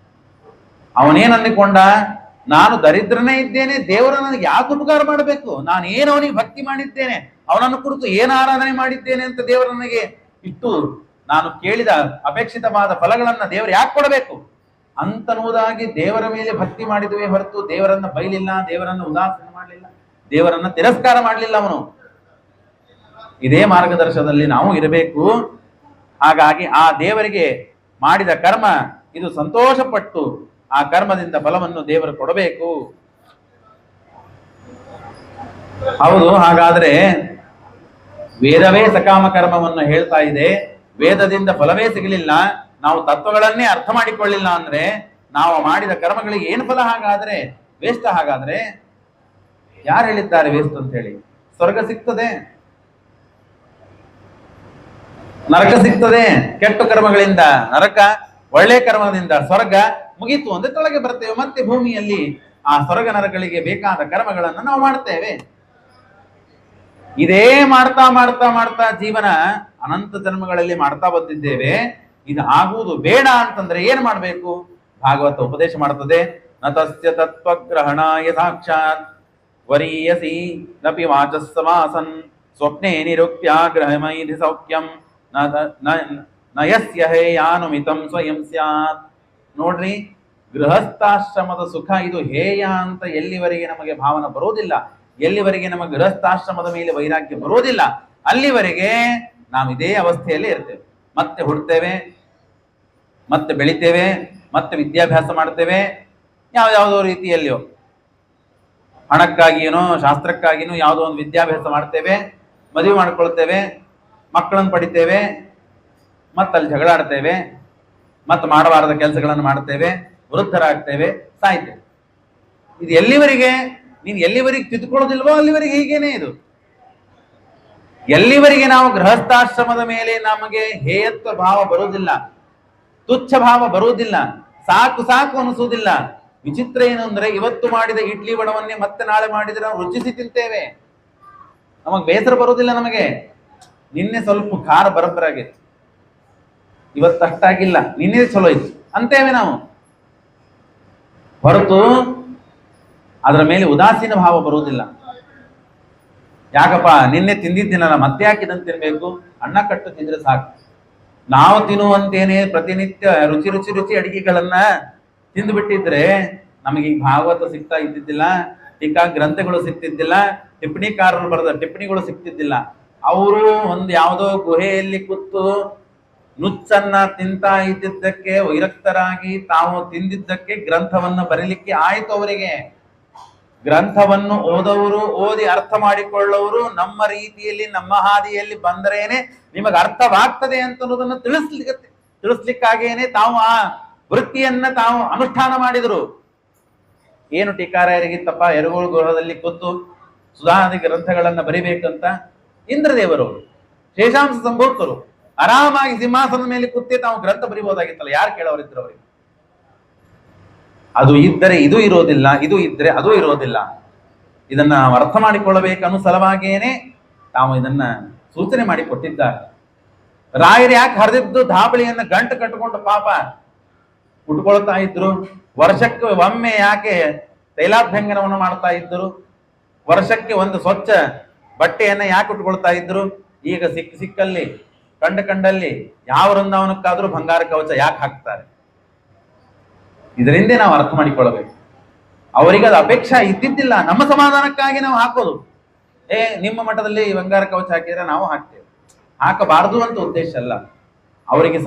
ಅವನೇನ್ ಅಂದುಕೊಂಡ, ನಾನು ದರಿದ್ರನೇ ಇದ್ದೇನೆ, ದೇವರು ನನಗೆ ಯಾಕೆ ಉಪಕಾರ ಮಾಡಬೇಕು, ನಾನು ಏನು ಅವನಿಗೆ ಭಕ್ತಿ ಮಾಡಿದ್ದೇನೆ, ಅವನನ್ನು ಕುರಿತು ಏನು ಆರಾಧನೆ ಮಾಡಿದ್ದೇನೆ ಅಂತ ದೇವರು ನನಗೆ ಇಷ್ಟು ನಾನು ಕೇಳಿದ ಅಪೇಕ್ಷಿತವಾದ ಫಲಗಳನ್ನ ದೇವರು ಯಾಕೆ ಕೊಡಬೇಕು ಅಂತನ್ನುವುದಾಗಿ ದೇವರ ಮೇಲೆ ಭಕ್ತಿ ಮಾಡಿದುವೆ ಹೊರತು ದೇವರನ್ನ ಬೈಲಿಲ್ಲ, ದೇವರನ್ನ ಉದಾಸೀನ ಮಾಡಲಿಲ್ಲ, ದೇವರನ್ನ ತಿರಸ್ಕಾರ ಮಾಡಲಿಲ್ಲ ಅವನು. ಇದೇ ಮಾರ್ಗದರ್ಶನದಲ್ಲಿ ನಾವು ಇರಬೇಕು. ಹಾಗಾಗಿ ಆ ದೇವರಿಗೆ ಮಾಡಿದ ಕರ್ಮ ಇದು ಸಂತೋಷಪಟ್ಟು ಆ ಕರ್ಮದಿಂದ ಫಲವನ್ನು ದೇವರು ಕೊಡಬೇಕು. ಹೌದು, ಹಾಗಾದ್ರೆ ವೇದವೇ ಸಕಾಮ ಕರ್ಮವನ್ನು ಹೇಳ್ತಾ ಇದೆ, ವೇದದಿಂದ ಫಲವೇ ಸಿಗಲಿಲ್ಲ, ನಾವು ತತ್ವಗಳನ್ನೇ ಅರ್ಥ ಮಾಡಿಕೊಳ್ಳಿಲ್ಲ ಅಂದ್ರೆ ನಾವು ಮಾಡಿದ ಕರ್ಮಗಳಿಗೆ ಏನು ಫಲ? ಹಾಗಾದ್ರೆ ವೇಸ್ಟ್. ಹಾಗಾದ್ರೆ ಯಾರು ಹೇಳಿದ್ದಾರೆ ವೇಸ್ಟ್ ಅಂತ ಹೇಳಿ? ಸ್ವರ್ಗ ಸಿಗ್ತದೆ, ನರಕ ಸಿಗ್ತದೆ. ಕೆಟ್ಟ ಕರ್ಮಗಳಿಂದ ನರಕ, ಒಳ್ಳೆ ಕರ್ಮದಿಂದ ಸ್ವರ್ಗ, ಮುಗೀತು ಅಂದ್ರೆ ತೊಳಗೆ ಬರ್ತೇವೆ. ಮತ್ತೆ ಭೂಮಿಯಲ್ಲಿ ಆ ಸ್ವರ್ಗ ನರಗಳಿಗೆ ಬೇಕಾದ ಕರ್ಮಗಳನ್ನು ನಾವು ಮಾಡ್ತೇವೆ. ಇದೇ ಮಾಡ್ತಾ ಮಾಡ್ತಾ ಮಾಡ್ತಾ ಜೀವನ ಅನಂತ ಜನ್ಮಗಳಲ್ಲಿ ಮಾಡ್ತಾ ಬಂದಿದ್ದೇವೆ. ಇದು ಆಗುವುದು ಬೇಡ ಅಂತಂದ್ರೆ ಏನ್ ಮಾಡ್ಬೇಕು? ಭಾಗವತ ಉಪದೇಶ ಮಾಡ್ತದೆ. ನ ತಸ್ಯ ತತ್ವಗ್ರಹಣಾಯ ಸಾಕ್ಷಾತ್ ವರೀಯಸಿ ನಪಿ ವಾಚಸ್ಸಮಾಸನ್ ಸ್ವಪ್ನೇ ನಿರುಕ್ತ್ಯಾಗ್ರಹಮೈಧಿ ಸೌಖ್ಯಂ ನಯಸ್ಯ ಹೇಯಾನುಮಿತಂ ಸ್ವಯಂ ಸ್ಯಾತ್. ನೋಡ್ರಿ, ಗೃಹಸ್ಥಾಶ್ರಮದ ಸುಖ ಇದು ಹೇಯ ಅಂತ ಎಲ್ಲಿವರೆಗೆ ನಮಗೆ ಭಾವನ ಬರೋದಿಲ್ಲ, ಎಲ್ಲಿವರೆಗೆ ನಮಗೆ ಗೃಹಸ್ಥಾಶ್ರಮದ ಮೇಲೆ ವೈರಾಗ್ಯ ಬರೋದಿಲ್ಲ, ಅಲ್ಲಿವರೆಗೆ ನಾವು ಇದೇ ಅವಸ್ಥೆಯಲ್ಲೇ ಇರ್ತೇವೆ. ಮತ್ತೆ ಹುಡ್ತೇವೆ, ಮತ್ತೆ ಬೆಳಿತೇವೆ, ಮತ್ತೆ ವಿದ್ಯಾಭ್ಯಾಸ ಮಾಡ್ತೇವೆ, ಯಾವ್ಯಾವುದೋ ರೀತಿಯಲ್ಲಿಯೋ ಹಣಕ್ಕಾಗಿಯೇನೋ ಶಾಸ್ತ್ರಕ್ಕಾಗಿನೋ ಯಾವುದೋ ಒಂದು ವಿದ್ಯಾಭ್ಯಾಸ ಮಾಡ್ತೇವೆ, ಮದುವೆ ಮಾಡ್ಕೊಳ್ತೇವೆ, ಮಕ್ಕಳನ್ನು ಪಡಿತೇವೆ, ಮತ್ತಲ್ಲಿ ಜಗಳಾಡ್ತೇವೆ, ಮತ್ತೆ ಮಾಡಬಾರದ ಕೆಲಸಗಳನ್ನು ಮಾಡ್ತೇವೆ, ವೃದ್ಧರಾಗ್ತೇವೆ, ಸಾಯ್ತೇವೆ. ಇದು ಎಲ್ಲಿವರೆಗೆ? ನೀನು ಎಲ್ಲಿವರೆಗೆ ತಿದ್ಕೊಳ್ಳೋದಿಲ್ವೋ ಅಲ್ಲಿವರೆಗೆ ಹೀಗೇನೆ ಇದು. ಎಲ್ಲಿವರೆಗೆ ನಾವು ಗೃಹಸ್ಥಾಶ್ರಮದ ಮೇಲೆ ನಮಗೆ ಹೇಯತ್ವ ಭಾವ ಬರುವುದಿಲ್ಲ, ತುಚ್ಛ ಭಾವ ಬರುವುದಿಲ್ಲ, ಸಾಕು ಸಾಕು ಅನಿಸುವುದಿಲ್ಲ. ವಿಚಿತ್ರ ಏನು ಅಂದ್ರೆ, ಇವತ್ತು ಮಾಡಿದ ಇಡ್ಲಿ ವಡವನ್ನೇ ಮತ್ತೆ ನಾಳೆ ಮಾಡಿದ್ರೆ ನಾವು ರುಚಿಸಿ ತಿಂತೇವೆ, ನಮಗ್ ಬೇಸರ ಬರುವುದಿಲ್ಲ. ನಮಗೆ ನಿನ್ನೆ ಸ್ವಲ್ಪ ಖಾರ ಬರಬರಾಗಿತ್ತು, ಇವತ್ತು ಅಷ್ಟಾಗಿಲ್ಲ, ನಿನ್ನೆ ಚಲೋ ಇತ್ತು ಅಂತೇವೆ ನಾವು. ಹೊರತು ಅದರ ಮೇಲೆ ಉದಾಸೀನ ಭಾವ ಬರುವುದಿಲ್ಲ. ಯಾಕಪ್ಪ ನಿನ್ನೆ ತಿಂದಿದ್ದೀನಲ್ಲ, ಮತ್ತೆ ಯಾಕಿದಂತ ತಿನ್ಬೇಕು? ಅನ್ನ ಕಟ್ಟು ತಿಂದ್ರೆ ಸಾಕು. ನಾವು ತಿನ್ನುವಂತೇನೆ ಪ್ರತಿನಿತ್ಯ ರುಚಿ ರುಚಿ ರುಚಿ ಅಡಿಗೆಗಳನ್ನ ತಿಂದು ಬಿಟ್ಟಿದ್ರೆ ನಮಗೆ ಈ ಭಾಗವತ ಸಿಗ್ತಾ ಇದ್ದಿದ್ದಿಲ್ಲ, ಟೀಕಾ ಗ್ರಂಥಗಳು ಸಿಗ್ತಿದ್ದಿಲ್ಲ, ಟಿಪ್ಪಣಿಕಾರರು ಬರೆದ ಟಿಪ್ಪಣಿಗಳು ಸಿಗ್ತಿದ್ದಿಲ್ಲ. ಅವರು ಒಂದು ಯಾವುದೋ ಗುಹೆಯಲ್ಲಿ ಕೂತು ನುಚ್ಚನ್ನ ತಿಂತಾ ಇದ್ದಿದ್ದಕ್ಕೆ ವಿರಕ್ತರಾಗಿ ತಾವು ತಿಂದಿದ್ದಕ್ಕೆ ಗ್ರಂಥವನ್ನು ಬರೀಲಿಕ್ಕೆ ಆಯ್ತು ಅವರಿಗೆ. ಗ್ರಂಥವನ್ನು ಓದವರು, ಓದಿ ಅರ್ಥ ಮಾಡಿಕೊಳ್ಳೋರು ನಮ್ಮ ರೀತಿಯಲ್ಲಿ ನಮ್ಮ ಹಾದಿಯಲ್ಲಿ ಬಂದರೇನೆ ನಿಮಗೆ ಅರ್ಥವಾಗ್ತದೆ ಅಂತ ಅನ್ನೋದನ್ನು ತಿಳಿಸ್ಲಿಕ್ಕಾಗೇನೆ ತಾವು ಆ ವೃತ್ತಿಯನ್ನ ತಾವು ಅನುಷ್ಠಾನ ಮಾಡಿದರು. ಏನು ಟೀಕಾರಾಯರಿಗಿತ್ತಪ್ಪ ಎರಗೋಳು ಗೃಹದಲ್ಲಿ ಕೂತು ಸುಧಾದಿ ಗ್ರಂಥಗಳನ್ನ ಬರಿಬೇಕಂತ? ಇಂದ್ರದೇವರು, ಶೇಷಾಂಶ ಸಂಭೂತರು ಆರಾಮಾಗಿ ಸಿಂಹಾಸನದ ಮೇಲೆ ಕೂತೇ ತಾವು ಗ್ರಂಥ ಬರಿಬಹುದಾಗಿತ್ತಲ್ಲ, ಯಾರು ಕೇಳೋರಿದ್ರು ಅವರಿಗೆ? ಅದು ಇದ್ದರೆ ಇದು ಇರೋದಿಲ್ಲ, ಇದು ಇದ್ರೆ ಅದು ಇರೋದಿಲ್ಲ. ಇದನ್ನ ನಾವು ಅರ್ಥ ಮಾಡಿಕೊಳ್ಳಬೇಕನ್ನೋ ಸಲುವಾಗಿಯೇನೆ ತಾವು ಇದನ್ನ ಸೂಚನೆ ಮಾಡಿ ಕೊಟ್ಟಿದ್ದಾರೆ. ರಾಯರು ಯಾಕೆ ಹರಿದಿದ್ದು ಧಾಬಳಿಯನ್ನ ಗಂಟು ಕಟ್ಟಿಕೊಂಡು ಪಾಪ ಉಟ್ಕೊಳ್ತಾ ಇದ್ರು? ವರ್ಷಕ್ಕೆ ಒಮ್ಮೆ ಯಾಕೆ ತೈಲಾಭ್ಯಂಗನವನ್ನು ಮಾಡ್ತಾ ಇದ್ರು? ವರ್ಷಕ್ಕೆ ಒಂದು ಸ್ವಚ್ಛ ಬಟ್ಟೆಯನ್ನ ಯಾಕೆ ಉಟ್ಕೊಳ್ತಾ ಇದ್ರು? ಈಗ ಸಿಕ್ಕಲ್ಲಿ ಕಂಡಲ್ಲಿ ಯಾವ ವೃಂದಾವನಕ್ಕಾದ್ರೂ ಬಂಗಾರ ಕವಚ ಯಾಕೆ ಹಾಕ್ತಾರೆ? ಇದರಿಂದ ನಾವು ಅರ್ಥ ಮಾಡಿಕೊಳ್ಳಬೇಕು. ಅವರಿಗೆ ಅದು ಅಪೇಕ್ಷೆ ಇದ್ದಿದ್ದಿಲ್ಲ, ನಮ್ಮ ಸಮಾಧಾನಕ್ಕಾಗಿ ನಾವು ಹಾಕೋದು. ನಿಮ್ಮ ಮಠದಲ್ಲಿ ಬಂಗಾರ ಕವಚ ಹಾಕಿದ್ರೆ ನಾವು ಹಾಕ್ತೇವೆ, ಹಾಕಬಾರದು ಅಂತ ಉದ್ದೇಶ ಅಲ್ಲ. ಅವರಿಗೆ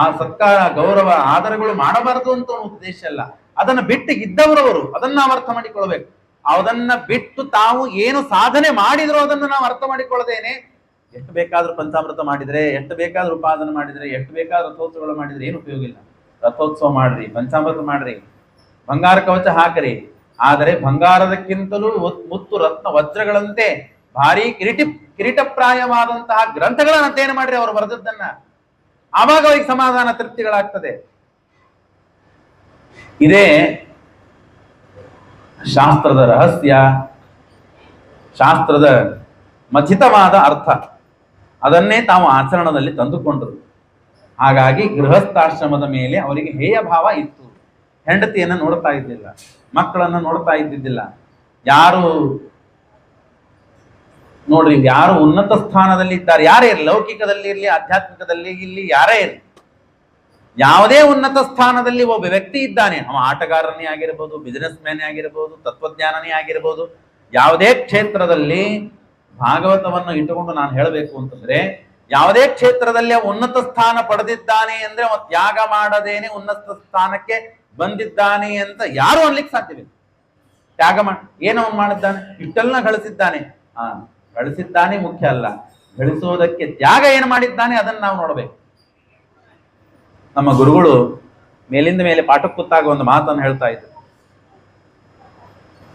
ಆ ಸತ್ಕಾರ ಗೌರವ ಆದರಗಳು ಮಾಡಬಾರದು ಅಂತ ಉದ್ದೇಶ ಅಲ್ಲ. ಅದನ್ನ ಬಿಟ್ಟು ಇದ್ದವರವರು ಅದನ್ನ ನಾವು ಅರ್ಥ ಮಾಡಿಕೊಳ್ಬೇಕು. ಅದನ್ನ ಬಿಟ್ಟು ತಾವು ಏನು ಸಾಧನೆ ಮಾಡಿದ್ರು ಅದನ್ನು ನಾವು ಅರ್ಥ ಮಾಡಿಕೊಳ್ಳದೇನೆ ಎಷ್ಟು ಬೇಕಾದ್ರೂ ಪಂಚಾಮೃತ ಮಾಡಿದ್ರೆ, ಎಷ್ಟು ಬೇಕಾದ್ರೂ ಉಪಾಸನೆ ಮಾಡಿದ್ರೆ, ಎಷ್ಟು ಬೇಕಾದ್ರೂ ರಥೋತ್ಸವಗಳು ಮಾಡಿದ್ರೆ ಏನು ಉಪಯೋಗ ಇಲ್ಲ. ರಥೋತ್ಸವ ಮಾಡ್ರಿ, ಪಂಚಾಮೃತ ಮಾಡ್ರಿ, ಬಂಗಾರ ಕವಚ ಹಾಕ್ರಿ, ಆದರೆ ಬಂಗಾರದಕ್ಕಿಂತಲೂ ಮುತ್ತು ರತ್ನ ವಜ್ರಗಳಂತೆ ಭಾರಿ ಕಿರೀಟಪ್ರಾಯವಾದಂತಹ ಗ್ರಂಥಗಳನ್ನ ಅಧ್ಯಯನ ಮಾಡ್ರಿ ಅವರು ಬರೆದದ್ದನ್ನ. ಆವಾಗ ಅವರಿಗೆ ಸಮಾಧಾನ ತೃಪ್ತಿಗಳಾಗ್ತದೆ. ಇದೇ ಶಾಸ್ತ್ರದ ರಹಸ್ಯ, ಶಾಸ್ತ್ರದ ಮಥಿತವಾದ ಅರ್ಥ. ಅದನ್ನೇ ತಾವು ಆಚರಣದಲ್ಲಿ ತಂದುಕೊಂಡರು. ಹಾಗಾಗಿ ಗೃಹಸ್ಥಾಶ್ರಮದ ಮೇಲೆ ಅವರಿಗೆ ಹೇಯ ಭಾವ ಇತ್ತು. ಹೆಂಡತಿಯನ್ನ ನೋಡ್ತಾ ಇದ್ದಿಲ್ಲ, ಮಕ್ಕಳನ್ನ ನೋಡ್ತಾ ಇದ್ದಿದ್ದಿಲ್ಲ. ಯಾರು ನೋಡ್ರಿ, ಯಾರು ಉನ್ನತ ಸ್ಥಾನದಲ್ಲಿ ಇದ್ದಾರೆ, ಯಾರೇ ಇರಲಿ, ಲೌಕಿಕದಲ್ಲಿ ಇರಲಿ, ಆಧ್ಯಾತ್ಮಿಕದಲ್ಲಿ ಇಲ್ಲಿ ಯಾರೇ ಇರಲಿ, ಯಾವುದೇ ಉನ್ನತ ಸ್ಥಾನದಲ್ಲಿ ಒಬ್ಬ ವ್ಯಕ್ತಿ ಇದ್ದಾನೆ, ಅವ ಆಟಗಾರನೇ ಆಗಿರಬಹುದು, ಬಿಸಿನೆಸ್ ಮ್ಯಾನೇ ಆಗಿರಬಹುದು, ತತ್ವಜ್ಞಾನನೇ ಆಗಿರಬಹುದು, ಯಾವುದೇ ಕ್ಷೇತ್ರದಲ್ಲಿ ಭಾಗವತವನ್ನು ಇಟ್ಟುಕೊಂಡು ನಾನು ಹೇಳಬೇಕು ಅಂತಂದ್ರೆ, ಯಾವುದೇ ಕ್ಷೇತ್ರದಲ್ಲಿ ಉನ್ನತ ಸ್ಥಾನ ಪಡೆದಿದ್ದಾನೆ ಅಂದ್ರೆ ತ್ಯಾಗ ಮಾಡದೇನೆ ಉನ್ನತ ಸ್ಥಾನಕ್ಕೆ ಬಂದಿದ್ದಾನೆ ಅಂತ ಯಾರು ಅನ್ಲಿಕ್ಕೆ ಸಾಧ್ಯವಿಲ್ಲ. ತ್ಯಾಗ ಏನೋ ಅವನು ಮಾಡಿದ್ದಾನೆ, ಇಷ್ಟೆಲ್ಲ ಗಳಿಸಿದ್ದಾನೆ. ಗಳಿಸಿದ್ದಾನೆ ಮುಖ್ಯ ಅಲ್ಲ, ಗಳಿಸೋದಕ್ಕೆ ತ್ಯಾಗ ಏನು ಮಾಡಿದ್ದಾನೆ ಅದನ್ನ ನಾವು ನೋಡ್ಬೇಕು. ನಮ್ಮ ಗುರುಗಳು ಮೇಲಿಂದ ಮೇಲೆ ಪಾಠಕ್ಕೆ ಕೂತಾಗ ಒಂದು ಮಾತನ್ನು ಹೇಳ್ತಾ ಇದ್ರು.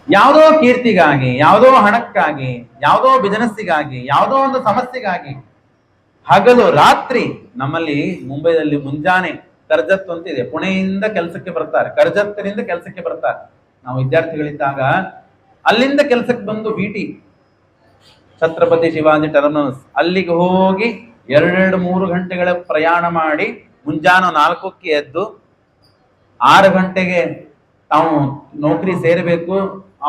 ಯಾವುದೋ ಕೀರ್ತಿಗಾಗಿ, ಯಾವುದೋ ಹಣಕ್ಕಾಗಿ, ಯಾವುದೋ ಬಿಸಿನೆಸ್ಸಿಗಾಗಿ, ಯಾವುದೋ ಒಂದು ಸಮಸ್ಯೆಗಾಗಿ ಹಗಲು ರಾತ್ರಿ, ನಮ್ಮಲ್ಲಿ ಮುಂಬೈದಲ್ಲಿ ಮುಂಜಾನೆ ಕರ್ಜತ್ ಅಂತಿದೆ, ಪುಣೆಯಿಂದ ಕೆಲಸಕ್ಕೆ ಬರ್ತಾರೆ, ಕರ್ಜತ್ತಿನಿಂದ ಕೆಲಸಕ್ಕೆ ಬರ್ತಾರೆ. ನಾವು ವಿದ್ಯಾರ್ಥಿಗಳಿದ್ದಾಗ ಅಲ್ಲಿಂದ ಕೆಲಸಕ್ಕೆ ಬಂದು ಬಿಟಿ ಛತ್ರಪತಿ ಶಿವಾಜಿ ಟರ್ಮಿನಸ್ ಅಲ್ಲಿಗೆ ಹೋಗಿ 2-3 ಗಂಟೆಗಳ ಪ್ರಯಾಣ ಮಾಡಿ ಮುಂಜಾನೆ 4ಕ್ಕೆ ಎದ್ದು 6 ಗಂಟೆಗೆ ತಾವು ನೌಕರಿ ಸೇರಬೇಕು,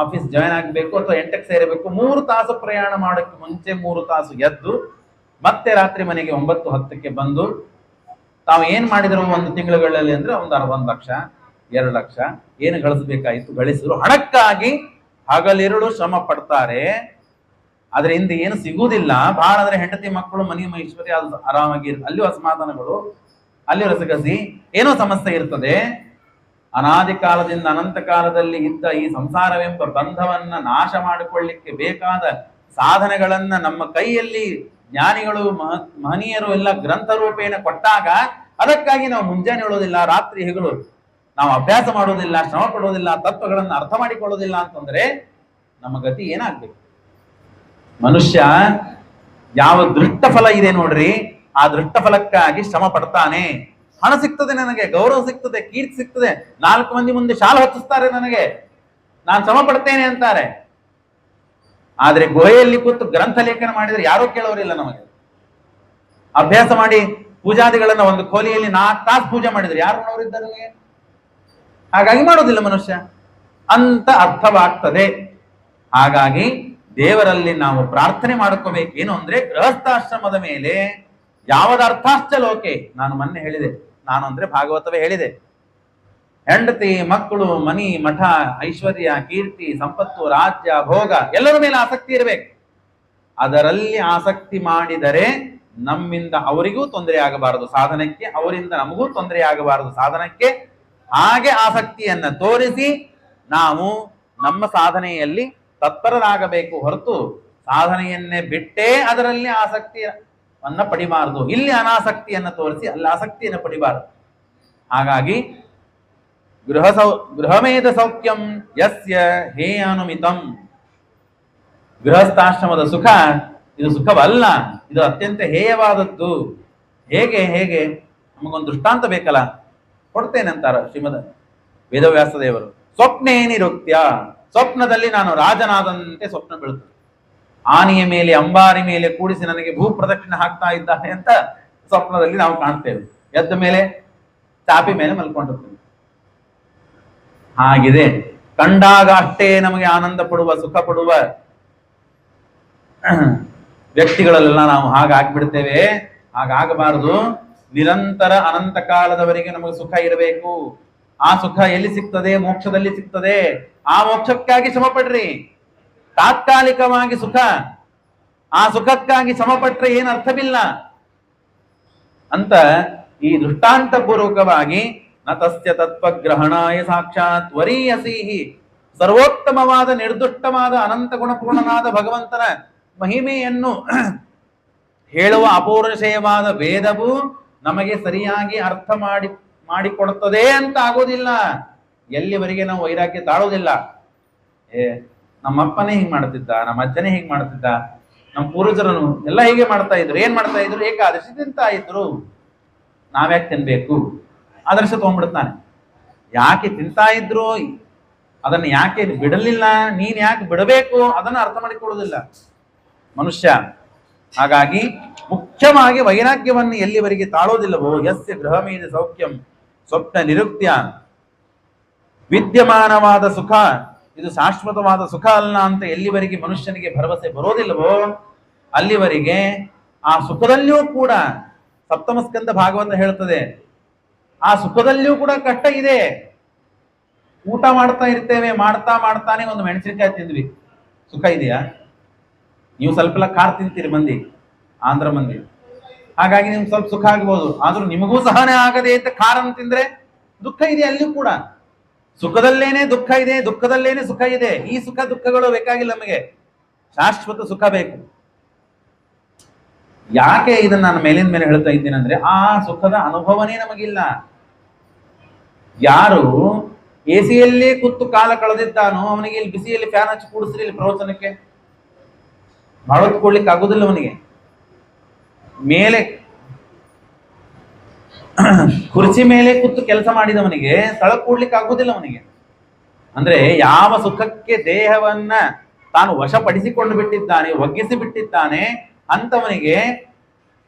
ಆಫೀಸ್ ಜಾಯ್ನ್ ಆಗಬೇಕು, ಅಥವಾ 8ಕ್ಕೆ ಸೇರಬೇಕು. 3 ತಾಸು ಪ್ರಯಾಣ ಮಾಡೋಕ್ಕೆ ಮುಂಚೆ 3 ತಾಸು ಎದ್ದು ಮತ್ತೆ ರಾತ್ರಿ ಮನೆಗೆ 9-10ಕ್ಕೆ ಬಂದು ತಾವು ಏನ್ ಮಾಡಿದ್ರು ಒಂದು ತಿಂಗಳುಗಳಲ್ಲಿ ಅಂದ್ರೆ ಒಂದು 1 ಲಕ್ಷ 2 ಲಕ್ಷ ಏನು ಗಳಿಸಬೇಕಾಯಿತು ಗಳಿಸಿದ್ರು. ಹಣಕ್ಕಾಗಿ ಹಗಲಿರುಳು ಶ್ರಮ ಪಡ್ತಾರೆ. ಅದರಿಂದ ಏನು ಸಿಗುವುದಿಲ್ಲ. ಬಹಳ ಅಂದ್ರೆ ಹೆಂಡತಿ ಮಕ್ಕಳು ಮನೆ ಐಶ್ವರ್ಯ ಆರಾಮಾಗಿ ಅಲ್ಲಿಯೂ ಅಸಮಾಧಾನಗಳು, ಅಲ್ಲಿ ರಸಗಸಿ ಏನೋ ಸಮಸ್ಯೆ ಇರ್ತದೆ. ಅನಾದಿ ಕಾಲದಿಂದ ಅನಂತ ಕಾಲದಲ್ಲಿ ಇದ್ದ ಈ ಸಂಸಾರವೆಂಬ ಬಂಧವನ್ನ ನಾಶ ಮಾಡಿಕೊಳ್ಳಿಕ್ಕೆ ಬೇಕಾದ ಸಾಧನೆಗಳನ್ನ ನಮ್ಮ ಕೈಯಲ್ಲಿ ಜ್ಞಾನಿಗಳು ಮಹನೀಯರು ಎಲ್ಲ ಗ್ರಂಥ ರೂಪೇಣ ಕೊಟ್ಟಾಗ ಅದಕ್ಕಾಗಿ ನಾವು ಮುಂಜಾನೆ ಹೇಳೋದಿಲ್ಲ, ರಾತ್ರಿ ಹೆಗಳು ನಾವು ಅಭ್ಯಾಸ ಮಾಡೋದಿಲ್ಲ, ಶ್ರಮ ಪಡೋದಿಲ್ಲ, ತತ್ವಗಳನ್ನು ಅರ್ಥ ಮಾಡಿಕೊಳ್ಳೋದಿಲ್ಲ ಅಂತಂದ್ರೆ ನಮ್ಮ ಗತಿ ಏನಾಗ್ಬೇಕು? ಮನುಷ್ಯ ಯಾವ ದೃಷ್ಟ ಫಲ ಇದೆ ನೋಡ್ರಿ, ಆ ದೃಷ್ಟ ಫಲಕ್ಕಾಗಿ ಶ್ರಮ ಪಡ್ತಾನೆ. ಹಣ ಸಿಗ್ತದೆ, ನನಗೆ ಗೌರವ ಸಿಗ್ತದೆ, ಕೀರ್ತಿ ಸಿಗ್ತದೆ, 4 ಮಂದಿ ಮುಂದೆ ಶಾಲೆ ಹೊತ್ತಿಸ್ತಾರೆ, ನನಗೆ ನಾನು ಶ್ರಮ ಪಡ್ತೇನೆ ಅಂತಾರೆ. ಆದ್ರೆ ಗುಹೆಯಲ್ಲಿ ಕೂತು ಗ್ರಂಥ ಲೇಖನ ಮಾಡಿದ್ರೆ ಯಾರೂ ಕೇಳೋರಿಲ್ಲ. ನಮಗೆ ಅಭ್ಯಾಸ ಮಾಡಿ ಪೂಜಾದಿಗಳನ್ನ ಒಂದು ಕೋಲಿಯಲ್ಲಿ 4 ತಾಸು ಪೂಜೆ ಮಾಡಿದ್ರೆ ಯಾರು ನೋಡಿದ್ದಾರೆ ನನಗೆ? ಹಾಗಾಗಿ ಮಾಡೋದಿಲ್ಲ ಮನುಷ್ಯ ಅಂತ ಅರ್ಥವಾಗ್ತದೆ. ಹಾಗಾಗಿ ದೇವರಲ್ಲಿ ನಾವು ಪ್ರಾರ್ಥನೆ ಮಾಡ್ಕೋಬೇಕೇನು ಅಂದ್ರೆ, ಗೃಹಸ್ಥಾಶ್ರಮದ ಮೇಲೆ ಯಾವದ ಅರ್ಥಾಶ್ಚ ಲೋಕೆ, ನಾನು ಮೊನ್ನೆ ಹೇಳಿದೆ, ನಾನು ಅಂದ್ರೆ ಭಾಗವತವೇ ಹೇಳಿದೆ, ಹೆಂಡತಿ ಮಕ್ಕಳು ಮನಿ ಮಠ ಐಶ್ವರ್ಯ ಕೀರ್ತಿ ಸಂಪತ್ತು ರಾಜ್ಯ ಭೋಗ ಎಲ್ಲರ ಮೇಲೆ ಆಸಕ್ತಿ ಇರಬೇಕು. ಅದರಲ್ಲಿ ಆಸಕ್ತಿ ಮಾಡಿದರೆ ನಮ್ಮಿಂದ ಅವರಿಗೂ ತೊಂದರೆ ಆಗಬಾರದು ಸಾಧನಕ್ಕೆ, ಅವರಿಂದ ನಮಗೂ ತೊಂದರೆ ಆಗಬಾರದು ಸಾಧನಕ್ಕೆ. ಹಾಗೆ ಆಸಕ್ತಿಯನ್ನ ತೋರಿಸಿ ನಾವು ನಮ್ಮ ಸಾಧನೆಯಲ್ಲಿ ತತ್ಪರರಾಗಬೇಕು ಹೊರತು ಸಾಧನೆಯನ್ನೇ ಬಿಟ್ಟೇ ಅದರಲ್ಲಿ ಆಸಕ್ತಿಯನ್ನ ಪಡಿಬಾರದು. ಇಲ್ಲಿ ಅನಾಸಕ್ತಿಯನ್ನ ತೋರಿಸಿ ಅಲ್ಲಿ ಆಸಕ್ತಿಯನ್ನು ಪಡಿಬಾರದು. ಹಾಗಾಗಿ ಗೃಹಮೇಧ ಸೌಖ್ಯಂ ಯಸ್ಯ ಹೇಯಾನುಮಿತಂ, ಗೃಹಸ್ಥಾಶ್ರಮದ ಸುಖ ಇದು ಸುಖವಲ್ಲ, ಇದು ಅತ್ಯಂತ ಹೇಯವಾದದ್ದು. ಹೇಗೆ ನಮಗೊಂದು ದೃಷ್ಟಾಂತ ಬೇಕಲ್ಲ, ಕೊಡ್ತೇನೆ ಅಂತಾರ ಶ್ರೀಮದ್ ವೇದವ್ಯಾಸ ದೇವರು. ಸ್ವಪ್ನೇ ನಿರುಕ್ತ್ಯ, ಸ್ವಪ್ನದಲ್ಲಿ ನಾನು ರಾಜನಾದಂತೆ ಸ್ವಪ್ನ ಬೀಳುತ್ತದೆ. ಆನೆಯ ಮೇಲೆ ಅಂಬಾರಿ ಮೇಲೆ ಕೂಡಿಸಿ ನನಗೆ ಭೂ ಪ್ರದಕ್ಷಿಣೆ ಹಾಕ್ತಾ ಇದ್ದಾನೆ ಅಂತ ಸ್ವಪ್ನದಲ್ಲಿ ನಾವು ಕಾಣ್ತೇವೆ. ಎದ್ದ ಮೇಲೆ ಚಾಪಿ ಮೇಲೆ ಮಲ್ಕೊಂಡಿರ್ತೇವೆ. ಹಾಗಿದೆ ಕಂಡಾಗ ಅಷ್ಟೇ ನಮಗೆ ಆನಂದ ಪಡುವ ಸುಖ ಪಡುವ ವ್ಯಕ್ತಿಗಳಲ್ಲೆಲ್ಲ ನಾವು ಹಾಗಾಗ್ಬಿಡ್ತೇವೆ. ಹಾಗಾಗಬಾರದು. ನಿರಂತರ ಅನಂತ ಕಾಲದವರೆಗೆ ನಮಗೆ ಸುಖ ಇರಬೇಕು. ಆ ಸುಖ ಎಲ್ಲಿ ಸಿಗ್ತದೆ? ಮೋಕ್ಷದಲ್ಲಿ ಸಿಗ್ತದೆ. ಆ ಮೋಕ್ಷಕ್ಕಾಗಿ ಶ್ರಮ ಪಡ್ರಿ. ತಾತ್ಕಾಲಿಕವಾಗಿ ಸುಖ, ಆ ಸುಖಕ್ಕಾಗಿ ಶ್ರಮ ಪಟ್ರೆ ಏನು ಅರ್ಥವಿಲ್ಲ ಅಂತ ಈ ದೃಷ್ಟಾಂತ ಪೂರ್ವಕವಾಗಿ ನ ತಸ್ಯ ತತ್ವಗ್ರಹಣಾಯ ಸಾಕ್ಷಾತ್ ವರೀಯಸೀಹಿ, ಸರ್ವೋತ್ತಮವಾದ ನಿರ್ದುಷ್ಟವಾದ ಅನಂತ ಗುಣಪೂರ್ಣನಾದ ಭಗವಂತನ ಮಹಿಮೆಯನ್ನು ಹೇಳುವ ಅಪೌರುಷೇಯವಾದ ವೇದವು ನಮಗೆ ಸರಿಯಾಗಿ ಅರ್ಥ ಮಾಡಿಕೊಡುತ್ತದೆ ಅಂತ ಆಗೋದಿಲ್ಲ. ಎಲ್ಲಿವರೆಗೆ ನಾವು ವೈರಾಗ್ಯ ತಾಳೋದಿಲ್ಲ. ನಮ್ಮಪ್ಪನೇ ಹೀಗೆ ಮಾಡ್ತಿದ್ದ, ನಮ್ಮ ಅಜ್ಜನೇ ಹೀಗೆ ಮಾಡ್ತಿದ್ದ, ನಮ್ಮ ಪೂರ್ವಜರನು ಎಲ್ಲ ಹೀಗೆ ಮಾಡ್ತಾ ಇದ್ರು. ಏನ್ ಮಾಡ್ತಾ ಇದ್ರು? ಏಕಾದಶಿ ತಿಂತಾ ಇದ್ರು. ನಾವ್ಯಾಕೆ ತಿನ್ಬೇಕು? ಆದರ್ಶ ತಗೊಂಡ್ಬಿಡ್ತಾನೆ. ಯಾಕೆ ತಿಂತಾ ಇದ್ರು, ಅದನ್ನ ಯಾಕೆ ಬಿಡಲಿಲ್ಲ, ನೀನ್ ಯಾಕೆ ಬಿಡಬೇಕು, ಅದನ್ನ ಅರ್ಥ ಮಾಡಿಕೊಳ್ಳುವುದಿಲ್ಲ ಮನುಷ್ಯ. ಹಾಗಾಗಿ ಮುಖ್ಯವಾಗಿ ವೈರಾಗ್ಯವನ್ನು ಎಲ್ಲಿವರೆಗೆ ತಾಳೋದಿಲ್ಲವೋ, ಯಸ್ಯ ಗೃಹಮೇಧ ಸೌಖ್ಯಂ ಸ್ವಪ್ನ ನಿರುಕ್ತ್ಯ, ವಿದ್ಯಮಾನವಾದ ಸುಖ ಇದು ಶಾಶ್ವತವಾದ ಸುಖ ಅಲ್ಲ ಅಂತ ಎಲ್ಲಿವರೆಗೆ ಮನುಷ್ಯನಿಗೆ ಭರವಸೆ ಬರೋದಿಲ್ಲವೋ ಅಲ್ಲಿವರೆಗೆ ಆ ಸುಖದಲ್ಲಿಯೂ ಕೂಡ, ಸಪ್ತಮ ಸ್ಕಂದ ಭಾಗವತ ಹೇಳ್ತದೆ, ಆ ಸುಖದಲ್ಲಿಯೂ ಕೂಡ ಕಷ್ಟ ಇದೆ. ಊಟ ಮಾಡ್ತಾ ಇರ್ತೇವೆ, ಮಾಡ್ತಾನೆ ಒಂದು ಮೆಣಸಿನಕಾಯಿ ತಿಂದ್ವಿ, ಸುಖ ಇದೆಯಾ? ನೀವು ಸ್ವಲ್ಪ ಎಲ್ಲ ಖಾರ ತಿಂತೀರಿ ಮಂದಿ, ಆಂಧ್ರ ಮಂದಿ, ಹಾಗಾಗಿ ನಿಮ್ಗೆ ಸ್ವಲ್ಪ ಸುಖ ಆಗ್ಬೋದು. ಆದ್ರೂ ನಿಮಗೂ ಸಹನೆ ಆಗದೆ ಅಂತ ಖಾರನ್ನು ತಿಂದ್ರೆ ದುಃಖ ಇದೆ ಅಲ್ಲಿ ಕೂಡ. ಸುಖದಲ್ಲೇನೆ ದುಃಖ ಇದೆ, ದುಃಖದಲ್ಲೇನೆ ಸುಖ ಇದೆ. ಈ ಸುಖ ದುಃಖಗಳು ಬೇಕಾಗಿಲ್ಲ ನಮಗೆ, ಶಾಶ್ವತ ಸುಖ ಬೇಕು. ಯಾಕೆ ಇದನ್ನ ನಾನು ಮೇಲಿನ ಮೇಲೆ ಹೇಳ್ತಾ ಇದ್ದೀನಿ ಅಂದ್ರೆ, ಆ ಸುಖದ ಅನುಭವನೇ ನಮಗಿಲ್ಲ. ಯಾರು ಎಸಿಯಲ್ಲೇ ಕೂತು ಕಾಲ ಕಳೆದಿದ್ದಾನೋ ಅವನಿಗೆ ಇಲ್ಲಿ ಬಿಸಿಯಲ್ಲಿ ಫ್ಯಾನ್ ಹಚ್ಚಿ ಕೂಡಿಸ್ರಿ ಇಲ್ಲಿ ಪ್ರವಚನಕ್ಕೆ, ಬಹಳ ಹೊತ್ಕೊಡ್ಲಿಕ್ಕೆ ಆಗುದಿಲ್ಲ ಅವನಿಗೆ. ಮೇಲೆ ಕುರ್ಚಿ ಮೇಲೆ ಕೂತು ಕೆಲಸ ಮಾಡಿದವನಿಗೆ ತಳ ಕೂಡ್ಲಿಕ್ಕೆ ಆಗುದಿಲ್ಲ ಅವನಿಗೆ. ಅಂದ್ರೆ ಯಾವ ಸುಖಕ್ಕೆ ದೇಹವನ್ನ ತಾನು ವಶಪಡಿಸಿಕೊಂಡು ಬಿಟ್ಟಿದ್ದಾನೆ, ಒಗ್ಗಿಸಿ ಬಿಟ್ಟಿದ್ದಾನೆ, ಅಂತವನಿಗೆ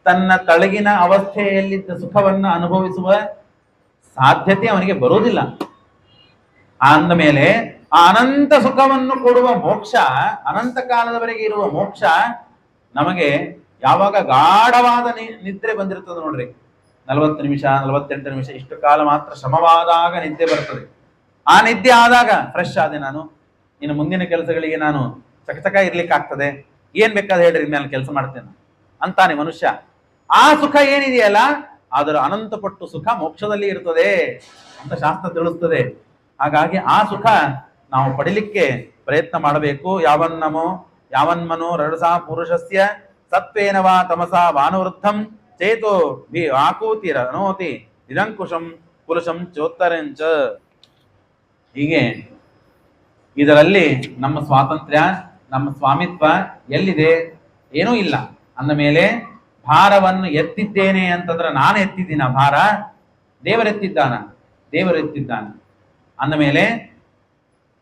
ತನ್ನ ತಳಗಿನ ಅವಸ್ಥೆಯಲ್ಲಿದ್ದ ಸುಖವನ್ನ ಅನುಭವಿಸುವ ಸಾಧ್ಯತೆ ಅವನಿಗೆ ಬರೋದಿಲ್ಲ. ಅಂದ ಮೇಲೆ ಆ ಅನಂತ ಸುಖವನ್ನು ಕೊಡುವ ಮೋಕ್ಷ, ಅನಂತ ಕಾಲದವರೆಗೆ ಇರುವ ಮೋಕ್ಷ ನಮಗೆ ಯಾವಾಗ ಗಾಢವಾದ ನಿದ್ರೆ ಬಂದಿರ್ತದೆ ನೋಡ್ರಿ, 40 ನಿಮಿಷ 48 ನಿಮಿಷ ಇಷ್ಟು ಕಾಲ ಮಾತ್ರ ಶ್ರಮವಾದಾಗ ನಿದ್ದೆ ಬರ್ತದೆ. ಆ ನಿದ್ದೆ ಆದಾಗ ಫ್ರೆಶ್ ಆದೆ ನಾನು, ಇನ್ನು ಮುಂದಿನ ಕೆಲಸಗಳಿಗೆ ನಾನು ಚಕಚಕ ಇರ್ಲಿಕ್ಕೆ ಆಗ್ತದೆ, ಏನ್ ಬೇಕಾದ್ರೆ ಹೇಳ್ರಿ ಮೇಲೆ ಕೆಲಸ ಮಾಡ್ತೇನೆ ಅಂತಾನೆ ಮನುಷ್ಯ. ಆ ಸುಖ ಏನಿದೆಯಲ್ಲ ಅದರ ಅನಂತ ಪಟ್ಟು ಸುಖ ಮೋಕ್ಷದಲ್ಲಿ ಇರ್ತದೆ ಅಂತ ಶಾಸ್ತ್ರ ತಿಳಿಸ್ತದೆ. ಹಾಗಾಗಿ ಆ ಸುಖ ನಾವು ಪಡಿಲಿಕ್ಕೆ ಪ್ರಯತ್ನ ಮಾಡಬೇಕು. ಯಾವನ್ಮನೋ ರಜಸಾ ಪುರುಷಸ್ಯ ಸತ್ವೇನವಾ ತಮಸಾ ವಾನುವೃದ್ಧಂ ಚೇತೋ ಭಿ ಆಕೂತಿರನೋತಿ ನಿರಂಕುಶಂ ಕುಲಶಂ ಚೋತ್ತರಂಚ. ಹೀಗೆ ಇದರಲ್ಲಿ ನಮ್ಮ ಸ್ವಾತಂತ್ರ್ಯ, ನಮ್ಮ ಸ್ವಾಮಿತ್ವ ಎಲ್ಲಿದೆ? ಏನೂ ಇಲ್ಲ. ಅಂದ ಮೇಲೆ ಭಾರವನ್ನು ಎತ್ತಿದ್ದೇನೆ ಅಂತಂದ್ರೆ ನಾನು ಎತ್ತಿದ್ದೀನ ಭಾರ? ದೇವರೆತ್ತಿದ್ದಾನ, ದೇವರೆತ್ತಿದ್ದಾನ. ಅಂದ ಮೇಲೆ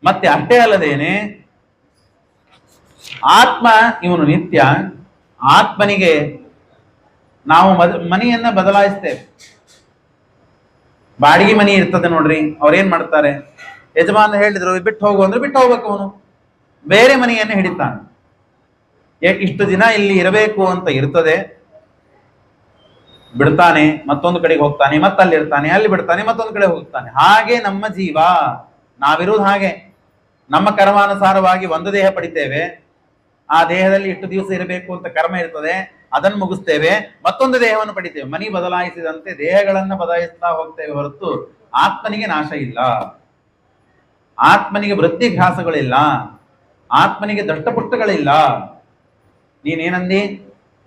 ಮತ್ತೆ ಅಷ್ಟೇ ಅಲ್ಲದೇನೆ ಆತ್ಮ ಇವನು ನಿತ್ಯ. ಆತ್ಮನಿಗೆ ನಾವು ಮನೆಯನ್ನ ಬದಲಾಯಿಸ್ತೇವೆ. ಬಾಡಿಗೆ ಮನೆ ಇರ್ತದೆ ನೋಡ್ರಿ, ಅವ್ರೇನ್ ಮಾಡ್ತಾರೆ, ಯಜಮಾನ ಹೇಳಿದ್ರು ಬಿಟ್ಟು ಹೋಗು ಅಂದ್ರೆ ಬಿಟ್ಟು ಹೋಗ್ಬೇಕು. ಅವನು ಬೇರೆ ಮನೆಯನ್ನ ಹಿಡಿತಾನೆ. ಇಷ್ಟು ದಿನ ಇಲ್ಲಿ ಇರಬೇಕು ಅಂತ ಇರ್ತದೆ, ಬಿಡ್ತಾನೆ, ಮತ್ತೊಂದು ಕಡೆಗೆ ಹೋಗ್ತಾನೆ, ಮತ್ತಲ್ಲಿ ಇರ್ತಾನೆ, ಅಲ್ಲಿ ಬಿಡ್ತಾನೆ, ಮತ್ತೊಂದು ಕಡೆ ಹೋಗ್ತಾನೆ. ಹಾಗೆ ನಮ್ಮ ಜೀವ, ನಾವಿರುವುದು ಹಾಗೆ. ನಮ್ಮ ಕರ್ಮಾನುಸಾರವಾಗಿ ಒಂದು ದೇಹ ಪಡಿತೇವೆ, ಆ ದೇಹದಲ್ಲಿ ಇಷ್ಟು ದಿವಸ ಇರಬೇಕು ಅಂತ ಕರ್ಮ ಇರ್ತದೆ, ಅದನ್ನು ಮುಗಿಸ್ತೇವೆ, ಮತ್ತೊಂದು ದೇಹವನ್ನು ಪಡಿತೇವೆ. ಮನಿ ಬದಲಾಯಿಸಿದಂತೆ ದೇಹಗಳನ್ನ ಬದಲಾಯಿಸ್ತಾ ಹೋಗ್ತೇವೆ ಹೊರತು ಆತ್ಮನಿಗೆ ನಾಶ ಇಲ್ಲ, ಆತ್ಮನಿಗೆ ವೃತ್ತಿಘಾಸಗಳಿಲ್ಲ, ಆತ್ಮನಿಗೆ ದಷ್ಟಪುಷ್ಟಗಳಿಲ್ಲ. ನೀನೇನಂದಿ,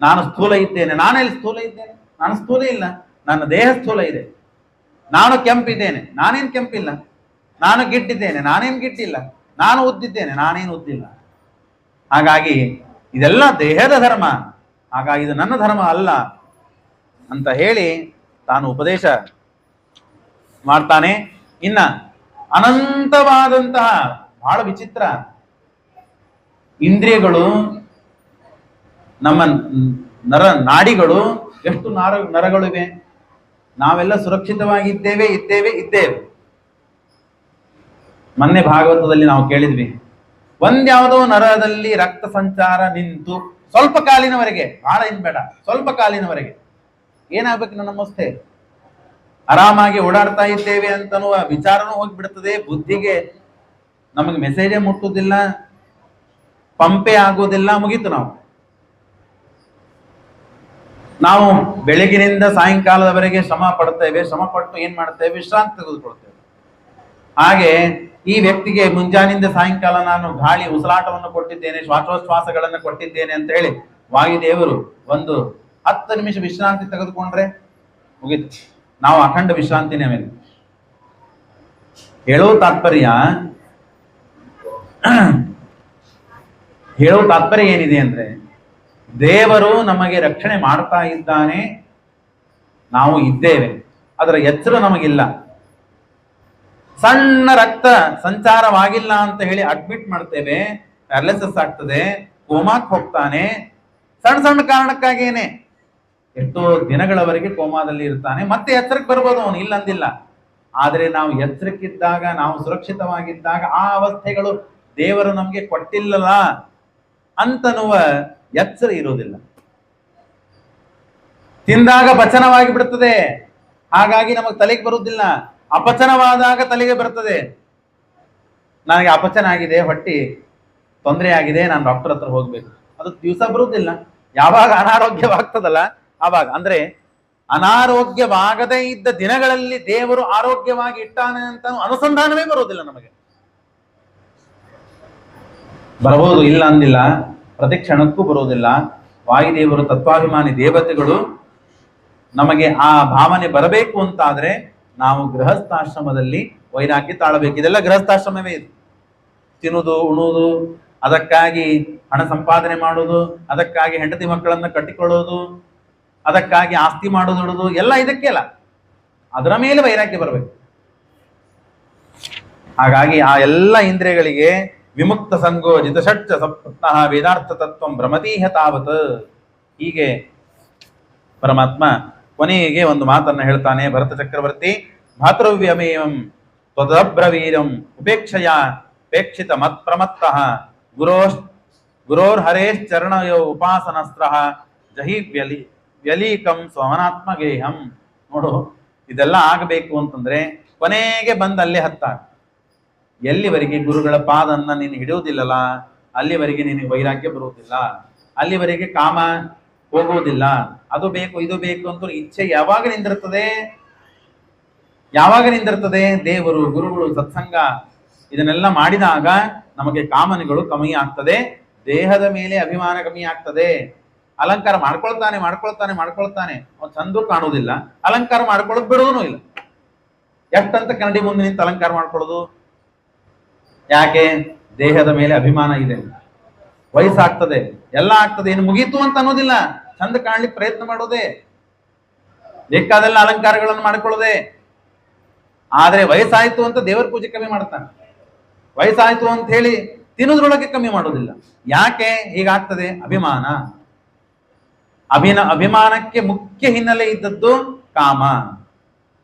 ನಾನು ಸ್ಥೂಲ ಇದ್ದೇನೆ. ನಾನೆಲ್ಲಿ ಸ್ಥೂಲ ಇದ್ದೇನೆ? ನಾನು ಸ್ಥೂಲ ಇಲ್ಲ, ನನ್ನ ದೇಹ ಸ್ಥೂಲ ಇದೆ. ನಾನು ಕೆಂಪಿದ್ದೇನೆ, ನಾನೇನು ಕೆಂಪಿಲ್ಲ. ನಾನು ಗಿಡ್ಡಿದ್ದೇನೆ, ನಾನೇನು ಗಿಡ್ಡಿಲ್ಲ. ನಾನು ಉದ್ದಿದ್ದೇನೆ, ನಾನೇನು ಉದ್ದಿಲ್ಲ. ಹಾಗಾಗಿ ಇದೆಲ್ಲ ದೇಹದ ಧರ್ಮ, ಹಾಗಾಗಿ ಇದು ನನ್ನ ಧರ್ಮ ಅಲ್ಲ ಅಂತ ಹೇಳಿ ತಾನು ಉಪದೇಶ ಮಾಡ್ತಾನೆ. ಇನ್ನ ಅನಂತವಾದಂತಹ ಬಹಳ ವಿಚಿತ್ರ ಇಂದ್ರಿಯಗಳು, ನಮ್ಮ ನಾಡಿಗಳು, ಎಷ್ಟು ನರಗಳಿವೆ. ನಾವೆಲ್ಲ ಸುರಕ್ಷಿತವಾಗಿದ್ದೇವೆ, ಇದ್ದೇವೆ. ಮೊನ್ನೆ ಭಾಗವತದಲ್ಲಿ ನಾವು ಕೇಳಿದ್ವಿ, ಒಂದ್ಯಾವುದೋ ನರದಲ್ಲಿ ರಕ್ತ ಸಂಚಾರ ನಿಂತು ಸ್ವಲ್ಪ ಕಾಲಿನವರೆಗೆ, ಬಹಳ ಬೇಡ, ಸ್ವಲ್ಪ ಕಾಲಿನವರೆಗೆ ಏನಾಗ್ಬೇಕು ನನ್ನ ನಮಸ್ತೆ, ಆರಾಮಾಗಿ ಓಡಾಡ್ತಾ ಇದ್ದೇವೆ ಅಂತನ್ನುವ ವಿಚಾರನೂ ಹೋಗ್ಬಿಡ್ತದೆ. ಬುದ್ಧಿಗೆ ನಮಗೆ ಮೆಸೇಜೇ ಮುಟ್ಟುವುದಿಲ್ಲ, ಪಂಪೆ ಆಗುವುದಿಲ್ಲ, ಮುಗೀತು. ನಾವು ಬೆಳಗಿನಿಂದ ಸಾಯಂಕಾಲದವರೆಗೆ ಶ್ರಮ ಪಡ್ತೇವೆ, ಶ್ರಮ ಪಟ್ಟು ಏನ್ ಮಾಡ್ತೇವೆ, ವಿಶ್ರಾಂತಿ ತೆಗೆದುಕೊಳ್ತೇವೆ. ಹಾಗೆ ಈ ವ್ಯಕ್ತಿಗೆ ಮುಂಜಾನಿಂದ ಸಾಯಂಕಾಲ ನಾನು ಗಾಳಿ ಉಸಿರಾಟವನ್ನು ಕೊಟ್ಟಿದ್ದೇನೆ, ಶ್ವಾಸೋಚ್ಛ್ವಾಸಗಳನ್ನು ಕೊಟ್ಟಿದ್ದೇನೆ ಅಂತ ಹೇಳಿ ವಾಯುದೇವರು ಒಂದು 10 ನಿಮಿಷ ವಿಶ್ರಾಂತಿ ತೆಗೆದುಕೊಂಡ್ರೆ ಮುಗಿತು. ನಾವು ಅಖಂಡ ವಿಶ್ರಾಂತಿನೇ ಮೇಲೆ. ಹೇಳೋ ತಾತ್ಪರ್ಯ ಏನಿದೆ ಅಂದ್ರೆ, ದೇವರು ನಮಗೆ ರಕ್ಷಣೆ ಮಾಡ್ತಾ ಇದ್ದಾನೆ, ನಾವು ಇದ್ದೇವೆ, ಅದರ ಎಚ್ಚರ ನಮಗಿಲ್ಲ. ಸಣ್ಣ ರಕ್ತ ಸಂಚಾರವಾಗಿಲ್ಲ ಅಂತ ಹೇಳಿ ಅಡ್ಮಿಟ್ ಮಾಡ್ತೇವೆ, ಪ್ಯಾರಲಿಸಿಸ್ ಆಗ್ತದೆ, ಕೋಮಾಕ್ ಹೋಗ್ತಾನೆ. ಸಣ್ಣ ಕಾರಣಕ್ಕಾಗೇನೆ ಎಷ್ಟೋ ದಿನಗಳವರೆಗೆ ಕೋಮಾದಲ್ಲಿ ಇರ್ತಾನೆ. ಮತ್ತೆ ಎಚ್ಚರಕ್ಕೆ ಬರ್ಬೋದು ಅವನು, ಇಲ್ಲ ಅಂದಿಲ್ಲ. ಆದ್ರೆ ನಾವು ಎಚ್ಚರಕ್ಕಿದ್ದಾಗ, ನಾವು ಸುರಕ್ಷಿತವಾಗಿದ್ದಾಗ ಆ ಅವಸ್ಥೆಗಳು ದೇವರು ನಮ್ಗೆ ಕೊಟ್ಟಿಲ್ಲಲ್ಲ ಅಂತನ್ನುವ ಎಚ್ಚರ ಇರುವುದಿಲ್ಲ. ತಿಂದಾಗ ಪಚನವಾಗಿ ಬಿಡುತ್ತದೆ, ಹಾಗಾಗಿ ನಮಗೆ ತಲೆಗೆ ಬರುವುದಿಲ್ಲ. ಅಪಚನವಾದಾಗ ತಲೆಗೆ ಬರ್ತದೆ, ನನಗೆ ಅಪಚನ ಆಗಿದೆ, ಹೊಟ್ಟಿ ತೊಂದರೆ ಆಗಿದೆ, ನಾನು ಡಾಕ್ಟರ್ ಹತ್ರ ಹೋಗ್ಬೇಕು. ಅದು ದಿವಸ ಬರುವುದಿಲ್ಲ. ಯಾವಾಗ ಅನಾರೋಗ್ಯವಾಗ್ತದಲ್ಲ ಆವಾಗ, ಅಂದ್ರೆ ಅನಾರೋಗ್ಯವಾಗದೇ ಇದ್ದ ದಿನಗಳಲ್ಲಿ ದೇವರು ಆರೋಗ್ಯವಾಗಿ ಇಟ್ಟಾನೆ ಅಂತ ಅನುಸಂಧಾನವೇ ಬರುವುದಿಲ್ಲ ನಮಗೆ. ಬರಬಹುದು, ಇಲ್ಲ ಅಂದಿಲ್ಲ, ಪ್ರತಿ ಕ್ಷಣಕ್ಕೂ ಬರುವುದಿಲ್ಲ. ವಾಯುದೇವರು ತತ್ವಾಭಿಮಾನಿ ದೇವತೆಗಳು ನಮಗೆ ಆ ಭಾವನೆ ಬರಬೇಕು ಅಂತಾದ್ರೆ ನಾವು ಗೃಹಸ್ಥಾಶ್ರಮದಲ್ಲಿ ವೈರಾಗ್ಯ ತಾಳಬೇಕು. ಇದೆಲ್ಲ ಗೃಹಸ್ಥಾಶ್ರಮವೇ ಇದು. ತಿನ್ನುವುದು, ಉಣುವುದು, ಅದಕ್ಕಾಗಿ ಹಣ ಸಂಪಾದನೆ ಮಾಡುವುದು, ಅದಕ್ಕಾಗಿ ಹೆಂಡತಿ ಮಕ್ಕಳನ್ನ ಕಟ್ಟಿಕೊಳ್ಳೋದು, ಅದಕ್ಕಾಗಿ ಆಸ್ತಿ ಮಾಡೋದು ಎಲ್ಲ ಇದಕ್ಕೆ ಅಲ್ಲ, ಅದರ ಮೇಲೆ ವೈರಾಗ್ಯ ಬರಬೇಕು. ಹಾಗಾಗಿ ಆ ಎಲ್ಲ ಇಂದ್ರಿಯಗಳಿಗೆ ವಿಮುಕ್ತ ಸಂಗೋ ಜಿತಷಟ್ಟ ಸಪ್ತಃ ವೇದಾರ್ಥ ತತ್ವಂ ಭ್ರಮತೀಹ ತಾವತ್. ಹೀಗೆ ಪರಮಾತ್ಮ ಕೊನೆಗೆ ಒಂದು ಮಾತನ್ನ ಹೇಳ್ತಾನೆ. ಭರತ ಚಕ್ರವರ್ತಿ ಭಾತೃವ್ಯಮೇವಂ ತ್ವದಬ್ರವೀರಂ ಉಪೇಕ್ಷಯ ಪೇಕ್ಷಿತ ಮತ್ ಪ್ರಮತ್ತಃ ಗುರೋರ್ಹರೇಶ್ಚರಣಯೋ ಉಪಾಸನಸ್ತ್ರಃ ಜಹಿ ವ್ಯಲೀಕಂ ಸ್ವಮನಾತ್ಮಗೇಹಂ. ನೋಡು, ಇದೆಲ್ಲ ಆಗಬೇಕು ಅಂತಂದ್ರೆ ಕೊನೆಗೆ ಬಂದು ಅಲ್ಲೇ ಹತ್ತಾಗ, ಎಲ್ಲಿವರೆಗೆ ಗುರುಗಳ ಪಾದನ್ನ ನೀನು ಹಿಡಿಯುವುದಿಲ್ಲಲ್ಲ ಅಲ್ಲಿವರೆಗೆ ನಿನಗೆ ವೈರಾಗ್ಯ ಬರುವುದಿಲ್ಲ, ಅಲ್ಲಿವರೆಗೆ ಕಾಮ ಹೋಗುವುದಿಲ್ಲ. ಅದು ಬೇಕು ಇದು ಬೇಕು ಅಂತ ಇಚ್ಛೆ ಯಾವಾಗ ನಿಂದಿರ್ತದೆ? ಯಾವಾಗ ನಿಂದಿರ್ತದೆ? ದೇವರು, ಗುರುಗಳು, ಸತ್ಸಂಗ ಇದನ್ನೆಲ್ಲ ಮಾಡಿದಾಗ ನಮಗೆ ಕಾಮನೆಗಳು ಕಮ್ಮಿ ಆಗ್ತದೆ, ದೇಹದ ಮೇಲೆ ಅಭಿಮಾನ ಕಮ್ಮಿ ಆಗ್ತದೆ. ಅಲಂಕಾರ ಮಾಡ್ಕೊಳ್ತಾನೆ ಅವ್ನು ಚಂದ ಕಾಣುವುದಿಲ್ಲ, ಅಲಂಕಾರ ಮಾಡ್ಕೊಳ್ಳೋದು ಬಿಡೋದೂ ಇಲ್ಲ. ಎಷ್ಟಂತ ಕನ್ನಡಿ ಮುಂದೆ ನಿಂತು ಅಲಂಕಾರ ಮಾಡ್ಕೊಳ್ಳೋದು? ಯಾಕೆ? ದೇಹದ ಮೇಲೆ ಅಭಿಮಾನ ಇದೆ, ವಯಸ್ಸಾಗ್ತದೆ, ಎಲ್ಲ ಆಗ್ತದೆ, ಇನ್ನು ಮುಗೀತು ಅಂತ ಅನ್ನೋದಿಲ್ಲ, ಚಂದ ಕಾಣ್ಲಿಕ್ಕೆ ಪ್ರಯತ್ನ ಮಾಡೋದೇ, ಬೇಕಾದೆಲ್ಲ ಅಲಂಕಾರಗಳನ್ನು ಮಾಡ್ಕೊಳ್ಳೋದೆ. ಆದ್ರೆ ವಯಸ್ಸಾಯ್ತು ಅಂತ ದೇವರ ಪೂಜೆ ಕಮ್ಮಿ ಮಾಡ್ತಾನೆ, ವಯಸ್ಸಾಯ್ತು ಅಂತ ಹೇಳಿ ತಿನ್ನೋದ್ರೊಳಗೆ ಕಮ್ಮಿ ಮಾಡೋದಿಲ್ಲ. ಯಾಕೆ ಹೀಗಾಗ್ತದೆ? ಅಭಿಮಾನ. ಅಭಿಮಾನಕ್ಕೆ ಮುಖ್ಯ ಹಿನ್ನೆಲೆ ಇದ್ದದ್ದು ಕಾಮ.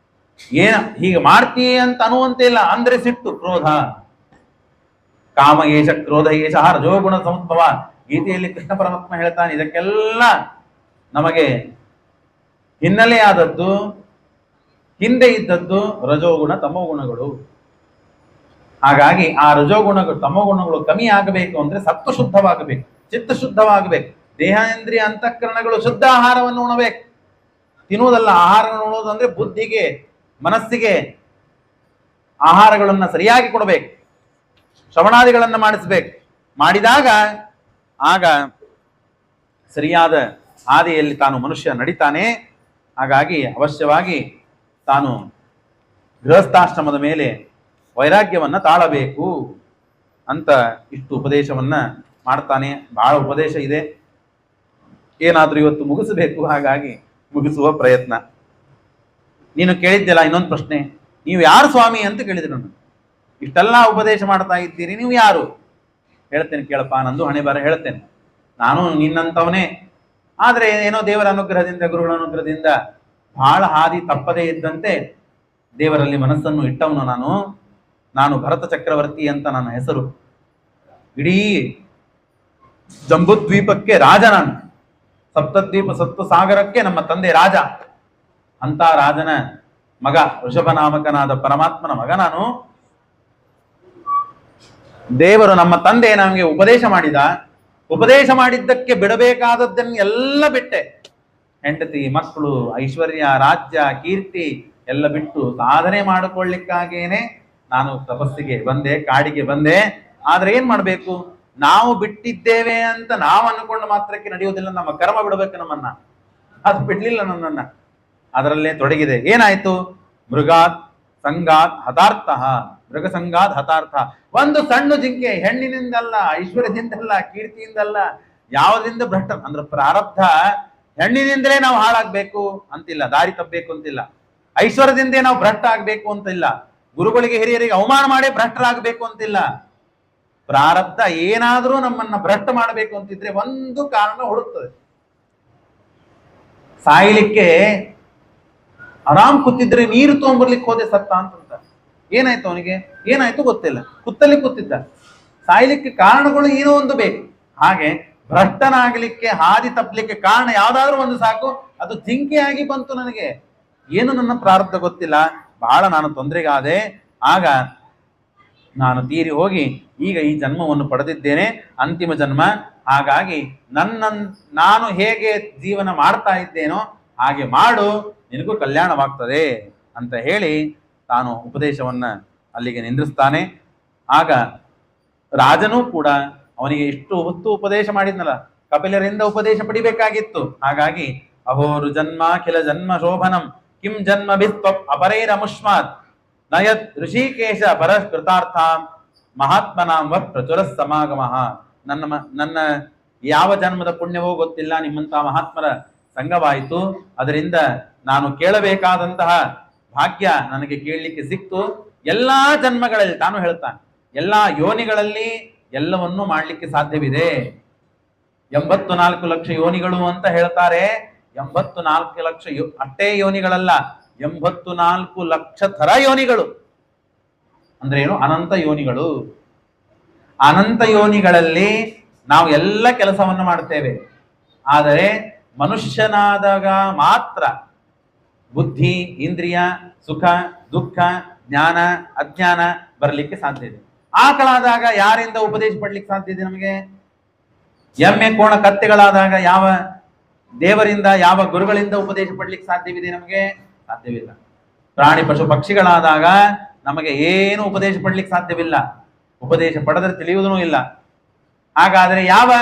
ಹೀಗೆ ಮಾಡ್ತೀಯ ಅಂತ ಅನ್ನುವಂತೆ ಇಲ್ಲ, ಅಂದ್ರೆ ಸಿಟ್ಟು, ಕ್ರೋಧ. ಕಾಮ ಏಷ ಕ್ರೋಧ ಏಷ ರಜೋಗುಣ ಸಮುದ್ಭವ. ಗೀತೆಯಲ್ಲಿ ಕೃಷ್ಣ ಪರಮಾತ್ಮ ಹೇಳ್ತಾನೆ, ಇದಕ್ಕೆಲ್ಲ ನಮಗೆ ಹಿನ್ನೆಲೆಯಾದದ್ದು, ಹಿಂದೆ ಇದ್ದದ್ದು ರಜೋಗುಣ ತಮೋಗುಣಗಳು. ಹಾಗಾಗಿ ಆ ರಜೋಗುಣಗಳು ತಮೋಗುಣಗಳು ಕಮ್ಮಿ ಆಗಬೇಕು ಅಂದ್ರೆ ಸತ್ವ ಶುದ್ಧವಾಗಬೇಕು, ಚಿತ್ತ ಶುದ್ಧವಾಗಬೇಕು, ದೇಹೇಂದ್ರಿಯ ಅಂತಃಕರಣಗಳು ಶುದ್ಧ ಆಹಾರವನ್ನು ಉಣಬೇಕು. ತಿನ್ನುವುದಲ್ಲ, ಆಹಾರವನ್ನು ಉಣೋದು ಅಂದ್ರೆ ಬುದ್ಧಿಗೆ, ಮನಸ್ಸಿಗೆ ಆಹಾರಗಳನ್ನ ಸರಿಯಾಗಿ ಕೊಡಬೇಕು, ಶ್ರವಣಾದಿಗಳನ್ನ ಮಾಡಿಸ್ಬೇಕು. ಮಾಡಿದಾಗ ಆಗ ಸರಿಯಾದ ಹಾದಿಯಲ್ಲಿ ತಾನು ಮನುಷ್ಯ ನಡಿತಾನೆ. ಹಾಗಾಗಿ ಅವಶ್ಯವಾಗಿ ತಾನು ಗೃಹಸ್ಥಾಶ್ರಮದ ಮೇಲೆ ವೈರಾಗ್ಯವನ್ನ ತಾಳಬೇಕು ಅಂತ ಇಷ್ಟು ಉಪದೇಶವನ್ನ ಮಾಡ್ತಾನೆ. ಬಹಳ ಉಪದೇಶ ಇದೆ, ಏನಾದ್ರೂ ಇವತ್ತು ಮುಗಿಸಬೇಕು, ಹಾಗಾಗಿ ಮುಗಿಸುವ ಪ್ರಯತ್ನ. ನೀನು ಕೇಳಿದ್ದೆಲ್ಲ ಇನ್ನೊಂದು ಪ್ರಶ್ನೆ, ನೀವು ಯಾರು ಸ್ವಾಮಿ ಅಂತ ಕೇಳಿದ್ರು ನಾನು. ಇಷ್ಟೆಲ್ಲ ಉಪದೇಶ ಮಾಡ್ತಾ ಇದ್ದೀರಿ, ನೀವು ಯಾರು? ಹೇಳ್ತೇನೆ ಕೇಳಪ್ಪ, ನಂದು ಹಣೆ ಬರ ಹೇಳ್ತೇನೆ. ನಾನು ನಿನ್ನಂತವನೇ, ಆದ್ರೆ ಏನೋ ದೇವರ ಅನುಗ್ರಹದಿಂದ, ಗುರುಗಳ ಅನುಗ್ರಹದಿಂದ ಬಹಳ ಹಾದಿ ತಪ್ಪದೇ ಇದ್ದಂತೆ ದೇವರಲ್ಲಿ ಮನಸ್ಸನ್ನು ಇಟ್ಟವನು ನಾನು ಭರತ ಚಕ್ರವರ್ತಿ ಅಂತ ನನ್ನ ಹೆಸರು. ಇಡೀ ಜಂಬುದ್ವೀಪಕ್ಕೆ ರಾಜ ನಾನು, ಸಪ್ತದ್ವೀಪ ಸತ್ತು ಸಾಗರಕ್ಕೆ ನಮ್ಮ ತಂದೆ ರಾಜ. ಅಂತ ರಾಜನ ಮಗ, ಋಷಭನಾಮಕನಾದ ಪರಮಾತ್ಮನ ಮಗ ನಾನು. ದೇವರು ನಮ್ಮ ತಂದೆ ನಮಗೆ ಉಪದೇಶ ಮಾಡಿದ್ದಕ್ಕೆ ಬಿಡಬೇಕಾದದ್ದನ್ನು ಎಲ್ಲ ಬಿಟ್ಟೆ. ಹೆಂಡತಿ, ಮಕ್ಕಳು, ಐಶ್ವರ್ಯ, ರಾಜ್ಯ, ಕೀರ್ತಿ ಎಲ್ಲ ಬಿಟ್ಟು ಸಾಧನೆ ಮಾಡಿಕೊಳ್ಳಿಕ್ಕಾಗೇನೆ ನಾನು ತಪಸ್ಸಿಗೆ ಬಂದೆ, ಕಾಡಿಗೆ ಬಂದೆ. ಆದ್ರೆ ಏನ್ ಮಾಡ್ಬೇಕು? ನಾವು ಬಿಟ್ಟಿದ್ದೇವೆ ಅಂತ ನಾವು ಅನ್ಕೊಂಡು ಮಾತ್ರಕ್ಕೆ ನಡೆಯುವುದಿಲ್ಲ, ನಮ್ಮ ಕರ್ಮ ಬಿಡಬೇಕು ನಮ್ಮನ್ನ. ಅದು ಬಿಡ್ಲಿಲ್ಲ ನನ್ನನ್ನ, ಅದರಲ್ಲೇ ತೊಡಗಿದೆ. ಏನಾಯ್ತು? ಮೃಗಾತ್ ಸಂಗಾತ್ ಹತಾರ್ಥ, ಮೃಗ ಸಂಗಾತ್ ಹತಾರ್ಥ. ಒಂದು ಸಣ್ಣ ಜಿಂಕೆ, ಹೆಣ್ಣಿನಿಂದಲ್ಲ, ಐಶ್ವರ್ಯದಿಂದಲ್ಲ, ಕೀರ್ತಿಯಿಂದಲ್ಲ, ಯಾವುದರಿಂದ ಭ್ರಷ್ಟ ಅಂದ್ರೆ ಪ್ರಾರಬ್ಧ. ಹೆಣ್ಣಿನಿಂದಲೇ ನಾವು ಹಾಳಾಗ್ಬೇಕು ಅಂತಿಲ್ಲ, ದಾರಿ ತಪ್ಪಬೇಕು ಅಂತಿಲ್ಲ. ಐಶ್ವರ್ಯದಿಂದೇ ನಾವು ಭ್ರಷ್ಟ ಆಗ್ಬೇಕು ಅಂತಿಲ್ಲ, ಗುರುಗಳಿಗೆ ಹಿರಿಯರಿಗೆ ಅವಮಾನ ಮಾಡಿ ಭ್ರಷ್ಟರಾಗಬೇಕು ಅಂತಿಲ್ಲ. ಪ್ರಾರಬ್ಧ ಏನಾದ್ರೂ ನಮ್ಮನ್ನ ಭ್ರಷ್ಟ ಮಾಡಬೇಕು ಅಂತಿದ್ರೆ ಒಂದು ಕಾರಣ ಹುಡುಕ್ತದೆ. ಸಾಯ್ಲಿಕ್ಕೆ ಆರಾಮ್ ಕೂತಿದ್ರೆ ನೀರು ತಗೊಂಡ್ಬರ್ಲಿಕ್ಕೆ ಹೋದೆ ಸತ್ತ ಅಂತ. ಏನಾಯ್ತು ಅವನಿಗೆ? ಏನಾಯ್ತು ಗೊತ್ತಿಲ್ಲ, ಕುತ್ತಲ್ಲಿ ಕೂತಿದ್ದ. ಸಾಯ್ಲಿಕ್ಕೆ ಕಾರಣಗಳು ಏನೋ ಒಂದು ಬೇಕು. ಹಾಗೆ ಭ್ರಷ್ಟನಾಗಲಿಕ್ಕೆ, ಹಾದಿ ತಪ್ಪಲಿಕ್ಕೆ ಕಾರಣ ಯಾವ್ದಾದ್ರು ಒಂದು ಸಾಕು. ಅದು ಜಿಂಕೆಯಾಗಿ ಬಂತು ನನಗೆ, ಏನು ನನ್ನ ಪ್ರಾರಬ್ಧ ಗೊತ್ತಿಲ್ಲ, ಬಹಳ ನಾನು ತೊಂದರೆಗಾದೆ. ಆಗ ನಾನು ತೀರಿ ಹೋಗಿ ಈಗ ಈ ಜನ್ಮವನ್ನು ಪಡೆದಿದ್ದೇನೆ, ಅಂತಿಮ ಜನ್ಮ. ಹಾಗಾಗಿ ನಾನು ಹೇಗೆ ಜೀವನ ಮಾಡ್ತಾ ಇದ್ದೇನೋ ಹಾಗೆ ಮಾಡು, ನಿನಗೂ ಕಲ್ಯಾಣವಾಗ್ತದೆ ಅಂತ ಹೇಳಿ ತಾನು ಉಪದೇಶವನ್ನ ಅಲ್ಲಿಗೆ ನಿಂದಿಸ್ತಾನೆ. ಆಗ ರಾಜನೂ ಕೂಡ ಅವನಿಗೆ ಇಷ್ಟು ಹೊತ್ತು ಉಪದೇಶ ಮಾಡಿದ್ನಲ್ಲ, ಕಪಿಲರಿಂದ ಉಪದೇಶ ಪಡಿಬೇಕಾಗಿತ್ತು. ಹಾಗಾಗಿ ಅಹೋರು ಜನ್ಮ ಕಿಲ ಜನ್ಮ ಶೋಭನಂ ಕಿಂ ಜನ್ಮ ಬಿಸ್ತ್ವಪ್ ಅಪರೈರಮುಷ್ಮಾತ್ ನಯತ್ ಋಷಿಕೇಶ ಪರಸ್ಕೃತಾರ್ಥಾಂ ಮಹಾತ್ಮನಾಂ ವ ಪ್ರಚುರ ಸಮಾಗಮಃ. ನನ್ನ ಯಾವ ಜನ್ಮದ ಪುಣ್ಯವೋ ಗೊತ್ತಿಲ್ಲ, ನಿಮ್ಮಂತ ಮಹಾತ್ಮರ ಸಂಗವಾಯಿತು, ಅದರಿಂದ ನಾನು ಕೇಳಬೇಕಾದಂತಹ ಭಾಗ್ಯ ನನಗೆ ಕೇಳಲಿಕ್ಕೆ ಸಿಕ್ತು. ಎಲ್ಲಾ ಜನ್ಮಗಳಲ್ಲಿ ತಾನು ಹೇಳ್ತಾನೆ, ಎಲ್ಲಾ ಯೋನಿಗಳಲ್ಲಿ ಎಲ್ಲವನ್ನೂ ಮಾಡ್ಲಿಕ್ಕೆ ಸಾಧ್ಯವಿದೆ. 84 ಲಕ್ಷ ಯೋನಿಗಳು ಅಂತ ಹೇಳ್ತಾರೆ. 84 ಲಕ್ಷ ಅಷ್ಟೇ ಯೋನಿಗಳಲ್ಲ, 84 ಲಕ್ಷ ಥರ ಯೋನಿಗಳು ಅಂದ್ರೆ ಏನು? ಅನಂತ ಯೋನಿಗಳು. ಅನಂತ ಯೋನಿಗಳಲ್ಲಿ ನಾವು ಎಲ್ಲ ಕೆಲಸವನ್ನು ಮಾಡ್ತೇವೆ. ಆದರೆ ಮನುಷ್ಯನಾದಾಗ ಮಾತ್ರ ಬುದ್ಧಿ, ಇಂದ್ರಿಯ, ಸುಖ, ದುಃಖ, ಜ್ಞಾನ, ಅಜ್ಞಾನ ಬರಲಿಕ್ಕೆ ಸಾಧ್ಯ ಇದೆ. ಆಕಳಾದಾಗ ಯಾರಿಂದ ಉಪದೇಶ ಪಡ್ಲಿಕ್ಕೆ ಸಾಧ್ಯ ಇದೆ ನಮಗೆ? ಎಮ್ಮೆ, ಕೋಣ, ಕತ್ತೆಗಳಾದಾಗ ಯಾವ ದೇವರಿಂದ, ಯಾವ ಗುರುಗಳಿಂದ ಉಪದೇಶ ಪಡ್ಲಿಕ್ಕೆ ಸಾಧ್ಯವಿದೆ ನಮಗೆ? ಸಾಧ್ಯವಿಲ್ಲ. ಪ್ರಾಣಿ, ಪಶು, ಪಕ್ಷಿಗಳಾದಾಗ ನಮಗೆ ಏನು ಉಪದೇಶ ಪಡ್ಲಿಕ್ಕೆ ಸಾಧ್ಯವಿಲ್ಲ. ಉಪದೇಶ ಪಡೆದರೆ ತಿಳಿಯುವುದೂ ಇಲ್ಲ. ಹಾಗಾದ್ರೆ ಯಾವ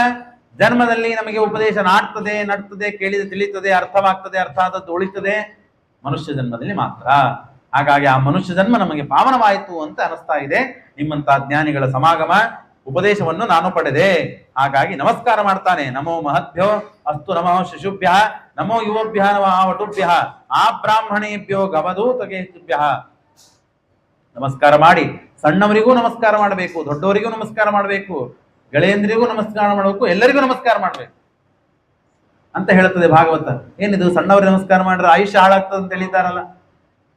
ಜನ್ಮದಲ್ಲಿ ನಮಗೆ ಉಪದೇಶ ನಡ್ತದೆ, ಕೇಳಿದ ತಿಳಿಯುತ್ತದೆ, ಅರ್ಥವಾಗ್ತದೆ, ಅರ್ಥ ಆದದ್ದು ಉಳಿತದೆ? ಮನುಷ್ಯ ಜನ್ಮದಲ್ಲಿ ಮಾತ್ರ. ಹಾಗಾಗಿ ಆ ಮನುಷ್ಯ ಜನ್ಮ ನಮಗೆ ಪಾವನವಾಯಿತು ಅಂತ ಅನಿಸ್ತಾ ಇದೆ. ನಿಮ್ಮಂತ ಜ್ಞಾನಿಗಳ ಸಮಾಗಮ, ಉಪದೇಶವನ್ನು ನಾನು ಪಡೆದೆ. ಹಾಗಾಗಿ ನಮಸ್ಕಾರ ಮಾಡ್ತಾನೆ. ನಮೋ ಮಹದ್ಭ್ಯೋ ಅಸ್ತು ನಮೋ ಶಿಶುಭ್ಯ ನಮೋ ಯುವಭ್ಯ ನಮೋ ವಟುಭ್ಯ ಆ ಬ್ರಾಹ್ಮಣೇಭ್ಯೋ ಗವಧೂತಕೇಭ್ಯ. ನಮಸ್ಕಾರ ಮಾಡಿ ಸಣ್ಣವರಿಗೂ ನಮಸ್ಕಾರ ಮಾಡಬೇಕು, ದೊಡ್ಡವರಿಗೂ ನಮಸ್ಕಾರ ಮಾಡಬೇಕು, ಗೆಳೆಯಂದ್ರಿಗೂ ನಮಸ್ಕಾರ ಮಾಡಬೇಕು, ಎಲ್ಲರಿಗೂ ನಮಸ್ಕಾರ ಮಾಡಬೇಕು ಅಂತ ಹೇಳ್ತದೆ ಭಾಗವತ. ಏನಿದು ಸಣ್ಣವರಿಗೆ ನಮಸ್ಕಾರ ಮಾಡ್ರೆ ಆಯುಷ್ಯ ಹಾಳಾಗ್ತದೆ ಅಂತ ಹೇಳಿದ್ದಾರಲ್ಲ,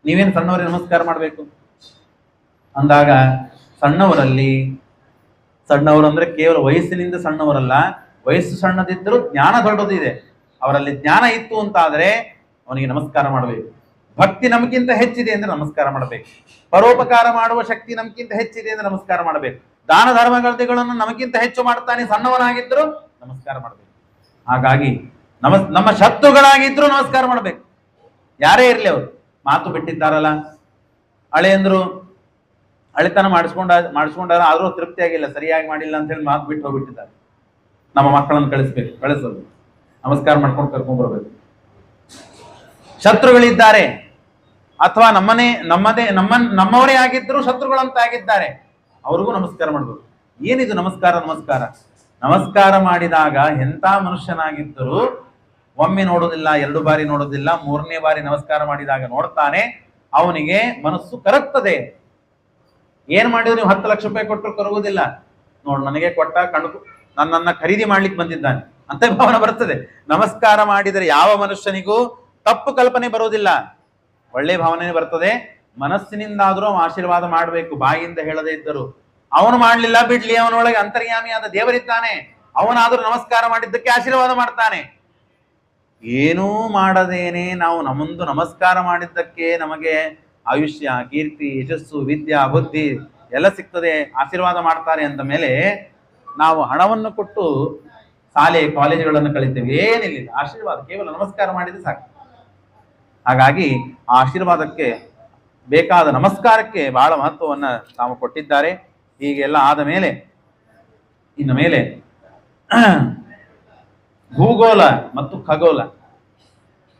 ನೀವೇನು ಸಣ್ಣವರಿಗೆ ನಮಸ್ಕಾರ ಮಾಡಬೇಕು ಅಂದಾಗ? ಸಣ್ಣವರು ಅಂದ್ರೆ ಕೇವಲ ವಯಸ್ಸಿನಿಂದ ಸಣ್ಣವರಲ್ಲ, ವಯಸ್ಸು ಸಣ್ಣದಿದ್ದರೂ ಜ್ಞಾನ ದೊಡ್ಡದಿದೆ. ಅವರಲ್ಲಿ ಜ್ಞಾನ ಇತ್ತು ಅಂತ ಆದ್ರೆ ಅವನಿಗೆ ನಮಸ್ಕಾರ ಮಾಡಬೇಕು. ಭಕ್ತಿ ನಮಗಿಂತ ಹೆಚ್ಚಿದೆ ಅಂದ್ರೆ ನಮಸ್ಕಾರ ಮಾಡಬೇಕು. ಪರೋಪಕಾರ ಮಾಡುವ ಶಕ್ತಿ ನಮಗಿಂತ ಹೆಚ್ಚಿದೆ ಅಂದ್ರೆ ನಮಸ್ಕಾರ ಮಾಡಬೇಕು. ದಾನ ಧರ್ಮಗಳನ್ನು ನಮಗಿಂತ ಹೆಚ್ಚು ಮಾಡ್ತಾನೆ, ಸಣ್ಣವನಾಗಿದ್ರು ನಮಸ್ಕಾರ ಮಾಡಬೇಕು. ಹಾಗಾಗಿ ನಮ್ಮ ಶತ್ರುಗಳಾಗಿದ್ರು ನಮಸ್ಕಾರ ಮಾಡಬೇಕು. ಯಾರೇ ಇರ್ಲಿ ಅವರು. ಮಾತು ಬಿಟ್ಟಿದ್ದಾರಲ್ಲ, ಹಳೆಯಂದ್ರು ಹಳೆತನ ಮಾಡಿಸ್ಕೊಂಡಾರ, ಆದ್ರೂ ತೃಪ್ತಿಯಾಗಿಲ್ಲ, ಸರಿಯಾಗಿ ಮಾಡಿಲ್ಲ ಅಂತ ಹೇಳಿ ಮಾತು ಬಿಟ್ಟು ಹೋಗ್ಬಿಟ್ಟಿದ್ದಾರೆ. ನಮ್ಮ ಮಕ್ಕಳನ್ನು ಕಳಿಸೋದು, ನಮಸ್ಕಾರ ಮಾಡ್ಕೊಂಡು ಕರ್ಕೊಂಡ್ ಬರ್ಬೇಕು. ಶತ್ರುಗಳಿದ್ದಾರೆ ಅಥವಾ ನಮ್ಮವರೇ ಆಗಿದ್ರು ಶತ್ರುಗಳಂತ ಆಗಿದ್ದಾರೆ, ಅವ್ರಿಗೂ ನಮಸ್ಕಾರ ಮಾಡ್ಬೇಕು. ಏನಿದು ನಮಸ್ಕಾರ ಮಾಡಿದಾಗ ಎಂಥ ಮನುಷ್ಯನಾಗಿದ್ದರೂ ಒಮ್ಮೆ ನೋಡೋದಿಲ್ಲ, 2 ಬಾರಿ ನೋಡೋದಿಲ್ಲ, 3ನೇ ಬಾರಿ ನಮಸ್ಕಾರ ಮಾಡಿದಾಗ ನೋಡ್ತಾನೆ, ಅವನಿಗೆ ಮನಸ್ಸು ಕರಗ್ತದೆ. ಏನ್ ಮಾಡಿದ್ರು ನೀವು 10 ಲಕ್ಷ ರೂಪಾಯಿ ಕೊಟ್ಟರು ಕರಗುವುದಿಲ್ಲ. ನೋಡು, ನನಗೆ ಕೊಟ್ಟ ನನ್ನನ್ನ ಖರೀದಿ ಮಾಡ್ಲಿಕ್ಕೆ ಬಂದಿದ್ದಾನೆ ಅಂತ ಭಾವನೆ ಬರ್ತದೆ. ನಮಸ್ಕಾರ ಮಾಡಿದರೆ ಯಾವ ಮನುಷ್ಯನಿಗೂ ತಪ್ಪು ಕಲ್ಪನೆ ಬರೋದಿಲ್ಲ, ಒಳ್ಳೆ ಭಾವನೆ ಬರ್ತದೆ. ಮನಸ್ಸಿನಿಂದಾದ್ರೂ ಆಶೀರ್ವಾದ ಮಾಡಬೇಕು, ಬಾಯಿಯಿಂದ ಹೇಳದೇ ಇದ್ದರು. ಅವನು ಮಾಡ್ಲಿಲ್ಲ ಬಿಡ್ಲಿ, ಅವನೊಳಗೆ ಅಂತರ್ಯಾಮಿಯಾದ ದೇವರಿದ್ದಾನೆ, ಅವನಾದ್ರೂ ನಮಸ್ಕಾರ ಮಾಡಿದ್ದಕ್ಕೆ ಆಶೀರ್ವಾದ ಮಾಡ್ತಾನೆ. ಏನೂ ಮಾಡದೇನೆ ನಾವು ನಮ್ಮೊಂದು ನಮಸ್ಕಾರ ಮಾಡಿದ್ದಕ್ಕೆ ನಮಗೆ ಆಯುಷ್ಯ, ಕೀರ್ತಿ, ಯಶಸ್ಸು, ವಿದ್ಯಾ, ಬುದ್ಧಿ ಎಲ್ಲ ಸಿಗ್ತದೆ, ಆಶೀರ್ವಾದ ಮಾಡ್ತಾರೆ ಅಂತ ಮೇಲೆ ನಾವು ಹಣವನ್ನು ಕೊಟ್ಟು ಶಾಲೆ ಕಾಲೇಜುಗಳನ್ನು ಕಲಿತೇವೆ. ಏನಿಲ್ಲ, ಆಶೀರ್ವಾದ ಕೇವಲ ನಮಸ್ಕಾರ ಮಾಡಿದ್ರೆ ಸಾಕು. ಹಾಗಾಗಿ ಆ ಆಶೀರ್ವಾದಕ್ಕೆ ಬೇಕಾದ ನಮಸ್ಕಾರಕ್ಕೆ ಬಹಳ ಮಹತ್ವವನ್ನ ತಾವು ಕೊಟ್ಟಿದ್ದಾರೆ. ಹೀಗೆಲ್ಲ ಆದ ಮೇಲೆ ಇನ್ನು ಮೇಲೆ ಭೂಗೋಳ ಮತ್ತು ಖಗೋಳ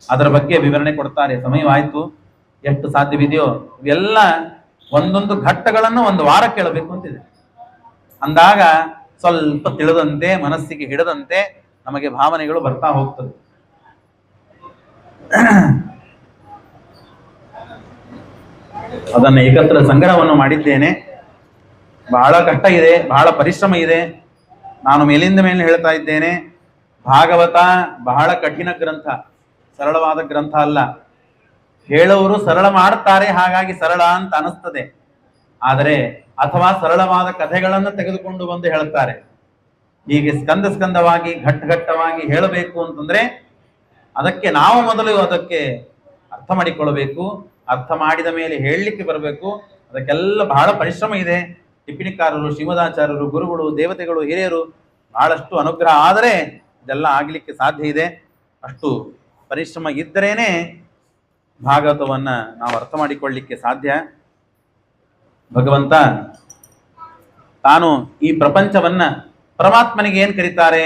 ಅದರ ಬಗ್ಗೆ ವಿವರಣೆ ಕೊಡ್ತಾರೆ. ಸಮಯವಾಯಿತು, ಎಷ್ಟು ಸಾಧ್ಯವಿದೆಯೋ ಇವೆಲ್ಲ ಒಂದೊಂದು ಘಟ್ಟಗಳನ್ನು 1 ವಾರ ಕೇಳಬೇಕು ಅಂತಿದೆ. ಅಂದಾಗ ಸ್ವಲ್ಪ ತಿಳಿದಂತೆ, ಮನಸ್ಸಿಗೆ ಹಿಡದಂತೆ ನಮಗೆ ಭಾವನೆಗಳು ಬರ್ತಾ ಹೋಗ್ತದೆ. ಅದನ್ನು ಏಕತ್ರ ಸಂಗ್ರಹವನ್ನು ಮಾಡಿದ್ದೇನೆ. ಬಹಳ ಕಷ್ಟ ಇದೆ, ಬಹಳ ಪರಿಶ್ರಮ ಇದೆ. ನಾನು ಮೇಲಿಂದ ಮೇಲೆ ಹೇಳ್ತಾ ಇದ್ದೇನೆ, ಭಾಗವತ ಬಹಳ ಕಠಿಣ ಗ್ರಂಥ, ಸರಳವಾದ ಗ್ರಂಥ ಅಲ್ಲ. ಹೇಳೋರು ಸರಳ ಮಾಡ್ತಾರೆ, ಹಾಗಾಗಿ ಸರಳ ಅಂತ ಅನಿಸ್ತದೆ. ಆದರೆ ಅಥವಾ ಸರಳವಾದ ಕಥೆಗಳನ್ನು ತೆಗೆದುಕೊಂಡು ಬಂದು ಹೇಳ್ತಾರೆ. ಹೀಗೆ ಸ್ಕಂದವಾಗಿ ಘಟ್ಟವಾಗಿ ಹೇಳಬೇಕು ಅಂತಂದ್ರೆ ಅದಕ್ಕೆ ನಾವು ಮೊದಲು ಅದಕ್ಕೆ ಅರ್ಥ ಮಾಡಿಕೊಳ್ಳಬೇಕು. ಅರ್ಥ ಮಾಡಿದ ಮೇಲೆ ಹೇಳಲಿಕ್ಕೆ ಬರಬೇಕು. ಅದಕ್ಕೆಲ್ಲ ಬಹಳ ಪರಿಶ್ರಮ ಇದೆ. ಟಿಪ್ಪಣಿಕಾರರು, ಶ್ರೀಮದಾಚಾರ್ಯರು, ಗುರುಗಳು, ದೇವತೆಗಳು, ಹಿರಿಯರು ಬಹಳಷ್ಟು ಅನುಗ್ರಹ ಆದರೆ ಇದೆಲ್ಲ ಆಗಲಿಕ್ಕೆ ಸಾಧ್ಯ ಇದೆ. ಅಷ್ಟು ಪರಿಶ್ರಮ ಇದ್ದರೇನೆ ಭಾಗವತವನ್ನ ನಾವು ಅರ್ಥ ಮಾಡಿಕೊಳ್ಳಲಿಕ್ಕೆ ಸಾಧ್ಯ. ಭಗವಂತ ತಾನು ಈ ಪ್ರಪಂಚವನ್ನ ಪರಮಾತ್ಮನಿಗೆ ಏನ್ ಕರೀತಾರೆ?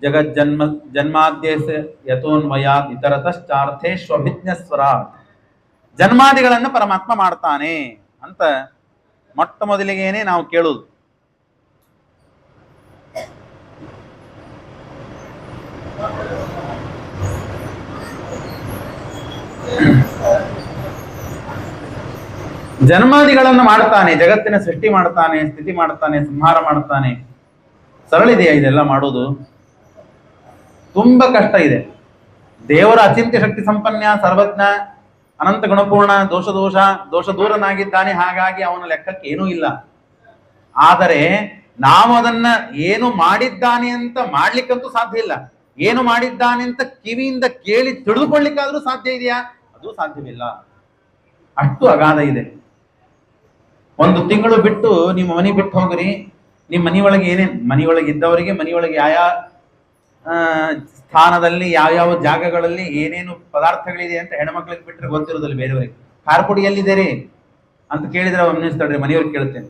ಜಗಜ್ಜನ್ಮ ಜನ್ಮಾದ್ಯಸ ಯಥೋನ್ಮಯಾತ್ ಇತರತಶ್ಚಾರ್ಥೇಶ್ವಭಿಜ್ಞಸ್ವರ. ಜನ್ಮಾದಿಗಳನ್ನು ಪರಮಾತ್ಮ ಮಾಡ್ತಾನೆ ಅಂತ ಮೊಟ್ಟ ಮೊದಲಿಗೇನೆ ನಾವು ಕೇಳುವುದು. ಜನ್ಮಾದಿಗಳನ್ನು ಮಾಡ್ತಾನೆ, ಜಗತ್ತಿನ ಸೃಷ್ಟಿ ಮಾಡ್ತಾನೆ, ಸ್ಥಿತಿ ಮಾಡ್ತಾನೆ, ಸಂಹಾರ ಮಾಡ್ತಾನೆ. ಸರಳಿದೆಯಾ ಇದೆಲ್ಲ ಮಾಡೋದು? ತುಂಬಾ ಕಷ್ಟ ಇದೆ. ದೇವರ ಅಚಿಂತ್ಯ ಶಕ್ತಿ ಸಂಪನ್ನ, ಸರ್ವಜ್ಞ, ಅನಂತ ಗುಣಪೂರ್ಣ, ದೋಷ ದೂರನಾಗಿದ್ದಾನೆ. ಹಾಗಾಗಿ ಅವನ ಲೆಕ್ಕಕ್ಕೆ ಏನೂ ಇಲ್ಲ. ಆದರೆ ನಾವು ಅದನ್ನ ಏನು ಮಾಡಿದ್ದಾನೆ ಅಂತ ಮಾಡ್ಲಿಕ್ಕಂತೂ ಸಾಧ್ಯ ಇಲ್ಲ. ಏನು ಮಾಡಿದ್ದಾನೆ ಅಂತ ಕಿವಿಯಿಂದ ಕೇಳಿ ತಿಳಿದುಕೊಳ್ಳಿಕ್ಕಾದ್ರೂ ಸಾಧ್ಯ ಇದೆಯಾ? ಅದು ಸಾಧ್ಯವಿಲ್ಲ. ಅಷ್ಟು ಅಗಾಧ ಇದೆ. ಒಂದು ತಿಂಗಳು ಬಿಟ್ಟು ನಿಮ್ಮ ಮನೆ ಬಿಟ್ಟು ಹೋಗ್ರಿ, ನಿಮ್ಮ ಮನೆಯೊಳಗೆ ಏನೇನು, ಮನೆಯೊಳಗೆ ಇದ್ದವರಿಗೆ ಮನೆಯೊಳಗೆ ಯಾವ ಸ್ಥಾನದಲ್ಲಿ ಯಾವ್ಯಾವ ಜಾಗಗಳಲ್ಲಿ ಏನೇನು ಪದಾರ್ಥಗಳಿದೆ ಅಂತ ಹೆಣ್ಮಕ್ಳಿಗೆ ಬಿಟ್ಟರೆ ಗೊತ್ತಿರೋದಿಲ್ಲ ಬೇರೆಯವರಿಗೆ. ಖಾರಪುಡಿ ಎಲ್ಲಿದ್ದೀರಿ ಅಂತ ಕೇಳಿದ್ರೆ ಮನಿಸ್ತಳ್ರಿ, ಮನೆಯವ್ರಿಗೆ ಕೇಳ್ತೇನೆ.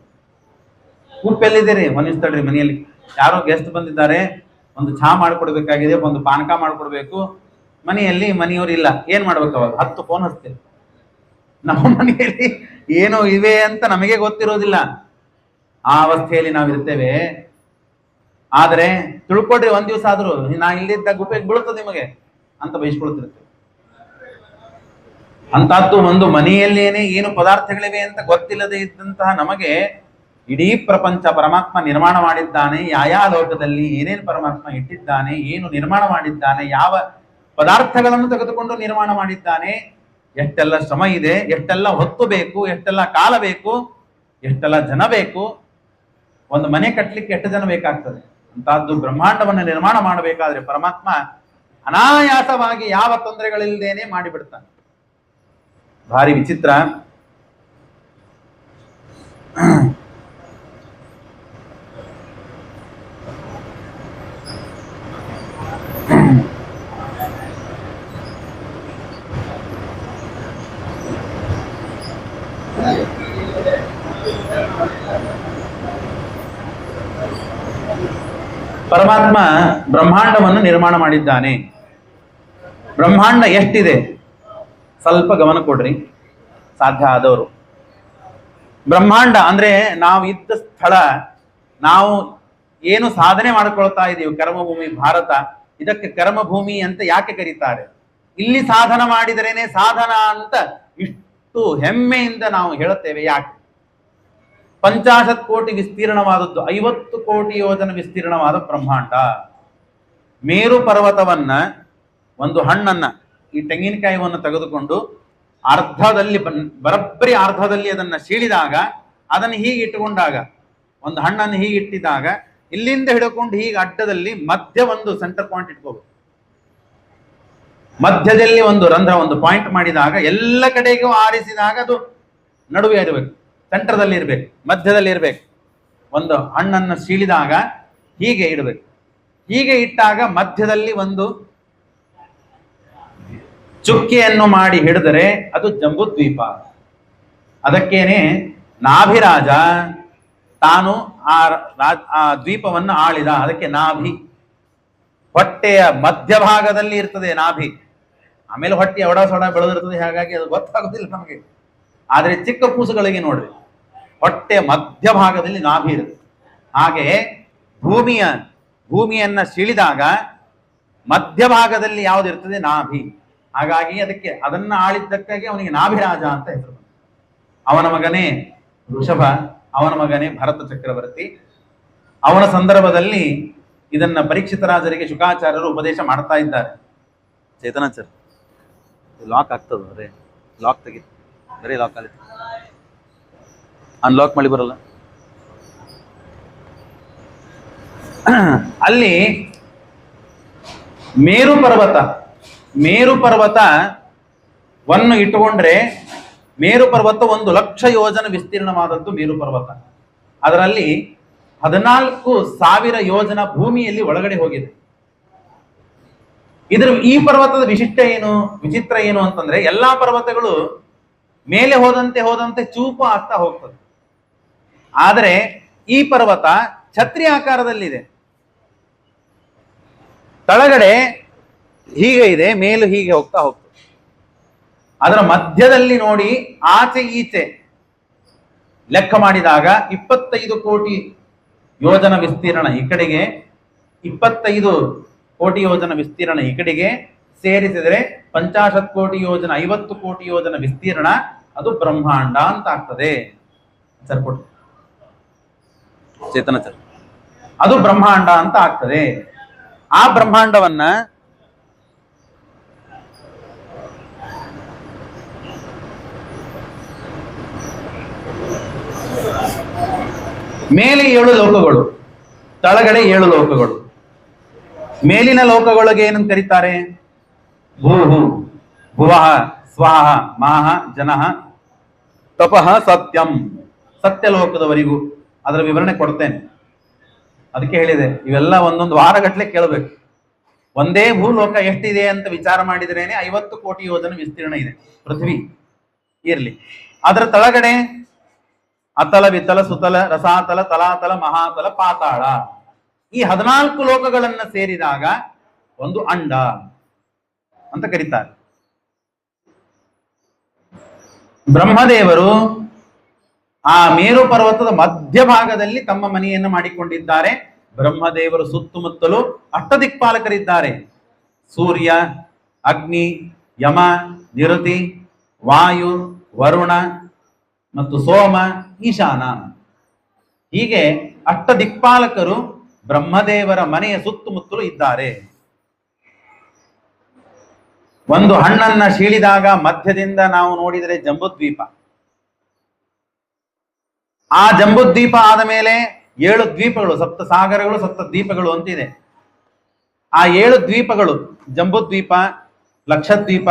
ಉಪ್ಪು ಎಲ್ಲಿದ್ದೀರಿ? ಮನಿಸ್ತಳ್ರಿ, ಮನೆಯಲ್ಲಿ ಯಾರೋ ಗೆಸ್ಟ್ ಬಂದಿದ್ದಾರೆ, ಒಂದು ಚಹಾ ಮಾಡ್ಕೊಡ್ಬೇಕಾಗಿದೆ, ಒಂದು ಪಾನಕ ಮಾಡ್ಕೊಡ್ಬೇಕು. ಮನೆಯಲ್ಲಿ ಮನೆಯವ್ರು ಇಲ್ಲ, ಏನ್ ಮಾಡ್ಬೇಕು? ಅವಾಗ 10 ಫೋನ್ ಹಚ್ತೇವೆ. ನಮ್ಮ ಮನೆಯಲ್ಲಿ ಏನು ಇವೆ ಅಂತ ನಮಗೆ ಗೊತ್ತಿರೋದಿಲ್ಲ. ಆ ಅವಸ್ಥೆಯಲ್ಲಿ ನಾವು ಇರ್ತೇವೆ. ಆದರೆ ತಿಳ್ಕೊಡ್ರಿ, ಒಂದ್ ದಿವಸ ಆದ್ರೂ ನಾ ಇಲ್ಲಿದ್ದಾಗ ಗುಪ್ಪೆಗೆ ಬೀಳುತ್ತದೆ ನಿಮಗೆ ಅಂತ ಬಯಸ್ಕೊಳ್ತಿರ್ತೇವೆ. ಅಂತದ್ದು ಒಂದು ಮನೆಯಲ್ಲೇನೆ ಏನು ಪದಾರ್ಥಗಳಿವೆ ಅಂತ ಗೊತ್ತಿಲ್ಲದೆ ಇದ್ದಂತಹ ನಮಗೆ ಇಡೀ ಪ್ರಪಂಚ ಪರಮಾತ್ಮ ನಿರ್ಮಾಣ ಮಾಡಿದ್ದಾನೆ. ಯಾವ ಲೋಕದಲ್ಲಿ ಏನೇನು ಪರಮಾತ್ಮ ಇಟ್ಟಿದ್ದಾನೆ, ಏನು ನಿರ್ಮಾಣ ಮಾಡಿದ್ದಾನೆ, ಯಾವ ಪದಾರ್ಥಗಳನ್ನು ತೆಗೆದುಕೊಂಡು ನಿರ್ಮಾಣ ಮಾಡಿದ್ದಾನೆ, ಎಷ್ಟೆಲ್ಲ ಶ್ರಮ ಇದೆ, ಎಷ್ಟೆಲ್ಲ ಹೊತ್ತು ಬೇಕು, ಎಷ್ಟೆಲ್ಲ ಕಾಲ ಬೇಕು, ಎಷ್ಟೆಲ್ಲ ಜನ ಬೇಕು. ಒಂದು ಮನೆ ಕಟ್ಟಲಿಕ್ಕೆ ಎಷ್ಟು ಜನ ಬೇಕಾಗ್ತದೆ? ಅಂತಹದ್ದು ಬ್ರಹ್ಮಾಂಡವನ್ನು ನಿರ್ಮಾಣ ಮಾಡಬೇಕಾದ್ರೆ ಪರಮಾತ್ಮ ಅನಾಯಾಸವಾಗಿ ಯಾವ ತೊಂದರೆಗಳಿಲ್ಲದೇನೆ ಮಾಡಿಬಿಡ್ತಾನೆ. ಭಾರಿ ವಿಚಿತ್ರ. ಪರಮಾತ್ಮ ಬ್ರಹ್ಮಾಂಡವನ್ನು ನಿರ್ಮಾಣ ಮಾಡಿದ್ದಾನೆ. ಬ್ರಹ್ಮಾಂಡ ಎಷ್ಟಿದೆ ಸ್ವಲ್ಪ ಗಮನ ಕೊಡ್ರಿ, ಸಾಧ್ಯ ಆದವರು. ಬ್ರಹ್ಮಾಂಡ ಅಂದ್ರೆ ನಾವು ಇದ್ದ ಸ್ಥಳ, ನಾವು ಏನು ಸಾಧನೆ ಮಾಡಿಕೊಳ್ತಾ ಇದ್ದೀವಿ, ಕರ್ಮಭೂಮಿ ಭಾರತ. ಇದಕ್ಕೆ ಕರ್ಮಭೂಮಿ ಅಂತ ಯಾಕೆ ಕರೀತಾರೆ? ಇಲ್ಲಿ ಸಾಧನ ಮಾಡಿದರೇನೆ ಸಾಧನ ಅಂತ ಇಷ್ಟು ಹೆಮ್ಮೆಯಿಂದ ನಾವು ಹೇಳುತ್ತೇವೆ. ಯಾಕೆ? 50 ಕೋಟಿ ವಿಸ್ತೀರ್ಣವಾದದ್ದು, 50 ಕೋಟಿ ಯೋಜನ ವಿಸ್ತೀರ್ಣವಾದ ಬ್ರಹ್ಮಾಂಡ. ಮೇರು ಪರ್ವತವನ್ನ, ಒಂದು ಹಣ್ಣನ್ನ, ಈ ತೆಂಗಿನಕಾಯಿಯನ್ನು ತೆಗೆದುಕೊಂಡು ಅರ್ಧದಲ್ಲಿ ಬರಬ್ಬರಿ ಅರ್ಧದಲ್ಲಿ ಅದನ್ನ ಸೀಳಿದಾಗ, ಅದನ್ನು ಹೀಗೆ ಇಟ್ಟುಕೊಂಡಾಗ, ಒಂದು ಹಣ್ಣನ್ನು ಹೀಗೆ ಇಟ್ಟಿದಾಗ ಇಲ್ಲಿಂದ ಹಿಡ್ಕೊಂಡು ಹೀಗೆ ಅಡ್ಡದಲ್ಲಿ ಮಧ್ಯ ಒಂದು ಸೆಂಟರ್ ಪಾಯಿಂಟ್ ಇಟ್ಕೋಬೇಕು. ಮಧ್ಯದಲ್ಲಿ ಒಂದು ರಂಧ್ರ, ಒಂದು ಪಾಯಿಂಟ್ ಮಾಡಿದಾಗ ಎಲ್ಲ ಕಡೆಗೂ ಆರಿಸಿದಾಗ ಅದು ನಡುವೆ ಇರಬೇಕು, ಸೆಂಟರ್ದಲ್ಲಿ ಇರಬೇಕು, ಮಧ್ಯದಲ್ಲಿ ಇರಬೇಕು. ಒಂದು ಹಣ್ಣನ್ನು ಸೀಳಿದಾಗ ಹೀಗೆ ಇಡಬೇಕು. ಹೀಗೆ ಇಟ್ಟಾಗ ಮಧ್ಯದಲ್ಲಿ ಒಂದು ಚುಕ್ಕೆಯನ್ನು ಮಾಡಿ ಹಿಡಿದರೆ ಅದು ಜಂಬೂದ್ವೀಪ. ಅದಕ್ಕೇನೆ ನಾಭಿರಾಜ ತಾನು ಆ ದ್ವೀಪವನ್ನು ಆಳಿದ. ಅದಕ್ಕೆ ನಾಭಿ. ಹೊಟ್ಟೆಯ ಮಧ್ಯಭಾಗದಲ್ಲಿ ಇರ್ತದೆ ನಾಭಿ. ಆಮೇಲೆ ಹೊಟ್ಟೆ ಒಡ ಸೊಡ ಬೆಳೆದಿರ್ತದೆ, ಹಾಗಾಗಿ ಅದು ಗೊತ್ತಾಗೋದಿಲ್ಲ ನಮಗೆ. ಆದರೆ ಚಿಕ್ಕ ಕೂಸುಗಳಿಗೆ ನೋಡ್ರಿ, ಹೊಟ್ಟೆ ಮಧ್ಯಭಾಗದಲ್ಲಿ ನಾಭಿ ಇರುತ್ತೆ. ಹಾಗೆ ಭೂಮಿಯನ್ನ ಸೀಳಿದಾಗ ಮಧ್ಯಭಾಗದಲ್ಲಿ ಯಾವುದಿರ್ತದೆ? ನಾಭಿ. ಹಾಗಾಗಿ ಅದನ್ನ ಆಳಿದ್ದಕ್ಕಾಗಿ ಅವನಿಗೆ ನಾಭಿರಾಜ ಅಂತ ಹೆಸರು. ಅವನ ಮಗನೇ ವೃಷಭ, ಅವನ ಮಗನೇ ಭರತ ಚಕ್ರವರ್ತಿ. ಅವನ ಸಂದರ್ಭದಲ್ಲಿ ಇದನ್ನ ಪರೀಕ್ಷಿತ ರಾಜರಿಗೆ ಶುಕಾಚಾರ್ಯರು ಉಪದೇಶ ಮಾಡ್ತಾ ಇದ್ದಾರೆ. ಚೇತನಾಚಾರ್ಯ ಲಾಕ್ ಆಗ್ತದ? ಅರೆ ಲಾಕ್ ತೆಗಿ, ಬರೀ ಲಾಕ್ ಅಲ್ಲಿ ಅನ್ಲಾಕ್ ಮಾಡಿ ಬರಲ್ಲ. ಅಲ್ಲಿ ಮೇರು ಪರ್ವತವನ್ನು ಇಟ್ಟುಕೊಂಡ್ರೆ, ಮೇರು ಪರ್ವತ 1,00,000 ಯೋಜನ ವಿಸ್ತೀರ್ಣವಾದದ್ದು ಮೇರು ಪರ್ವತ. ಅದರಲ್ಲಿ 14,000 ಯೋಜನ ಭೂಮಿಯಲ್ಲಿ ಒಳಗಡೆ ಹೋಗಿದೆ. ಈ ಪರ್ವತದ ವಿಚಿತ್ರ ಏನು ಅಂತಂದ್ರೆ ಎಲ್ಲಾ ಪರ್ವತಗಳು ಮೇಲೆ ಹೋದಂತೆ ಚೂಪು ಆಗ್ತಾ ಹೋಗ್ತದೆ. ಆದರೆ ಈ ಪರ್ವತ ಛತ್ರಿ ಆಕಾರದಲ್ಲಿದೆ. ತಳಗಡೆ ಹೀಗೆ ಇದೆ, ಮೇಲು ಹೀಗೆ ಹೋಗ್ತಾ ಹೋಗ್ತದೆ. ಅದರ ಮಧ್ಯದಲ್ಲಿ ನೋಡಿ ಆಚೆ ಈಚೆ ಲೆಕ್ಕ ಮಾಡಿದಾಗ 25 ಕೋಟಿ ಯೋಜನ ವಿಸ್ತೀರ್ಣ ಈ ಕಡೆಗೆ, 25 ಕೋಟಿ ಯೋಜನ ವಿಸ್ತೀರ್ಣ ಈ ಕಡೆಗೆ ಸೇರಿಸಿದರೆ 50 ಕೋಟಿ ಯೋಜನ, 50 ಕೋಟಿ ಯೋಜನ ವಿಸ್ತೀರ್ಣ, ಅದು ಬ್ರಹ್ಮಾಂಡ ಅಂತ ಆಗ್ತದೆ. ಚೇತನ ಸರ್, ಅದು ಬ್ರಹ್ಮಾಂಡ ಅಂತ ಆಗ್ತದೆ. ಆ ಬ್ರಹ್ಮಾಂಡವನ್ನ ಮೇಲೆ 7 ಲೋಕಗಳು, ತಳಗಡೆ 7 ಲೋಕಗಳು. ಮೇಲಿನ ಲೋಕಗಳಿಗೆ ಏನಂತ ಕರೀತಾರೆ? ಭೂಹು, ಭುವಃ, ಸ್ವಹ, ಮಹಃ, ಜನಃ, ತಪಃ, ಸತ್ಯಂ. ಸತ್ಯ ಲೋಕದವರಿಗೂ ಅದರ ವಿವರಣೆ ಕೊಡ್ತೇನೆ. ಅದಕ್ಕೆ ಹೇಳಿದೆ, ಇವೆಲ್ಲ ಒಂದೊಂದು ವಾರಗಟ್ಟಲೆ ಕೇಳಬೇಕು. ಒಂದೇ ಭೂಲೋಕ ಎಷ್ಟಿದೆ ಅಂತ ವಿಚಾರ ಮಾಡಿದ್ರೇನೆ 50 ಕೋಟಿ ಯೋಜನ ವಿಸ್ತೀರ್ಣ ಇದೆ ಪೃಥ್ವಿ. ಇರ್ಲಿ, ಅದರ ತಳಗಡೆ ಅತಲ, ವಿತಲ, ಸುತಲ, ರಸಾತಲ, ತಲಾತಲ, ಮಹಾತಲ, ಪಾತಾಳ, ಈ 14 ಲೋಕಗಳನ್ನ ಸೇರಿದಾಗ ಒಂದು ಅಂಡ ಅಂತ ಕರೀತಾರೆ. ಬ್ರಹ್ಮದೇವರು ಆ ಮೇರು ಪರ್ವತದ ಮಧ್ಯಭಾಗದಲ್ಲಿ ತಮ್ಮ ಮನೆಯನ್ನು ಮಾಡಿಕೊಂಡಿದ್ದಾರೆ. ಬ್ರಹ್ಮದೇವರು ಸುತ್ತಮುತ್ತಲು ಅಷ್ಟದಿಕ್ಪಾಲಕರಿದ್ದಾರೆ. ಸೂರ್ಯ, ಅಗ್ನಿ, ಯಮ, ನಿರುತಿ, ವಾಯು, ವರುಣ ಮತ್ತು ಸೋಮ, ಈಶಾನ, ಹೀಗೆ ಅಷ್ಟದಿಕ್ಪಾಲಕರು ಬ್ರಹ್ಮದೇವರ ಮನೆಯ ಸುತ್ತಮುತ್ತಲು ಇದ್ದಾರೆ. ಒಂದು ಹಣ್ಣನ್ನ ಶೀಳಿದಾಗ ಮಧ್ಯದಿಂದ ನಾವು ನೋಡಿದರೆ ಜಂಬುದ್ವೀಪ. ಆ ಜಂಬುದ್ವೀಪ ಆದ ಮೇಲೆ 7 ದ್ವೀಪಗಳು, 7 ಸಾಗರಗಳು, 7 ದ್ವೀಪಗಳು ಅಂತಿದೆ. ಆ 7 ದ್ವೀಪಗಳು ಜಂಬುದ್ವೀಪ, ಲಕ್ಷದ್ವೀಪ,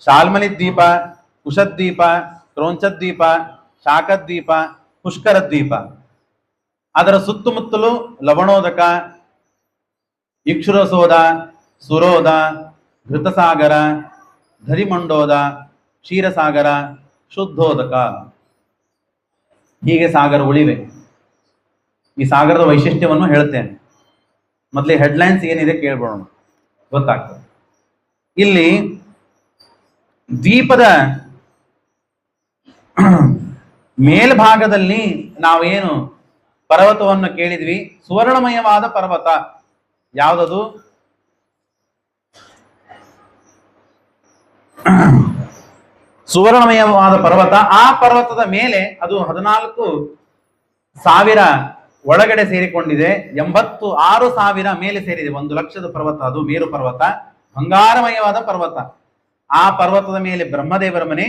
ಶಾಲ್ಮಲಿ ದ್ವೀಪ, ಕುಶದ್ವೀಪ, ಕ್ರೋಂಚದ್ವೀಪ, ಶಾಖದ್ವೀಪ, ಪುಷ್ಕರ ದ್ವೀಪ. ಅದರ ಸುತ್ತಮುತ್ತಲು ಲವಣೋದಕ, ಇಕ್ಷುರಸೋದ, ಸುರೋದ, ಘೃತಸಾಗರ, ಧರಿಮಂಡೋದ, ಕ್ಷೀರಸಾಗರ, ಶುದ್ಧೋದಕ, ಹೀಗೆ ಸಾಗರಗಳಿವೆ. ಈ ಸಾಗರದ ವೈಶಿಷ್ಟ್ಯವನ್ನು ಹೇಳ್ತೇನೆ. ಮೊದಲೇ ಹೆಡ್ಲೈನ್ಸ್ ಏನಿದೆ ಕೇಳ್ಬೋಣ, ಗೊತ್ತಾಗ್ತದೆ. ಇಲ್ಲಿ ದ್ವೀಪದ ಮೇಲ್ಭಾಗದಲ್ಲಿ ನಾವೇನು ಪರ್ವತವನ್ನು ಕೇಳಿದ್ವಿ, ಸುವರ್ಣಮಯವಾದ ಪರ್ವತ ಯಾವುದದು? ಸುವರ್ಣಮಯವಾದ ಪರ್ವತ. ಆ ಪರ್ವತದ ಮೇಲೆ ಅದು 14,000 ಒಳಗಡೆ ಸೇರಿಕೊಂಡಿದೆ, 86,000 ಮೇಲೆ ಸೇರಿದೆ. 1,00,000 ಪರ್ವತ ಅದು ಮೇರು ಪರ್ವತ, ಬಂಗಾರಮಯವಾದ ಪರ್ವತ. ಆ ಪರ್ವತದ ಮೇಲೆ ಬ್ರಹ್ಮದೇವರ ಮನೆ,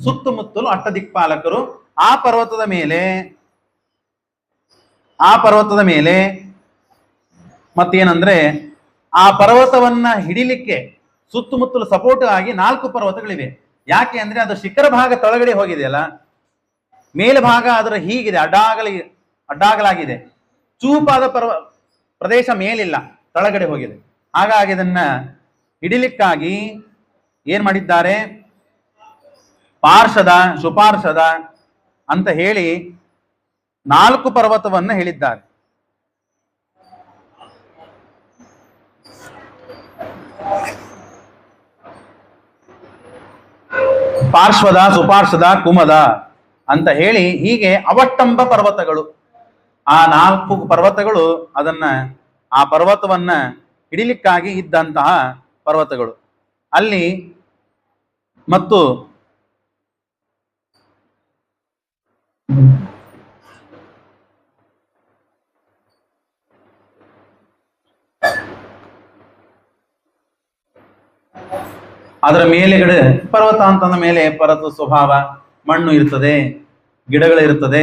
ಸುತ್ತಮುತ್ತಲು ಅಷ್ಟದಿಕ್ಪಾಲಕರು. ಆ ಪರ್ವತದ ಮೇಲೆ ಮತ್ತೇನಂದ್ರೆ, ಆ ಪರ್ವತವನ್ನ ಹಿಡಿಲಿಕ್ಕೆ ಸುತ್ತಮುತ್ತಲು ಸಪೋರ್ಟ್ ಆಗಿ 4 ಪರ್ವತಗಳಿವೆ. ಯಾಕೆ ಅಂದ್ರೆ ಅದು ಶಿಖರ ಭಾಗ ತಳಗಡೆ ಹೋಗಿದೆಯಲ್ಲ, ಮೇಲ್ಭಾಗ ಅದರ ಹೀಗಿದೆ, ಅಡ್ಡಾಗಲಾಗಿದೆ. ಚೂಪಾದ ಪ್ರದೇಶ ಮೇಲಿಲ್ಲ, ತಳಗಡೆ ಹೋಗಿದೆ. ಹಾಗಾಗಿ ಇದನ್ನ ಹಿಡಿಲಿಕ್ಕಾಗಿ ಏನ್ ಮಾಡಿದ್ದಾರೆ, ಪಾರ್ಷದ, ಸುಪಾರ್ಷದ ಅಂತ ಹೇಳಿ 4 ಪರ್ವತವನ್ನ ಹೇಳಿದ್ದಾರೆ. ಪಾರ್ಶ್ವದ, ಸುಪಾರ್ಶ್ವದ, ಕುಮದ ಅಂತ ಹೇಳಿ ಹೀಗೆ ಅವಟ್ಟಂಬ ಪರ್ವತಗಳು. ಆ 4 ಪರ್ವತಗಳು ಆ ಪರ್ವತವನ್ನ ಹಿಡಿಲಿಕ್ಕಾಗಿ ಇದ್ದಂತಹ ಪರ್ವತಗಳು. ಅಲ್ಲಿ ಮತ್ತು ಅದರ ಮೇಲೆಗಡೆ ಪರ್ವತ ಅಂತಂದ ಮೇಲೆ ಪರ್ವತ ಸ್ವಭಾವ, ಮಣ್ಣು ಇರ್ತದೆ, ಗಿಡಗಳಿರ್ತದೆ,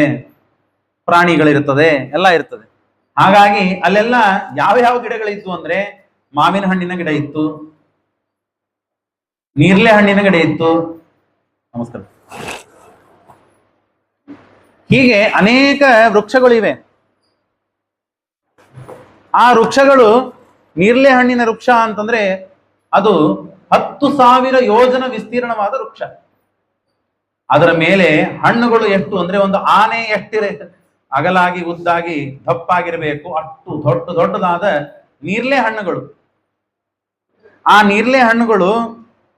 ಪ್ರಾಣಿಗಳಿರ್ತದೆ, ಎಲ್ಲ ಇರ್ತದೆ. ಹಾಗಾಗಿ ಅಲ್ಲೆಲ್ಲ ಯಾವ ಗಿಡಗಳಿತ್ತು ಅಂದ್ರೆ, ಮಾವಿನ ಹಣ್ಣಿನ ಗಿಡ ಇತ್ತು, ನೀರ್ಲೆ ಹಣ್ಣಿನ ಗಿಡ ಇತ್ತು, ನಮಸ್ಕಾರ, ಹೀಗೆ ಅನೇಕ ವೃಕ್ಷಗಳಿವೆ. ಆ ವೃಕ್ಷಗಳು ನೀರ್ಲೆ ಹಣ್ಣಿನ ವೃಕ್ಷ ಅಂತಂದ್ರೆ ಅದು 10,000 ಯೋಜನ ವಿಸ್ತೀರ್ಣವಾದ ವೃಕ್ಷ. ಅದರ ಮೇಲೆ ಹಣ್ಣುಗಳು ಎಷ್ಟು ಅಂದ್ರೆ ಒಂದು ಆನೆ ಎಷ್ಟಿರೆ ಅಗಲಾಗಿ ಉದ್ದಾಗಿ ದಪ್ಪಾಗಿರಬೇಕು ಅಷ್ಟು ದೊಡ್ಡದಾದ ನೀರ್ಲೆ ಹಣ್ಣುಗಳು. ಆ ನೀರ್ಲೆ ಹಣ್ಣುಗಳು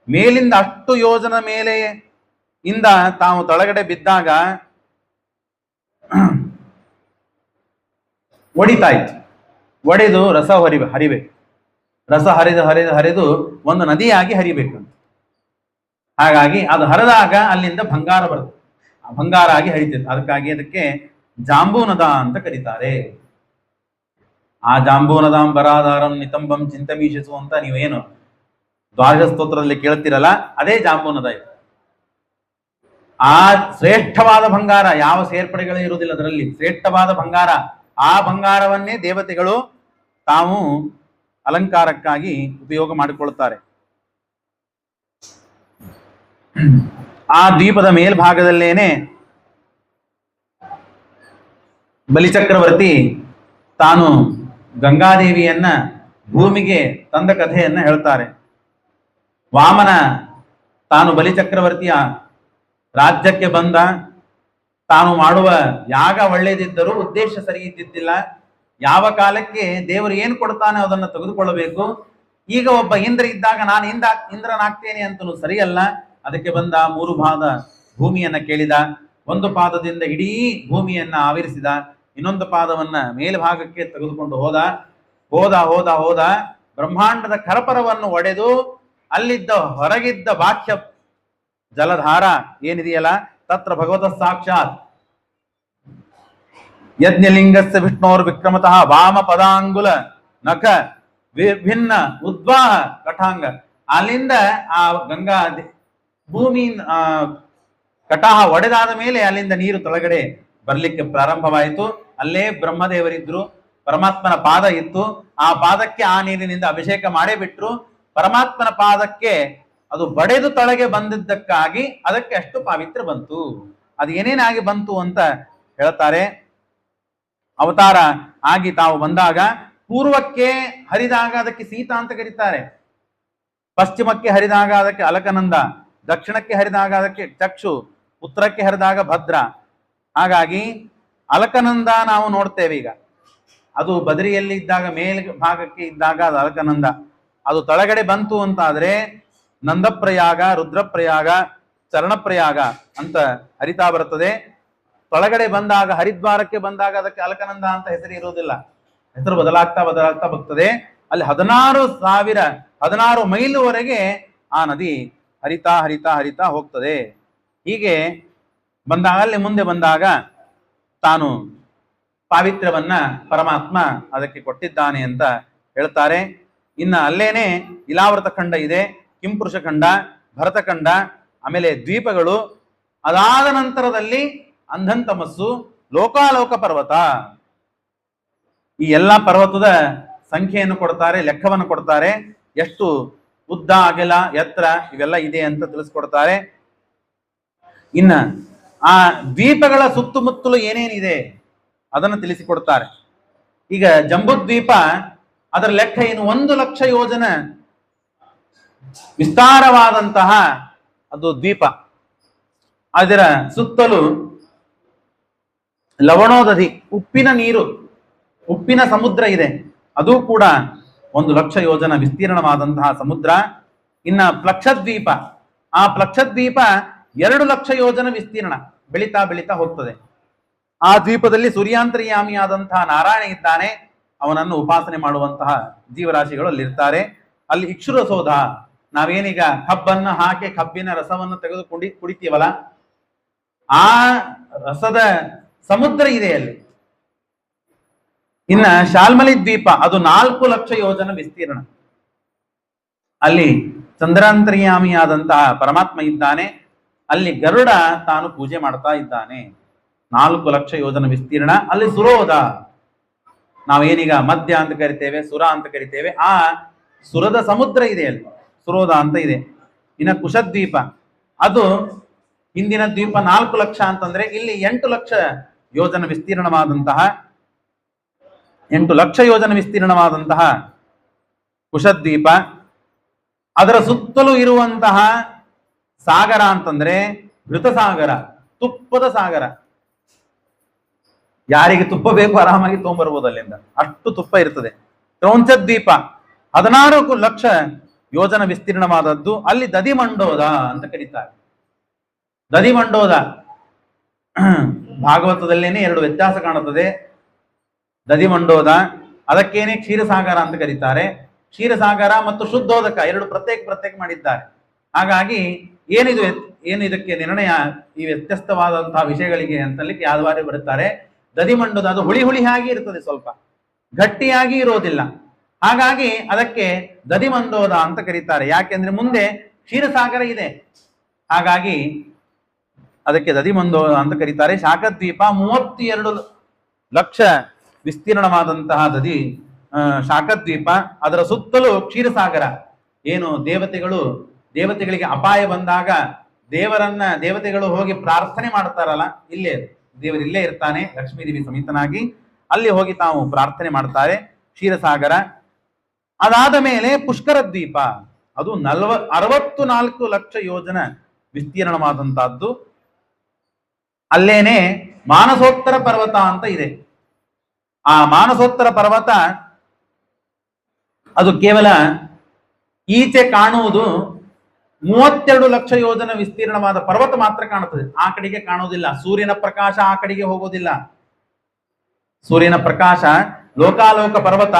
ಮೇಲಿಂದ ಅಷ್ಟು ಯೋಜನ ಮೇಲೆ ಇಂದ ತಾವು ತಳಗಡೆ ಬಿದ್ದಾಗ ಒಡಿತಾಯ್ತು. ಒಡೆದು ರಸ ಹರಿಬೇಕು. ರಸ ಹರಿದು ಒಂದು ನದಿಯಾಗಿ ಹರಿಬೇಕು. ಹಾಗಾಗಿ ಅದು ಹರಿದಾಗ ಅಲ್ಲಿಂದ ಬಂಗಾರ ಬರುತ್ತೆ. ಆ ಬಂಗಾರ ಆಗಿ ಹರಿತೈತೆ. ಅದಕ್ಕಾಗಿ ಅದಕ್ಕೆ ಜಾಂಬೂನದ ಅಂತ ಕರೀತಾರೆ. ಆ ಜಾಂಬೂನದಾಂ ಬರಾಧಾರಂ ನಿತಂಬಂ ಚಿಂತಮೀಶಿಸು ಅಂತ ನೀವೇನು ದ್ವಾದಶ ಸ್ತೋತ್ರದಲ್ಲಿ ಕೇಳ್ತಿರಲ್ಲ, ಅದೇ ಜಾಂಬೂನದ ಇದು. ಆ ಶ್ರೇಷ್ಠವಾದ ಬಂಗಾರ, ಯಾವ ಸೇರ್ಪಡೆಗಳೇ ಇರುವುದಿಲ್ಲ ಅದರಲ್ಲಿ, ಶ್ರೇಷ್ಠವಾದ ಬಂಗಾರ. ಆ ಬಂಗಾರವನ್ನೇ ದೇವತೆಗಳು ತಾವು ಅಲಂಕಾರಕ್ಕಾಗಿ ಉಪಯೋಗ ಮಾಡಿಕೊಳ್ಳುತ್ತಾರೆ. ಆ ದ್ವೀಪದ ಮೇಲ್ಭಾಗದಲ್ಲೇನೆ ಬಲಿಚಕ್ರವರ್ತಿ ತಾನು ಗಂಗಾದೇವಿಯನ್ನ ಭೂಮಿಗೆ ತಂದ ಕಥೆಯನ್ನ ಹೇಳ್ತಾರೆ. ವಾಮನ ತಾನು ಬಲಿಚಕ್ರವರ್ತಿಯ ರಾಜ್ಯಕ್ಕೆ ಬಂದ, ತಾನು ಮಾಡುವ ಯಾಗ ಒಳ್ಳೆಯದಿದ್ದರೂ ಉದ್ದೇಶ ಸರಿ ಇದ್ದಿದ್ದಿಲ್ಲ. ಯಾವ ಕಾಲಕ್ಕೆ ದೇವರು ಏನು ಕೊಡ್ತಾನೆ ಅದನ್ನು ತೆಗೆದುಕೊಳ್ಳಬೇಕು. ಈಗ ಒಬ್ಬ ಇಂದ್ರ ಇದ್ದಾಗ ನಾನು ಇಂದ್ರನಾಗ್ತೇನೆ ಅಂತಲೂ ಸರಿಯಲ್ಲ. ಅದಕ್ಕೆ ಬಂದ 3 ಪಾದ ಭೂಮಿಯನ್ನ ಕೇಳಿದ. ಒಂದು ಪಾದದಿಂದ ಇಡೀ ಭೂಮಿಯನ್ನ ಆವರಿಸಿದ, ಇನ್ನೊಂದು ಪಾದವನ್ನ ಮೇಲ್ಭಾಗಕ್ಕೆ ತೆಗೆದುಕೊಂಡು ಹೋದ ಬ್ರಹ್ಮಾಂಡದ ಕರಪರವನ್ನು ಒಡೆದು ಅಲ್ಲಿದ್ದ ಹೊರಗಿದ್ದ ಬಾಹ್ಯ ಜಲಧಾರ ಏನಿದೆಯಲ್ಲ, ತತ್ರ ಭಗವತ ಸಾಕ್ಷಾತ್ ಯಜ್ಞಲಿಂಗಸ್ಯ ವಿಷ್ಣೋರ್ ವಿಕ್ರಮತಃ ವಾಮ ಪದಾಂಗುಲ ನಖ ವಿಭಿನ್ನ ಉದ್ವಾಹ ಕಟಾಂಗ. ಅಲ್ಲಿಂದ ಆ ಗಂಗಾ ಭೂಮಿ ಕಟಾಹ ಒಡೆದಾದ ಮೇಲೆ ಅಲ್ಲಿಂದ ನೀರು ತೊಳಗಡೆ ಬರ್ಲಿಕ್ಕೆ ಪ್ರಾರಂಭವಾಯಿತು. ಅಲ್ಲೇ ಬ್ರಹ್ಮದೇವರಿದ್ರು, ಪರಮಾತ್ಮನ ಪಾದ ಇತ್ತು. ಆ ಪಾದಕ್ಕೆ ಆ ನೀರಿನಿಂದ ಅಭಿಷೇಕ ಮಾಡೇ ಬಿಟ್ರು. ಪರಮಾತ್ಮನ ಪಾದಕ್ಕೆ ಅದು ಬಡೆದು ತಳಗೆ ಬಂದಿದ್ದಕ್ಕಾಗಿ ಅದಕ್ಕೆ ಅಷ್ಟು ಪಾವಿತ್ರ್ಯ ಬಂತು. ಅದು ಏನೇನಾಗಿ ಬಂತು ಅಂತ ಹೇಳ್ತಾರೆ. ಅವತಾರ ಆಗಿ ತಾವು ಬಂದಾಗ ಪೂರ್ವಕ್ಕೆ ಹರಿದಾಗ ಅದಕ್ಕೆ ಸೀತಾ ಅಂತ ಕರೀತಾರೆ, ಪಶ್ಚಿಮಕ್ಕೆ ಹರಿದಾಗ ಅದಕ್ಕೆ ಅಲಕನಂದ, ದಕ್ಷಿಣಕ್ಕೆ ಹರಿದಾಗ ಅದಕ್ಕೆ ಚಕ್ಷು, ಉತ್ತರಕ್ಕೆ ಹರಿದಾಗ ಭದ್ರ. ಹಾಗಾಗಿ ಅಲಕನಂದ ನಾವು ನೋಡ್ತೇವೆ ಈಗ. ಅದು ಬದರಿಯಲ್ಲಿ ಇದ್ದಾಗ ಮೇಲ್ ಭಾಗಕ್ಕೆ ಇದ್ದಾಗ ಅದು ಅಲಕನಂದ. ಅದು ತಳಗಡೆ ಬಂತು ಅಂತಾದ್ರೆ ನಂದಪ್ರಯಾಗ, ರುದ್ರಪ್ರಯಾಗ, ಚರಣಪ್ರಯಾಗ ಅಂತ ಹರಿತಾ ಬರುತ್ತದೆ. ತೊಳಗಡೆ ಬಂದಾಗ ಹರಿದ್ವಾರಕ್ಕೆ ಬಂದಾಗ ಅದಕ್ಕೆ ಅಲಕನಂದ ಅಂತ ಹೆಸರು ಇರುವುದಿಲ್ಲ, ಹೆಸರು ಬದಲಾಗ್ತಾ ಬರ್ತದೆ. ಅಲ್ಲಿ 16 ಮೈಲುವರೆಗೆ ಆ ನದಿ ಹರಿತಾ ಹೋಗ್ತದೆ. ಹೀಗೆ ಬಂದಾಗ ಅಲ್ಲಿ ಮುಂದೆ ಬಂದಾಗ ತಾನು ಪಾವಿತ್ರ್ಯವನ್ನ ಪರಮಾತ್ಮ ಅದಕ್ಕೆ ಕೊಟ್ಟಿದ್ದಾನೆ ಅಂತ ಹೇಳ್ತಾರೆ. ಇನ್ನ ಅಲ್ಲೇನೆ ಇಲಾವೃತ ಖಂಡ ಇದೆ, ಕಿಂಪುರುಷ ಖಂಡ, ಭರತಖಂಡ, ಆಮೇಲೆ ದ್ವೀಪಗಳು. ಅದಾದ ನಂತರದಲ್ಲಿ ಅಂಧಂತಮಸ್ಸು, ಲೋಕಾಲೋಕ ಪರ್ವತ. ಈ ಎಲ್ಲಾ ಪರ್ವತದ ಸಂಖ್ಯೆಯನ್ನು ಕೊಡ್ತಾರೆ, ಲೆಕ್ಕವನ್ನು ಕೊಡ್ತಾರೆ. ಎಷ್ಟು ಉದ್ದ, ಅಗಲ, ಎತ್ತರ ಇವೆಲ್ಲ ಇದೆ ಅಂತ ತಿಳಿಸ್ಕೊಡ್ತಾರೆ. ಇನ್ನ ಆ ದ್ವೀಪಗಳ ಸುತ್ತಮುತ್ತಲು ಏನೇನಿದೆ ಅದನ್ನು ತಿಳಿಸಿಕೊಡ್ತಾರೆ. ಈಗ ಜಂಬೂದ್ವೀಪ ಅದರ ಲೆಕ್ಕ ಏನು, 1,00,000 ಯೋಜನ ವಿಸ್ತಾರವಾದಂತಹ ಅದು ದ್ವೀಪ. ಅದರ ಸುತ್ತಲೂ ಲವಣೋದಧಿ, ಉಪ್ಪಿನ ನೀರು, ಉಪ್ಪಿನ ಸಮುದ್ರ ಇದೆ. ಅದು ಕೂಡ 1,00,000 ಯೋಜನ ವಿಸ್ತೀರ್ಣವಾದಂತಹ ಸಮುದ್ರ. ಇನ್ನ ಪ್ಲಕ್ಷದ್ವೀಪ, ಆ ಪ್ಲಕ್ಷದ್ವೀಪ 2,00,000 ಯೋಜನ ವಿಸ್ತೀರ್ಣ, ಬೆಳೀತಾ ಹೋಗ್ತದೆ. ಆ ದ್ವೀಪದಲ್ಲಿ ಸೂರ್ಯಾಂತರ್ಯಾಮಿಯಾದಂತಹ ನಾರಾಯಣ ಇದ್ದಾನೆ. ಅವನನ್ನು ಉಪಾಸನೆ ಮಾಡುವಂತಹ ಜೀವರಾಶಿಗಳು ಅಲ್ಲಿರ್ತಾರೆ. ಅಲ್ಲಿ ಇಕ್ಷುರಸೋಧ, ನಾವೇನೀಗ ಕಬ್ಬನ್ನು ಹಾಕಿ ಕಬ್ಬಿನ ರಸವನ್ನು ತೆಗೆದು ಕುಡಿತೀವಲ್ಲ, ಆ ರಸದ ಸಮುದ್ರ ಇದೆ ಅಲ್ಲಿ. ಇನ್ನ ಶಾಲ್ಮಲಿ ದ್ವೀಪ, ಅದು 4,00,000 ಯೋಜನ ವಿಸ್ತೀರ್ಣ. ಅಲ್ಲಿ ಚಂದ್ರಾಂತರ್ಯಾಮಿಯಾದಂತಹ ಪರಮಾತ್ಮ ಇದ್ದಾನೆ. ಅಲ್ಲಿ ಗರುಡ ತಾನು ಪೂಜೆ ಮಾಡ್ತಾ ಇದ್ದಾನೆ. 4,00,000 ಯೋಜನ ವಿಸ್ತೀರ್ಣ. ಅಲ್ಲಿ ಸುರೋಧ, ನಾವೇನೀಗ ಮಧ್ಯ ಅಂತ ಕರಿತೇವೆ, ಸುರ ಅಂತ ಕರಿತೇವೆ, ಆ ಸುರದ ಸಮುದ್ರ ಇದೆ ಅಲ್ಲಿ, ಸುರೋಧ ಅಂತ ಇದೆ. ಇನ್ನು ಕುಶದ್ವೀಪ, ಅದು ಹಿಂದಿನ ದ್ವೀಪ 4 ಲಕ್ಷ ಅಂತಂದ್ರೆ ಇಲ್ಲಿ 8 ಲಕ್ಷ ಯೋಜನ ವಿಸ್ತೀರ್ಣವಾದಂತಹ 8 ಲಕ್ಷ ಯೋಜನ ವಿಸ್ತೀರ್ಣವಾದಂತಹ ಕುಶದ್ವೀಪ. ಅದರ ಸುತ್ತಲೂ ಇರುವಂತಹ ಸಾಗರ ಅಂತಂದ್ರೆ ಘೃತಸಾಗರ, ತುಪ್ಪದ ಸಾಗರ. ಯಾರಿಗೆ ತುಪ್ಪ ಬೇಕು ಆರಾಮಾಗಿ ತಗೊಂಡ್ಬರ್ಬೋದು ಅಲ್ಲಿಂದ, ಅಷ್ಟು ತುಪ್ಪ ಇರ್ತದೆ. ಕ್ರೌಂಚ ದ್ವೀಪ 16 ಲಕ್ಷ ಯೋಜನ ವಿಸ್ತೀರ್ಣವಾದದ್ದು. ಅಲ್ಲಿ ದದಿಮಂಡೋದ ಅಂತ ಕರೀತಾರೆ. ದದಿಮಂಡೋದ ಭಾಗವತದಲ್ಲೇನೆ 2 ವ್ಯತ್ಯಾಸ ಕಾಣುತ್ತದೆ. ದದಿಮಂಡೋದ, ಅದಕ್ಕೇನೆ ಕ್ಷೀರಸಾಗರ ಅಂತ ಕರೀತಾರೆ. ಕ್ಷೀರಸಾಗರ ಮತ್ತು ಶುದ್ಧೋದಕ 2 ಪ್ರತ್ಯೇಕ ಮಾಡಿದ್ದಾರೆ. ಹಾಗಾಗಿ ಏನು ಇದಕ್ಕೆ ನಿರ್ಣಯ, ಈ ವ್ಯತ್ಯಸ್ತವಾದಂತಹ ವಿಷಯಗಳಿಗೆ ಅಂತಲಿಕ್ಕೆ ಯಾದವಾರಿ ಬರುತ್ತಾರೆ. ದದಿಮಂಡೋದ ಅದು ಹುಳಿ ಆಗಿ ಇರ್ತದೆ, ಸ್ವಲ್ಪ ಗಟ್ಟಿಯಾಗಿ ಇರೋದಿಲ್ಲ. ಹಾಗಾಗಿ ಅದಕ್ಕೆ ದದಿಮಂಡೋದ ಅಂತ ಕರೀತಾರೆ. ಯಾಕೆಂದ್ರೆ ಮುಂದೆ ಕ್ಷೀರಸಾಗರ ಇದೆ, ಹಾಗಾಗಿ ಅದಕ್ಕೆ ದದಿಮಂಡೋದ ಅಂತ ಕರೀತಾರೆ. ಶಾಖದ್ವೀಪ 32 ಲಕ್ಷ ವಿಸ್ತೀರ್ಣವಾದಂತಹ ಶಾಖದ್ವೀಪ. ಅದರ ಸುತ್ತಲೂ ಕ್ಷೀರಸಾಗರ. ಏನು ದೇವತೆಗಳಿಗೆ ಅಪಾಯ ಬಂದಾಗ ದೇವತೆಗಳು ಹೋಗಿ ಪ್ರಾರ್ಥನೆ ಮಾಡ್ತಾರಲ್ಲ, ದೇವರಿಲ್ಲೇ ಇರ್ತಾನೆ, ಲಕ್ಷ್ಮೀದೇವಿ ಸಮೇತನಾಗಿ ಅಲ್ಲಿ ಹೋಗಿ ತಾವು ಪ್ರಾರ್ಥನೆ ಮಾಡ್ತಾರೆ. ಕ್ಷೀರಸಾಗರ. ಅದಾದ ಮೇಲೆ ಪುಷ್ಕರ ದ್ವೀಪ, ಅದು 64 ಲಕ್ಷ ಯೋಜನ ವಿಸ್ತೀರ್ಣವಾದಂತಹದ್ದು. ಅಲ್ಲೇನೆ ಮಾನಸೋತ್ತರ ಪರ್ವತ ಅಂತ ಇದೆ. ಆ ಮಾನಸೋತ್ತರ ಪರ್ವತ ಅದು ಕೇವಲ ಈಚೆ ಕಾಣುವುದು 32 ಲಕ್ಷ ಯೋಜನ ವಿಸ್ತೀರ್ಣವಾದ ಪರ್ವತ ಮಾತ್ರ ಕಾಣುತ್ತದೆ. ಆ ಕಡೆಗೆ ಕಾಣುವುದಿಲ್ಲ. ಸೂರ್ಯನ ಪ್ರಕಾಶ ಆ ಕಡೆಗೆ ಹೋಗೋದಿಲ್ಲ. ಸೂರ್ಯನ ಪ್ರಕಾಶ ಲೋಕಾಲೋಕ ಪರ್ವತ,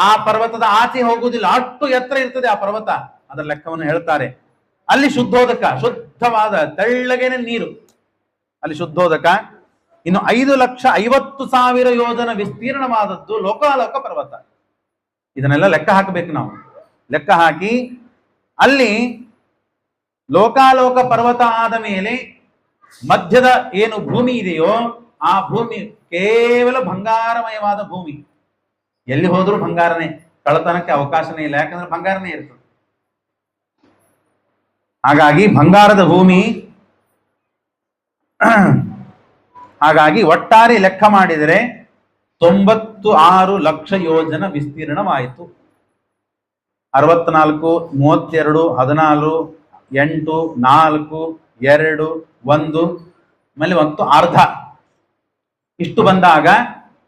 ಆ ಪರ್ವತದ ಆಚೆ ಹೋಗುವುದಿಲ್ಲ. ಅಷ್ಟು ಎತ್ತರ ಇರ್ತದೆ ಆ ಪರ್ವತ. ಅದರ ಲೆಕ್ಕವನ್ನು ಹೇಳ್ತಾರೆ. ಅಲ್ಲಿ ಶುದ್ಧೋದಕ, ಶುದ್ಧವಾದ ತೆಳ್ಳಗೆನೆ ನೀರು, ಅಲ್ಲಿ ಶುದ್ಧೋದಕ. ಇನ್ನು 5,50,000 ಯೋಜನ ವಿಸ್ತೀರ್ಣವಾದದ್ದು ಲೋಕಾಲೋಕ ಪರ್ವತ. ಇದನ್ನೆಲ್ಲ ಲೆಕ್ಕ ಹಾಕಬೇಕು ನಾವು. ಲೆಕ್ಕ ಹಾಕಿ ಅಲ್ಲಿ ಲೋಕಾಲೋಕ ಪರ್ವತ ಆದ ಮೇಲೆ ಮಧ್ಯದ ಏನು ಭೂಮಿ ಇದೆಯೋ ಆ ಭೂಮಿ ಕೇವಲ ಬಂಗಾರಮಯವಾದ ಭೂಮಿ. ಎಲ್ಲಿ ಹೋದ್ರೂ ಬಂಗಾರನೇ, ಕಳ್ಳತನಕ್ಕೆ ಅವಕಾಶನೇ ಇಲ್ಲ. ಯಾಕಂದ್ರೆ ಬಂಗಾರನೇ ಇರ್ತದೆ. ಹಾಗಾಗಿ ಬಂಗಾರದ ಭೂಮಿ. ಹಾಗಾಗಿ ಒಟ್ಟಾರೆ ಲೆಕ್ಕ ಮಾಡಿದರೆ 96 ಲಕ್ಷ ಯೋಜನ ವಿಸ್ತೀರ್ಣವಾಯಿತು. 64, 32, 14, 8, 4, 2, 1 ಆಮೇಲೆ 1 ಅರ್ಧ, ಇಷ್ಟು ಬಂದಾಗ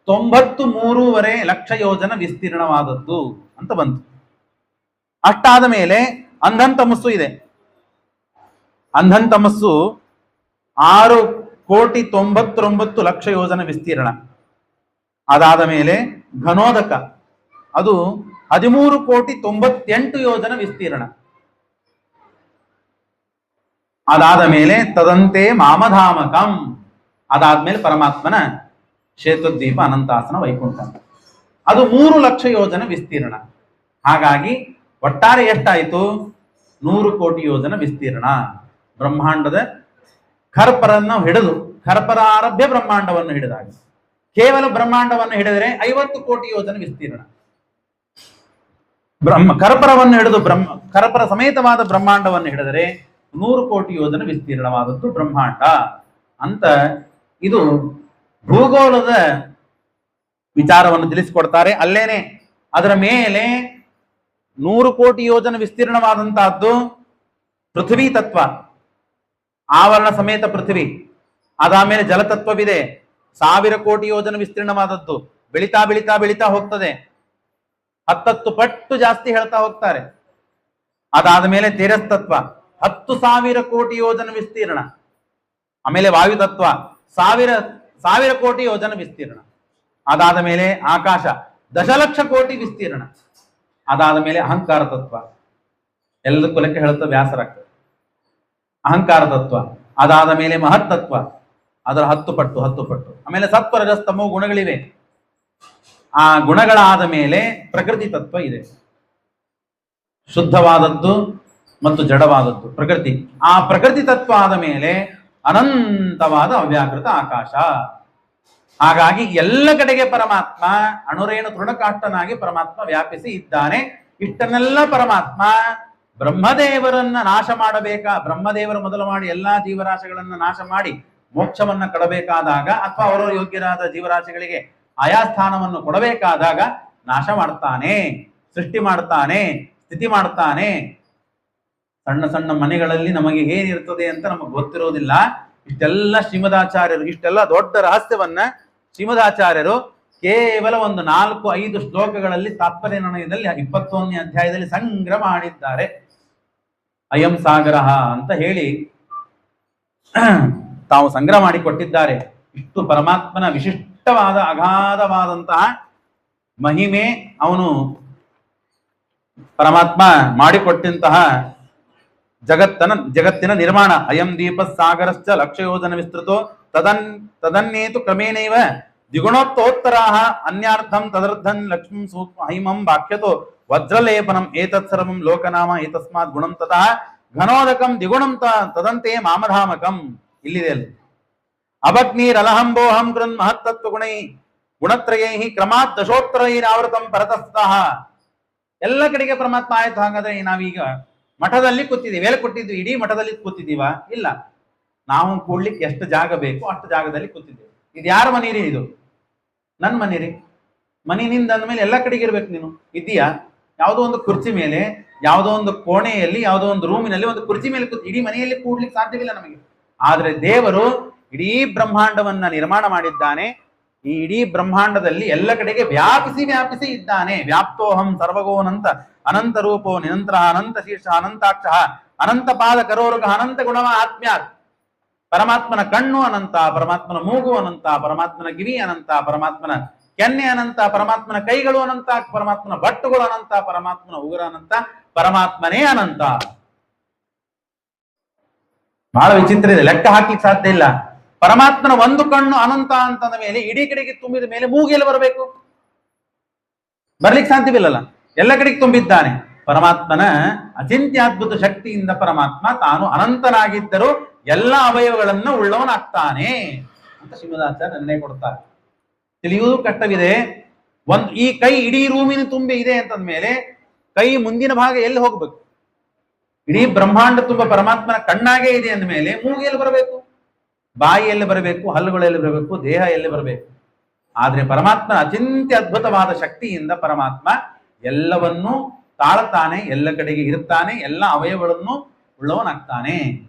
93.5 ಲಕ್ಷ ಯೋಜನ ವಿಸ್ತೀರ್ಣವಾದದ್ದು ಅಂತ ಬಂತು. ಅಷ್ಟಾದ ಮೇಲೆ ಅಂಧನ್ ತಮಸ್ಸು ಇದೆ. ಅಂಧನ್ ತಮಸ್ಸು 6,99 ಲಕ್ಷ ಯೋಜನ ವಿಸ್ತೀರ್ಣ. ಅದಾದ ಮೇಲೆ ಘನೋದಕ, ಅದು 13,98 ಯೋಜನ ವಿಸ್ತೀರ್ಣ. ಅದಾದ ಮೇಲೆ ತದಂತೆ ಮಾಮಧಾಮಕಂ, ಅದಾದ್ಮೇಲೆ ಪರಮಾತ್ಮನ ಕ್ಷೇತ್ರದ್ವೀಪ ಅನಂತಾಸನ ವೈಕುಂಠ, ಅದು 3 ಲಕ್ಷ ಯೋಜನ ವಿಸ್ತೀರ್ಣ. ಹಾಗಾಗಿ ಒಟ್ಟಾರೆ ಎಷ್ಟಾಯಿತು? 100 ಕೋಟಿ ಯೋಜನ ವಿಸ್ತೀರ್ಣ. ಬ್ರಹ್ಮಾಂಡದ ಖರ್ಪರನ್ನು ಹಿಡಿದು, ಖರ್ಪರ ಆರಭ್ಯ ಬ್ರಹ್ಮಾಂಡವನ್ನು ಹಿಡಿದಾಗ, ಕೇವಲ ಬ್ರಹ್ಮಾಂಡವನ್ನು ಹಿಡಿದರೆ 50 ಕೋಟಿ ಯೋಜನ ವಿಸ್ತೀರ್ಣ. ಖರ್ಪರವನ್ನು ಹಿಡಿದು ಖರ್ಪರ ಸಮೇತವಾದ ಬ್ರಹ್ಮಾಂಡವನ್ನು ಹಿಡಿದರೆ 100 ಕೋಟಿ ಯೋಜನ ವಿಸ್ತೀರ್ಣವಾದದ್ದು ಬ್ರಹ್ಮಾಂಡ ಅಂತ. ಇದು ಭೂಗೋಳದ ವಿಚಾರವನ್ನು ತಿಳಿಸಿಕೊಡ್ತಾರೆ. ಅಲ್ಲೇನೆ ಅದರ ಮೇಲೆ 100 ಕೋಟಿ ಯೋಜನ ವಿಸ್ತೀರ್ಣವಾದಂತಹದ್ದು ಪೃಥ್ವಿ ತತ್ವ, ಆವರಣ ಸಮೇತ ಪೃಥ್ವಿ. ಅದಾದ್ಮೇಲೆ ಜಲತತ್ವವಿದೆ, 1000 ಕೋಟಿ ಯೋಜನ ವಿಸ್ತೀರ್ಣವಾದದ್ದು. ಬೆಳಿತಾ ಬೆಳಿತಾ ಬೆಳಿತಾ ಹೋಗ್ತದೆ, 10 ಪಟ್ಟು ಜಾಸ್ತಿ ಹೇಳ್ತಾ ಹೋಗ್ತಾರೆ. ಅದಾದ ಮೇಲೆ ತೇಜಸ್ತತ್ವ 10,000 ಕೋಟಿ ಯೋಜನ ವಿಸ್ತೀರ್ಣ. ಆಮೇಲೆ ವಾಯುತತ್ವ 1,000 ಕೋಟಿ ಯೋಜನ ವಿಸ್ತೀರ್ಣ. ಅದಾದ ಮೇಲೆ ಆಕಾಶ 10,00,000 ಕೋಟಿ ವಿಸ್ತೀರ್ಣ. ಅದಾದ ಮೇಲೆ ಅಹಂಕಾರ ತತ್ವ, ಎಲ್ಲದಕ್ಕೂ ಲೆಕ್ಕ ಹೇಳ್ತಾ ವ್ಯಾಸರಾಗ್ತದೆ. ಅಹಂಕಾರ ತತ್ವ. ಅದಾದ ಮೇಲೆ ಮಹತ್ತತ್ವ, ಅದರ 10 ಪಟ್ಟು. ಆಮೇಲೆ ಸತ್ವ ರಜಸ್ತಮೋ ಗುಣಗಳಿವೆ. ಆ ಗುಣಗಳಾದ ಮೇಲೆ ಪ್ರಕೃತಿ ತತ್ವ ಇದೆ, ಶುದ್ಧವಾದದ್ದು ಮತ್ತು ಜಡವಾದದ್ದು ಪ್ರಕೃತಿ. ಆ ಪ್ರಕೃತಿ ತತ್ವ ಆದ ಮೇಲೆ ಅನಂತವಾದ ಅವ್ಯಾಕೃತ ಆಕಾಶ. ಹಾಗಾಗಿ ಎಲ್ಲ ಕಡೆಗೆ ಪರಮಾತ್ಮ ಅಣುರೇಣು ತೃಣಕಾಷ್ಟನಾಗಿ ಪರಮಾತ್ಮ ವ್ಯಾಪಿಸಿ ಇದ್ದಾನೆ. ಇಷ್ಟನ್ನೆಲ್ಲ ಪರಮಾತ್ಮ ಬ್ರಹ್ಮದೇವರನ್ನ ನಾಶ ಮಾಡಬೇಕಾ, ಬ್ರಹ್ಮದೇವರ ಮೊದಲು ಮಾಡಿ ಎಲ್ಲಾ ಜೀವರಾಶಿಗಳನ್ನ ನಾಶ ಮಾಡಿ ಮೋಕ್ಷವನ್ನ ಕೊಡಬೇಕಾದಾಗ, ಅಥವಾ ಅವರ ಯೋಗ್ಯರಾದ ಜೀವರಾಶಿಗಳಿಗೆ ಆಯಾ ಸ್ಥಾನವನ್ನು ಕೊಡಬೇಕಾದಾಗ ನಾಶ ಮಾಡ್ತಾನೆ, ಸೃಷ್ಟಿ ಮಾಡ್ತಾನೆ, ಸ್ಥಿತಿ ಮಾಡ್ತಾನೆ. ಸಣ್ಣ ಸಣ್ಣ ಮನೆಗಳಲ್ಲಿ ನಮಗೆ ಏನಿರ್ತದೆ ಅಂತ ನಮಗೆ ಗೊತ್ತಿರೋದಿಲ್ಲ. ಇಷ್ಟೆಲ್ಲ ಶ್ರೀಮದಾಚಾರ್ಯರು, ಇಷ್ಟೆಲ್ಲ ದೊಡ್ಡ ರಹಸ್ಯವನ್ನ ಶ್ರೀಮದಾಚಾರ್ಯರು ಕೇವಲ ಒಂದು 4-5 ಶ್ಲೋಕಗಳಲ್ಲಿ ತಾತ್ಪರ್ಯ ನಿರ್ಣಯದಲ್ಲಿ 21ನೇ ಅಧ್ಯಾಯದಲ್ಲಿ ಸಂಗ್ರಹ ಮಾಡಿದ್ದಾರೆ. ಅಯಂ ಸಾಗರ ಅಂತ ಹೇಳಿ ತಾವು ಸಂಗ್ರಹ ಮಾಡಿಕೊಟ್ಟಿದ್ದಾರೆ. ಇಷ್ಟು ಪರಮಾತ್ಮನ ವಿಶಿಷ್ಟವಾದ ಅಗಾಧವಾದಂತಹ ಮಹಿಮೆ, ಅವನು ಪರಮಾತ್ಮ ಮಾಡಿಕೊಟ್ಟಂತಹ ಜಗತ್ತಿನ ನಿರ್ಮಾಣ. ಅಯಂ ದೀಪ ಸಾಗರಶ್ಚ ಲಕ್ಷಯೋಜನ ವಿಸ್ತೃತೋ ತದನ್ನೇತು ಕ್ರಮೇಣೈವ ದ್ವಿಗುಣೋತ್ತೋತ್ತರಾಹ ಅನ್ಯಾರ್ಥಂ ತದರ್ಥನ್ ಲಕ್ಷ್ಮೀ ಸೂಕ್ಷ್ಮ ಹೈಮಂ ವಾಕ್ಯತೋ ವಜ್ರಲೇಪನಂ ಏತತ್ ಸರ್ವಂ ಲೋಕನಾಮ ಏತಸ್ಮಾತ್ ಗುಣಂ ತತಃ ಘನೋದಕಂ ದ್ವಿಗುಣಂ ತದಂತೆ ಮಾಮಧಾಮಕಂ. ಇಲ್ಲಿದೆ ಅಲ್ಲಿ ಅಭಗ್ನಿರಲಹಂಬೋಹಂ ಕೃನ್ ಮಹತ್ತತ್ವ ಗುಣತ್ರಯೈ ಕ್ರಮಾತ್ ದಶೋತ್ತರೈರಾವೃತಂ ಪರತಸ್ತಃ. ಎಲ್ಲ ಕಡೆಗೆ ಪರಮಾತ್ಮ ಆಯ್ತು. ಹಾಗಾದ್ರೆ ನಾವೀಗ ಮಠದಲ್ಲಿ ಕೂತಿದ್ದೀವಿ, ಎಲ್ಲಿ ಕೂತಿದ್ವಿ? ಇಡೀ ಮಠದಲ್ಲಿ ಕೂತಿದ್ದೀವ? ಇಲ್ಲ, ನಾವು ಕೂಡ್ಲಿಕ್ಕೆ ಎಷ್ಟು ಜಾಗ ಬೇಕು ಅಷ್ಟು ಜಾಗದಲ್ಲಿ ಕೂತಿದ್ದೇವೆ. ಇದು ಯಾರ ಮನೆರಿ? ಇದು ನನ್ನ ಮನೆರಿ. ಮನೆಯಿಂದ ಅಂದ್ಮೇಲೆ ಎಲ್ಲ ಕಡೆಗೆ ಇರ್ಬೇಕು. ನೀನು ಇದೀಯಾ? ಯಾವುದೋ ಒಂದು ಕುರ್ಚಿ ಮೇಲೆ, ಯಾವುದೋ ಒಂದು ಕೋಣೆಯಲ್ಲಿ, ಯಾವುದೋ ಒಂದು ರೂಮಿನಲ್ಲಿ ಒಂದು ಕುರ್ಚಿ ಮೇಲೆ ಕೂತು ಇಡೀ ಮನೆಯಲ್ಲಿ ಕೂಡ್ಲಿಕ್ಕೆ ಸಾಧ್ಯವಿಲ್ಲ ನಮಗೆ. ಆದ್ರೆ ದೇವರು ಇಡೀ ಬ್ರಹ್ಮಾಂಡವನ್ನ ನಿರ್ಮಾಣ ಮಾಡಿದ್ದಾನೆ. ಈ ಇಡೀ ಬ್ರಹ್ಮಾಂಡದಲ್ಲಿ ಎಲ್ಲ ಕಡೆಗೆ ವ್ಯಾಪಿಸಿ ಇದ್ದಾನೆ. ವ್ಯಾಪ್ತೋಹಂ ಸರ್ವಗೋನಂತ ಅನಂತ ರೂಪೋ ನಿರಂತರ ಅನಂತ ಶೀರ್ಷ ಅನಂತಾಕ್ಷ ಅನಂತ ಪಾದ ಕರೋರುಗ ಅನಂತ ಗುಣವ ಆತ್ಮ್ಯಾತ್. ಪರಮಾತ್ಮನ ಕಣ್ಣು ಅನಂತ, ಪರಮಾತ್ಮನ ಮೂಗು ಅನಂತ, ಪರಮಾತ್ಮನ ಗಿವಿ ಅನಂತ, ಪರಮಾತ್ಮನ ಕೆನ್ನೆ ಅನಂತ, ಪರಮಾತ್ಮನ ಕೈಗಳು ಅನಂತ, ಪರಮಾತ್ಮನ ಬಟ್ಟುಗಳು ಅನಂತ, ಪರಮಾತ್ಮನ ಉಗುರ ಅನಂತ, ಪರಮಾತ್ಮನೇ ಅನಂತ. ಬಹಳ ವಿಚಿತ್ರ ಇದೆ, ಲೆಕ್ಕ ಹಾಕ್ಲಿಕ್ಕೆ ಸಾಧ್ಯ ಇಲ್ಲ. ಪರಮಾತ್ಮನ ಒಂದು ಕಣ್ಣು ಅನಂತ ಅಂತಂದ ಮೇಲೆ ಇಡೀ ಕಡೆಗೆ ತುಂಬಿದ ಮೇಲೆ ಮೂಗೆಲ್ಲ ಬರಬೇಕು? ಬರ್ಲಿಕ್ಕೆ ಸಾಧ್ಯವಿಲ್ಲಲ್ಲ. ಎಲ್ಲ ಕಡೆಗೆ ತುಂಬಿದ್ದಾನೆ. ಪರಮಾತ್ಮನ ಅಚಿಂತ್ಯದ್ಭುತ ಶಕ್ತಿಯಿಂದ ಪರಮಾತ್ಮ ತಾನು ಅನಂತನಾಗಿದ್ದರೂ ಎಲ್ಲ ಅವಯವಗಳನ್ನ ಉಳ್ಳವನಾಗ್ತಾನೆ ಅಂತ ಶ್ರೀಮದಾಚಾರ್ಯ ನಿರ್ಣಯ ಕೊಡ್ತಾರೆ. ತಿಳಿಯುವುದು ಕಷ್ಟವಿದೆ. ಈ ಕೈ ಇಡೀ ರೂಮಿನ ತುಂಬಿ ಇದೆ ಅಂತಂದ್ಮೇಲೆ ಕೈ ಮುಂದಿನ ಭಾಗ ಎಲ್ಲಿ ಹೋಗ್ಬೇಕು? ಇಡೀ ಬ್ರಹ್ಮಾಂಡ ತುಂಬ ಪರಮಾತ್ಮನ ಕಣ್ಣಾಗೆ ಇದೆ ಅಂದ್ಮೇಲೆ ಮೂಗು ಎಲ್ಲಿ ಬರಬೇಕು? ಬಾಯಿ ಎಲ್ಲಿ ಬರಬೇಕು? ಹಲ್ಲುಗಳು ಎಲ್ಲಿ ಬರಬೇಕು? ದೇಹ ಎಲ್ಲಿ ಬರಬೇಕು? ಆದ್ರೆ ಪರಮಾತ್ಮನ ಅಚಿಂತ್ಯ ಅದ್ಭುತವಾದ ಶಕ್ತಿಯಿಂದ ಪರಮಾತ್ಮ ಎಲ್ಲವನ್ನೂ ತಾಳ್ತಾನೆ, ಎಲ್ಲ ಕಡೆಗೆ ಇರುತ್ತಾನೆ, ಎಲ್ಲ ಅವಯವಗಳನ್ನು ಉಳ್ಳವನಾಗ್ತಾನೆ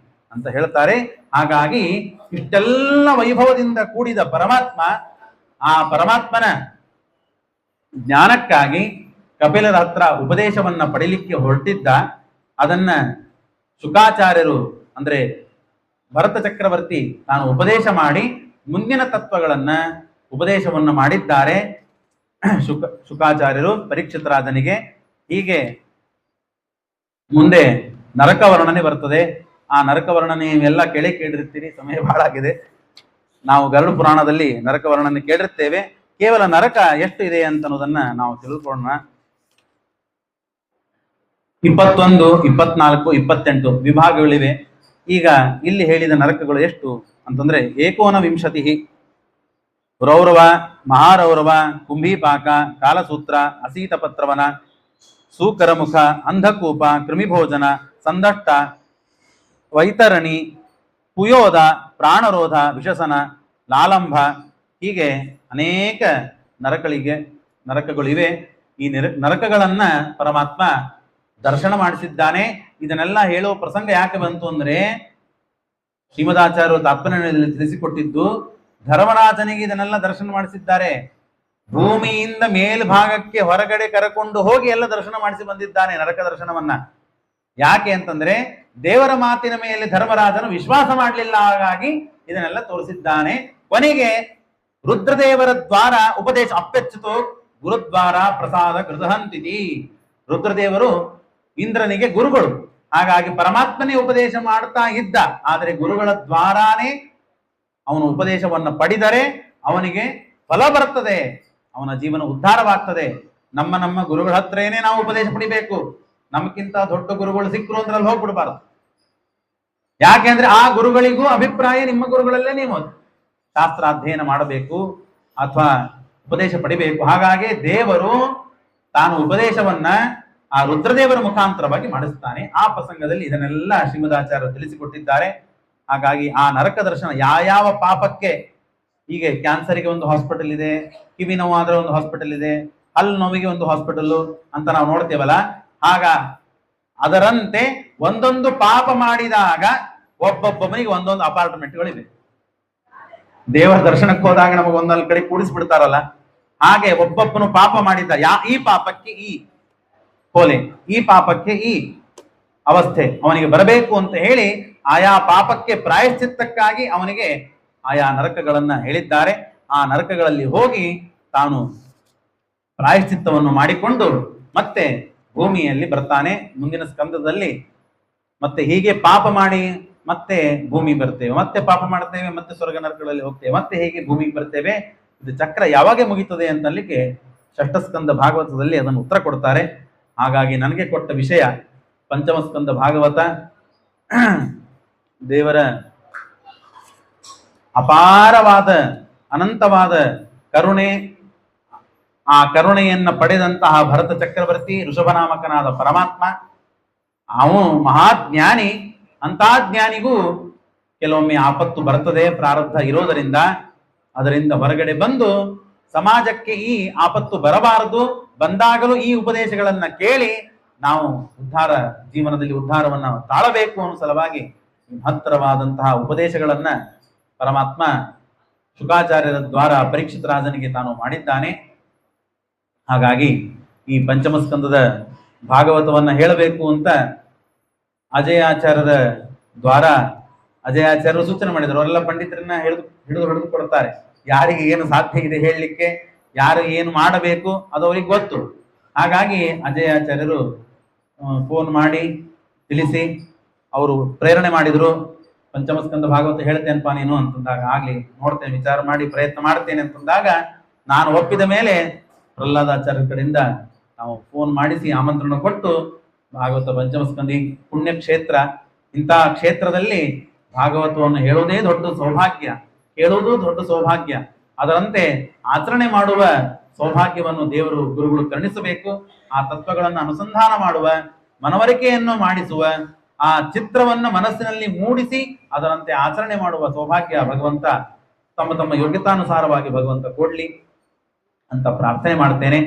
ಅಂತ ಹೇಳ್ತಾರೆ. ಹಾಗಾಗಿ ಇಷ್ಟೆಲ್ಲ ವೈಭವದಿಂದ ಕೂಡಿದ ಪರಮಾತ್ಮ, ಆ ಪರಮಾತ್ಮನ ಜ್ಞಾನಕ್ಕಾಗಿ ಕಪಿಲರ ಹತ್ರ ಉಪದೇಶವನ್ನ ಪಡಿಲಿಕ್ಕೆ ಹೊರಟಿದ್ದ. ಅದನ್ನ ಶುಕಾಚಾರ್ಯರು ಅಂದ್ರೆ ಭರತ ಚಕ್ರವರ್ತಿ ತಾನು ಉಪದೇಶ ಮಾಡಿ ಮುಂದಿನ ತತ್ವಗಳನ್ನ ಉಪದೇಶವನ್ನ ಮಾಡಿದ್ದಾರೆ ಶುಕಾಚಾರ್ಯರು ಪರೀಕ್ಷಿತರಾಜನಿಗೆ. ಹೀಗೆ ಮುಂದೆ ನರಕ ವರ್ಣನೆ ಬರ್ತದೆ. ಆ ನರಕ ವರ್ಣನೆ ಎಲ್ಲ ಕೇಳಿರ್ತೀರಿ. ಸಮಯ ಬಹಳ ಆಗಿದೆ. ನಾವು ಗರುಡ ಪುರಾಣದಲ್ಲಿ ನರಕ ವರ್ಣನೆ ಕೇಳಿರ್ತೇವೆ. ಕೇವಲ ನರಕ ಎಷ್ಟು ಇದೆ ಅಂತ ಅನ್ನೋದನ್ನ ನಾವು ತಿಳ್ಕೊಳ್ಳೋಣ. 21, 24, 28 ವಿಭಾಗಗಳಿವೆ. ಈಗ ಇಲ್ಲಿ ಹೇಳಿದ ನರಕಗಳು ಎಷ್ಟು ಅಂತಂದ್ರೆ 19 ರೌರವ, ಮಹಾರೌರವ, ಕುಂಭೀಪಾಕ, ಕಾಲಸೂತ್ರ, ಅಸೀತಪತ್ರವನ, ಸೂಕರಮುಖ, ಅಂಧಕೂಪ, ಕೃಮಿಭೋಜನ, ಸಂದಷ್ಟ, ವೈತರಣಿ, ಪುಯೋದ, ಪ್ರಾಣರೋಧ, ವಿಷಸನ, ಲಾಲಂಬ, ಹೀಗೆ ಅನೇಕ ನರಕಗಳಿವೆ. ಈ ನರಕಗಳನ್ನ ಪರಮಾತ್ಮ ದರ್ಶನ ಮಾಡಿಸಿದ್ದಾನೆ. ಇದನ್ನೆಲ್ಲ ಹೇಳೋ ಪ್ರಸಂಗ ಯಾಕೆ ಬಂತು ಅಂದ್ರೆ ಶ್ರೀಮದಾಚಾರ್ಯರು ತಾತ್ಪರ್ಯದಲ್ಲಿ ತಿಳಿಸಿಕೊಟ್ಟಿದ್ದು ಧರ್ಮರಾಜನಿಗೆ ಇದನ್ನೆಲ್ಲ ದರ್ಶನ ಮಾಡಿಸಿದ್ದಾರೆ. ಭೂಮಿಯಿಂದ ಮೇಲ್ಭಾಗಕ್ಕೆ ಹೊರಗಡೆ ಕರಕೊಂಡು ಹೋಗಿ ಎಲ್ಲ ದರ್ಶನ ಮಾಡಿಸಿ ಬಂದಿದ್ದಾನೆ ನರಕ ದರ್ಶನವನ್ನ. ಯಾಕೆ ಅಂತಂದ್ರೆ ದೇವರ ಮಾತಿನ ಮೇಲೆ ಧರ್ಮರಾಜನು ವಿಶ್ವಾಸ ಮಾಡಲಿಲ್ಲ, ಹಾಗಾಗಿ ಇದನ್ನೆಲ್ಲ ತೋರಿಸಿದ್ದಾನೆ. ಕೊನೆಗೆ ರುದ್ರದೇವರ ದ್ವಾರ ಉಪದೇಶ ಅಪ್ಪೆಚ್ಚಿತು ಗುರುದ್ವಾರ ಪ್ರಸಾದ ಕೃತಹಂತಿತಿ. ರುದ್ರದೇವರು ಇಂದ್ರನಿಗೆ ಗುರುಗಳು, ಹಾಗಾಗಿ ಪರಮಾತ್ಮನೇ ಉಪದೇಶ ಮಾಡ್ತಾ ಇದ್ದ. ಆದರೆ ಗುರುಗಳ ದ್ವಾರಾನೇ ಅವನು ಉಪದೇಶವನ್ನ ಪಡೆದರೆ ಅವನಿಗೆ ಫಲ ಬರ್ತದೆ, ಅವನ ಜೀವನ ಉದ್ಧಾರವಾಗ್ತದೆ. ನಮ್ಮ ಗುರುಗಳ ಹತ್ರನೇ ನಾವು ಉಪದೇಶ ಪಡಿಬೇಕು. ನಮ್ಗಿಂತ ದೊಡ್ಡ ಗುರುಗಳು ಸಿಕ್ಕರು ಅಂದ್ರೆ ಅಲ್ಲಿ ಹೋಗ್ಬಿಡ್ಬಾರ್ದು. ಯಾಕೆಂದ್ರೆ ಆ ಗುರುಗಳಿಗೂ ಅಭಿಪ್ರಾಯ ನಿಮ್ಮ ಗುರುಗಳಲ್ಲೇ ನೀವು ಶಾಸ್ತ್ರ ಅಧ್ಯಯನ ಮಾಡಬೇಕು ಅಥವಾ ಉಪದೇಶ ಪಡಿಬೇಕು. ಹಾಗಾಗಿ ದೇವರು ತಾನು ಉಪದೇಶವನ್ನ ಆ ರುದ್ರದೇವರ ಮುಖಾಂತರವಾಗಿ ಮಾಡಿಸ್ತಾನೆ. ಆ ಪ್ರಸಂಗದಲ್ಲಿ ಇದನ್ನೆಲ್ಲ ಶ್ರೀಮದಾಚಾರ್ಯರು ತಿಳಿಸಿಕೊಟ್ಟಿದ್ದಾರೆ. ಹಾಗಾಗಿ ಆ ನರಕ ದರ್ಶನ ಯಾವ ಪಾಪಕ್ಕೆ, ಹೀಗೆ ಕ್ಯಾನ್ಸರ್ಗೆ ಒಂದು ಹಾಸ್ಪಿಟಲ್ ಇದೆ, ಕಿವಿ ನೋವಾದ್ರೆ ಒಂದು ಹಾಸ್ಪಿಟಲ್ ಇದೆ, ಹಲ್ಲು ನೋವಿಗೆ ಒಂದು ಹಾಸ್ಪಿಟಲ್ ಅಂತ ನಾವು ನೋಡ್ತೇವಲ್ಲ, ಆಗ ಅದರಂತೆ ಒಂದೊಂದು ಪಾಪ ಮಾಡಿದಾಗ ಒಬ್ಬೊಬ್ಬನಿಗೆ ಒಂದೊಂದು ಅಪಾರ್ಟ್ಮೆಂಟ್ಗಳಿವೆ. ದೇವರ ದರ್ಶನಕ್ಕೆ ಹೋದಾಗ ನಮಗೆ ಒಂದೊಂದು ಕಡೆ ಕೂಡಿಸ್ಬಿಡ್ತಾರಲ್ಲ, ಹಾಗೆ ಒಬ್ಬೊಬ್ಬನು ಪಾಪ ಮಾಡಿದ್ದ, ಈ ಪಾಪಕ್ಕೆ ಈ ಕೊಲೆ, ಈ ಪಾಪಕ್ಕೆ ಈ ಅವಸ್ಥೆ ಅವನಿಗೆ ಬರಬೇಕು ಅಂತ ಹೇಳಿ ಆಯಾ ಪಾಪಕ್ಕೆ ಪ್ರಾಯಶ್ಚಿತ್ತಕ್ಕಾಗಿ ಅವನಿಗೆ ಆಯಾ ನರಕಗಳನ್ನ ಹೇಳಿದ್ದಾರೆ. ಆ ನರಕಗಳಲ್ಲಿ ಹೋಗಿ ತಾನು ಪ್ರಾಯಶ್ಚಿತ್ತವನ್ನು ಮಾಡಿಕೊಂಡು ಮತ್ತೆ ಭೂಮಿಯಲ್ಲಿ ಬರ್ತಾನೆ. ಮುಂದಿನ ಸ್ಕಂದದಲ್ಲಿ ಮತ್ತೆ ಹೀಗೆ ಪಾಪ ಮಾಡಿ ಮತ್ತೆ ಭೂಮಿ ಬರ್ತೇವೆ, ಮತ್ತೆ ಪಾಪ ಮಾಡ್ತೇವೆ, ಮತ್ತೆ ಸ್ವರ್ಗ ನರಕಗಳಲ್ಲಿ ಹೋಗ್ತೇವೆ, ಮತ್ತೆ ಹೇಗೆ ಭೂಮಿಗೆ ಬರ್ತೇವೆ. ಇದು ಚಕ್ರ ಯಾವಾಗ ಮುಗಿತದೆ ಅಂತಲಿಕ್ಕೆ ಷಷ್ಠಸ್ಕಂದ ಭಾಗವತದಲ್ಲಿ ಅದನ್ನು ಉತ್ತರ ಕೊಡ್ತಾರೆ. ಹಾಗಾಗಿ ನನಗೆ ಕೊಟ್ಟ ವಿಷಯ ಪಂಚಮಸ್ಕಂದ ಭಾಗವತ, ದೇವರ ಅಪಾರವಾದ ಅನಂತವಾದ ಕರುಣೆ. ಆ ಕರುಣೆಯನ್ನ ಪಡೆದಂತಹ ಭರತ ಚಕ್ರವರ್ತಿ ಋಷಭನಾಮಕನಾದ ಪರಮಾತ್ಮ, ಅವನು ಮಹಾಜ್ಞಾನಿ. ಅಂತ ಜ್ಞಾನಿಗೂ ಕೆಲವೊಮ್ಮೆ ಆಪತ್ತು ಬರ್ತದೆ, ಪ್ರಾರಬ್ಧ ಇರೋದರಿಂದ. ಅದರಿಂದ ಹೊರಗಡೆ ಬಂದು ಸಮಾಜಕ್ಕೆ ಈ ಆಪತ್ತು ಬರಬಾರದು, ಬಂದಾಗಲೂ ಈ ಉಪದೇಶಗಳನ್ನ ಕೇಳಿ ನಾವು ಜೀವನದಲ್ಲಿ ಉದ್ಧಾರವನ್ನ ತಾಳಬೇಕು ಅನ್ನೋ ಸಲುವಾಗಿ ಮಹತ್ತರವಾದಂತಹ ಉಪದೇಶಗಳನ್ನ ಪರಮಾತ್ಮ ಶುಕಾಚಾರ್ಯರ ದ್ವಾರ ಪರೀಕ್ಷಿತ ರಾಜನಿಗೆ ತಾನು ಮಾಡಿದ್ದಾನೆ. ಹಾಗಾಗಿ ಈ ಪಂಚಮಸ್ಕಂದದ ಭಾಗವತವನ್ನ ಹೇಳಬೇಕು ಅಂತ ಅಜಯಾಚಾರ್ಯರ ದ್ವಾರ ಅಜಯಾಚಾರ್ಯರು ಸೂಚನೆ ಮಾಡಿದರು. ಅವರೆಲ್ಲ ಪಂಡಿತರನ್ನ ಹಿಡಿದು ಕೊಡ್ತಾರೆ, ಯಾರಿಗೆ ಏನು ಸಾಧ್ಯ ಇದೆ ಹೇಳಲಿಕ್ಕೆ, ಯಾರು ಏನು ಮಾಡಬೇಕು ಅದು ಅವರಿಗೆ ಗೊತ್ತು. ಹಾಗಾಗಿ ಅಜಯಾಚಾರ್ಯರು ಫೋನ್ ಮಾಡಿ ತಿಳಿಸಿ ಅವರು ಪ್ರೇರಣೆ ಮಾಡಿದ್ರು. ಪಂಚಮಸ್ಕಂದ ಭಾಗವತ ಹೇಳ್ತೇನಪ್ಪ ನೀನು ಅಂತಂದಾಗ, ಆಗ್ಲಿ ನೋಡ್ತೇನೆ, ವಿಚಾರ ಮಾಡಿ ಪ್ರಯತ್ನ ಮಾಡ್ತೇನೆ ಅಂತಂದಾಗ, ನಾನು ಒಪ್ಪಿದ ಮೇಲೆ ಪ್ರಹ್ಲಾದಾಚಾರ್ಯರ ಕಡೆಯಿಂದ ನಾವು ಫೋನ್ ಮಾಡಿಸಿ ಆಮಂತ್ರಣ ಕೊಟ್ಟು ಭಾಗವತ ಪಂಚಮಸ್ಕಂದಿ ಪುಣ್ಯ ಕ್ಷೇತ್ರ, ಇಂತಹ ಕ್ಷೇತ್ರದಲ್ಲಿ ಭಾಗವತವನ್ನು ಹೇಳುವುದೇ ದೊಡ್ಡ ಸೌಭಾಗ್ಯ, ಕೇಳುವುದು ದೊಡ್ಡ ಸೌಭಾಗ್ಯ. ಅದರಂತೆ ಆಚರಣೆ ಮಾಡುವ ಸೌಭಾಗ್ಯವನ್ನು ದೇವರು ಗುರುಗಳು ಕರುಣಿಸಬೇಕು. ಆ ತತ್ವಗಳನ್ನು ಅನುಸಂಧಾನ ಮಾಡುವ, ಮನವರಿಕೆಯನ್ನು ಮಾಡಿಸುವ, ಆ ಚಿತ್ರವನ್ನು ಮನಸ್ಸಿನಲ್ಲಿ ಮೂಡಿಸಿ ಅದರಂತೆ ಆಚರಣೆ ಮಾಡುವ ಸೌಭಾಗ್ಯ ಭಗವಂತ ತಮ್ಮ ತಮ್ಮ ಯೋಗ್ಯತಾನುಸಾರವಾಗಿ ಭಗವಂತ ಕೊಡ್ಲಿ ಅಂತ ಪ್ರಾರ್ಥನೆ ಮಾಡ್ತೇನೆ.